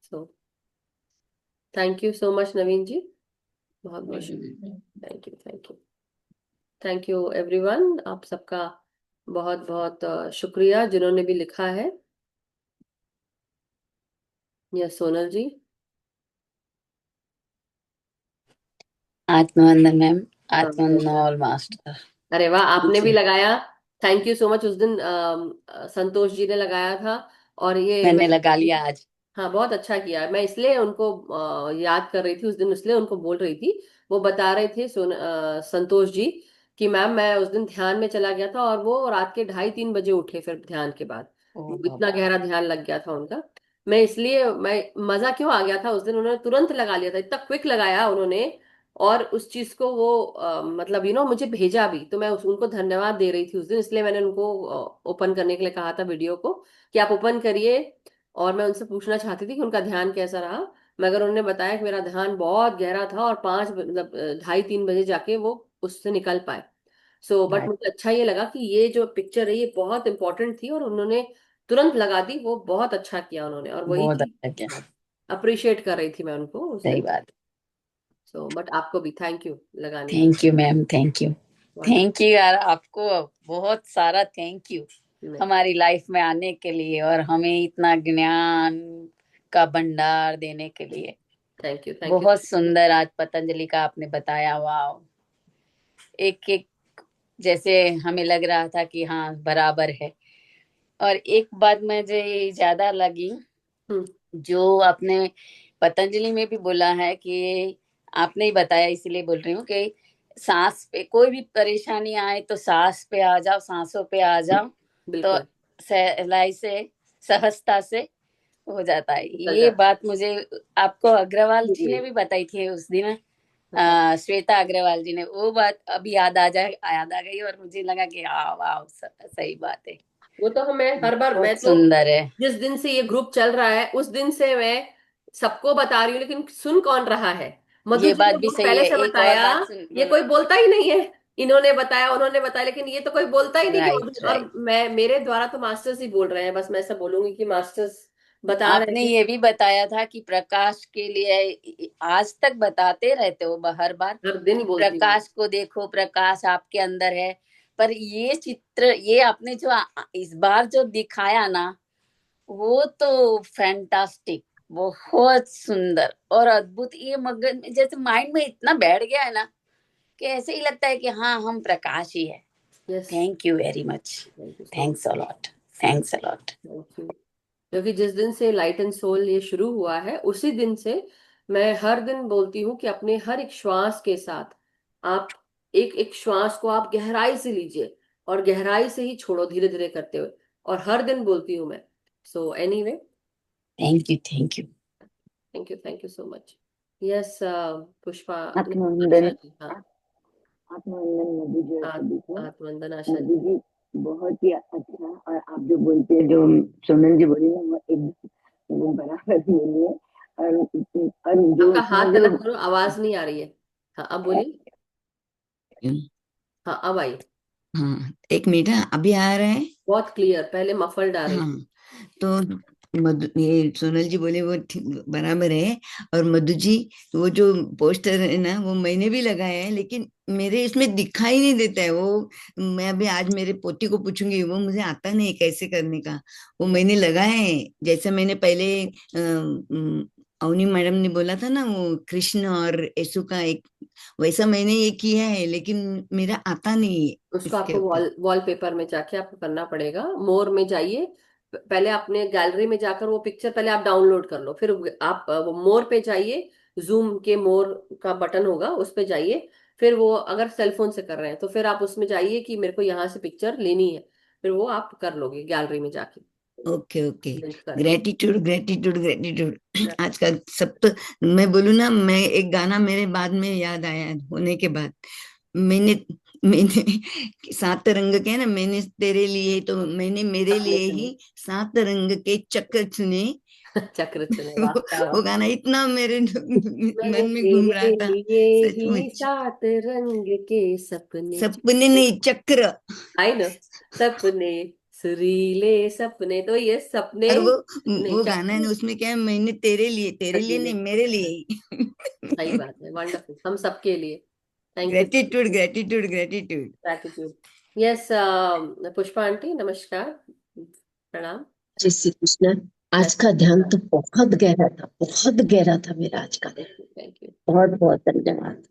So thank you so much Naveen ji, बहुत बहुत शुक्रिया। Thank you, thank you, thank you everyone. आप सबका बहुत बहुत शुक्रिया जिन्होंने भी लिखा है। यस सोनल जी। आत्मवंदन मैम, आत्मवंदन ऑल मास्टर। अरे वाह, आपने भी लगाया। Thank you so much. उस दिन संतोष जी ने लगाया था और ये मैंने लगा लिया आज। हाँ, बहुत अच्छा किया। मैं इसलिए उनको याद कर रही थी उस दिन, इसलिए उनको बोल रही थी। वो बता रहे थे संतोष जी कि मैम मैं उस दिन ध्यान में चला गया था और वो रात के 2:30-3 बजे उठे फिर ध्यान के बाद। ओ इतना बाबा, गहरा ध्यान लग गया था उनका। मैं मजा क्यों आ गया था उस दिन, उन्होंने तुरंत लगा लिया था, इतना क्विक लगाया उन्होंने। और उस चीज को वो मतलब मुझे भेजा भी, तो मैं उनको धन्यवाद दे रही थी उस दिन, इसलिए मैंने उनको ओपन करने के लिए कहा था वीडियो को कि आप ओपन करिए। और मैं उनसे पूछना चाहती थी कि उनका ध्यान कैसा रहा, मगर उन्होंने बताया कि मेरा ध्यान बहुत गहरा था और 2:30-3 बजे जाके वो उससे निकल पाए। बट बात मुझे अच्छा ये लगा कि ये जो पिक्चर है ये बहुत इंपॉर्टेंट थी और उन्होंने तुरंत लगा दी, वो बहुत अच्छा किया उन्होंने। और वही बहुत थी, अच्छा किया। अप्रिशिएट कर रही थी मैं उनको उस सही दिन। बात। बट आपको भी थैंक यू लगाने के thank you ma'am, thank you. लिए। थैंक यू यार, आपको बहुत सारा थैंक यू वंडरफुल। हमारी लाइफ में आने के लिए और हमें इतना ज्ञान का भंडार देने के लिए। Thank you, thank you. बहुत सुंदर आज पतंजलि का आपने बताया। वाह, एक एक जैसे हमें लग रहा था कि हाँ बराबर है। और एक बात मुझे ज्यादा लगी, हम्म। जो आपने पतंजलि में भी बोला है कि आपने ही बताया, इसीलिए बोल रही हूँ कि सांस पे कोई भी परेशानी आए तो सांस पे आ जाओ, सांसों पे आ जाओ, तो बिल्कुल सहलाई से, सहजता से हो जाता है। निकल ये जाता बात मुझे आपको अग्रवाल है। जी ने भी बताई थी उस दिन, हाँ, श्वेता अग्रवाल जी ने। वो बात अभी याद आ गई और मुझे लगा कि हाँ वाह, सही बात है। वो तो हमें हर बार, मैं बहुत तो सुंदर है। जिस दिन से ये ग्रुप चल रहा है उस दिन से मैं सबको बता रही हूँ, लेकिन सुन कौन रहा है। मधु ये जी बात ने भी बहुत सही पहले है। से एक और बताया, बात सुन, ये कोई बोलता ही नहीं है। इन्होंने बताया, उन्होंने बताया, लेकिन ये तो कोई बोलता ही नहीं कि राइट मधु, और राइट। मैं, मेरे द्वारा तो मास्टर्स ही बोल रहे हैं, बस मैं ऐसा बोलूंगी कि मास्टर्स बता रहे आपने थे। ये भी बताया था कि प्रकाश के लिए आज तक बताते रहते हो हर बार हर दिन कि बोलती हूँ। प्रकाश को देखो, प्रकाश आपके अंदर है। पर ये चित्र, ये आपने जो इस बार जो दिखाया ना, वो तो फैंटास्टिक, बहुत सुंदर और अद्भुत। ये मगन में जैसे माइंड में इतना बैठ गया है ना कि ऐसे ही लगता है कि हाँ हम प्रकाश ही है। Yes, thank you very much. Thank you so thanks a lot. Thanks a lot. Much. क्योंकि जिस दिन से लाइट एंड सोल ये शुरू हुआ है उसी दिन से मैं हर दिन बोलती हूँ कि अपने हर एक श्वास के साथ आप एक एक श्वास को आप गहराई से लीजिए और गहराई से ही छोड़ो, धीरे धीरे करते हुए। और हर दिन बोलती हूँ मैं। Anyway, thank you, thank you. Thank you so much. Yes, Pushpa, आत्मवंदन। आशा जी, हाँ। आत्मवंदन मधु जी और आ- सभी को। आत्मवंदन आशा जी। मधु जी बहुत ही अच्छा, और आप जो बोलते हैं, जो सोनल जी बोली ना, वो एकदम वो बराबर बोली है। और जो आपका उसमें हाथ जो अलग करो, आवाज नहीं आ रही है। हाँ, अब बोलिए। हाँ, अब आई। हाँ, एक मिनट, अभी आ रहा है। बहुत क्लियर, पहले मफल्ड आ रही थी। हाँ, तो मधु, ये सोनल जी बोले वो बराबर है। और मधु जी, वो जो पोस्टर है ना, वो मैंने भी लगाया है, लेकिन मेरे इसमें दिखाई नहीं देता है वो। मैं अभी आज मेरे पोती को पूछूंगी, वो मुझे आता नहीं कैसे करने का। वो मैंने लगाया है, जैसे मैंने पहले अवनी मैडम ने बोला था ना, वो कृष्ण और यशु का एक, वैसा मैंने ये किया है, लेकिन मेरा आता नहीं है उसको इसके आपको ऊपर। वॉलपेपर में जाके आपको करना पड़ेगा, मोर में जाइए। पहले अपने गैलरी में जाकर वो पिक्चर पहले आप डाउनलोड कर लो, फिर आप वो मोर पे जाइए। जूम के मोर का बटन होगा, उस पे जाइए। फिर वो अगर सेलफोन से कर रहे हैं तो फिर आप उसमें जाइए कि मेरे को यहाँ से पिक्चर लेनी है। फिर वो आप कर लोगे गैलरी में जाके, ओके ओके। लिंक करके। Gratitude gratitude gratitude. आज का सब तो, मैं बोलूँ ना, मैं एक गाना मेरे बाद में याद आया होने के बाद, मैंने मैंने 7 रंग के ना, मैंने तेरे लिए, तो मैंने मेरे अपने लिए चुने ही 7 रंग के चक्र चुने। चक्र चुने, वाह वो, क्या वो बात। गाना इतना मेरे मैंने मन में घूम रहा तेरे था। लिए ही सचमुच, 7 रंग के सपने सपने नहीं, चक्र। आई नो, सपने, सुरीले सपने, तो ये सपने और नहीं, वो गाना है ना, चक्कर उसमें क्या है, मैंने तेरे लिए अकेले। नहीं, मेरे लिए सही ही। बात है, वंडरफुल, हम सबके लिए। Thank you, gratitude gratitude gratitude. Gratitude. Yes, Pushpa aunty नमस्कार, प्रणाम। जय श्री कृष्ण। आज का ध्यान तो बहुत गहरा था, बहुत गहरा था मेरा आज का ध्यान। थैंक यू, बहुत बहुत धन्यवाद।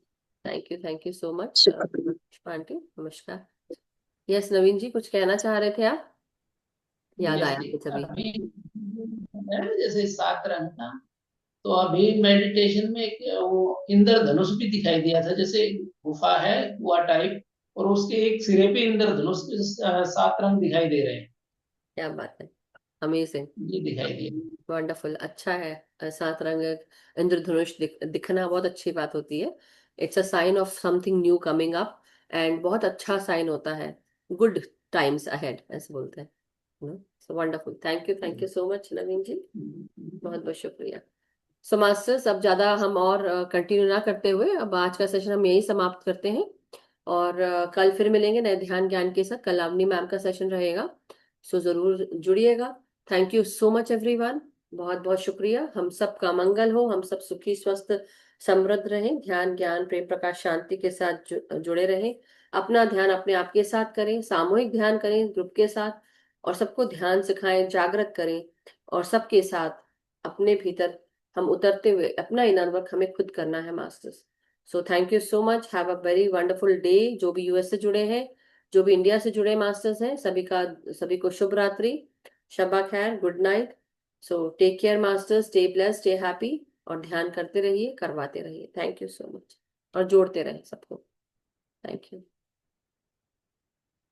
थैंक यू सो मच शुक्रिया। पुष्पा आंटी, नमस्कार। यस नवीन जी, कुछ कहना चाह रहे थे आप? याद यस आया जी, कुछ अभी? अभी है जैसे 7 रंग ना, तो अभी मेडिटेशन में वो इंद्रधनुष भी दिखाई दिया था, जैसे गुफा है कुआ टाइप, और उसके एक सिरे पे इंद्रधनुष के 7 रंग दिखाई दे रहे हैं। क्या बात है, अमेजिंग, ये दिखाई दिया। वंडरफुल, अच्छा है। 7 रंग इंद्रधनुष दिखना बहुत अच्छी बात होती है। It's a sign of something new coming up, and बहुत अच्छा साइन होता है, गुड टाइम्स अहेड ऐसे बोलते हैं। So wonderful, thank you so much Naveen ji, बहुत बहुत शुक्रिया। सो मास्टर्स, अब ज्यादा हम और कंटिन्यू ना करते हुए अब आज का सेशन हम यही समाप्त करते हैं, और कल फिर मिलेंगे नए ध्यान ज्ञान के साथ। कल अवनी मैम का सेशन रहेगा, सो जरूर जुड़िएगा। Thank you so much everyone, बहुत बहुत शुक्रिया। हम सब का मंगल हो, हम सब सुखी स्वस्थ समृद्ध रहें, ध्यान ज्ञान प्रेम प्रकाश शांति के साथ जुड़े रहें। अपना ध्यान अपने आप के साथ करें, सामूहिक ध्यान करें ग्रुप के साथ, और सबको ध्यान सिखाएं, जागृत करें, और सबके साथ अपने भीतर हम उतरते हुए अपना इनर वर्क हमें खुद करना है masters. So thank you so much, have a very wonderful day. जो भी यूएस से जुड़े हैं, जो भी इंडिया से जुड़े मास्टर्स हैं, सभी को शुभ रात्रि, शब्बा खैर, good night. So take care masters, stay blessed, stay happy, और ध्यान करते रहिए, करवाते रहिए। थैंक यू सो मच, और जोड़ते रहे सबको। Thank you.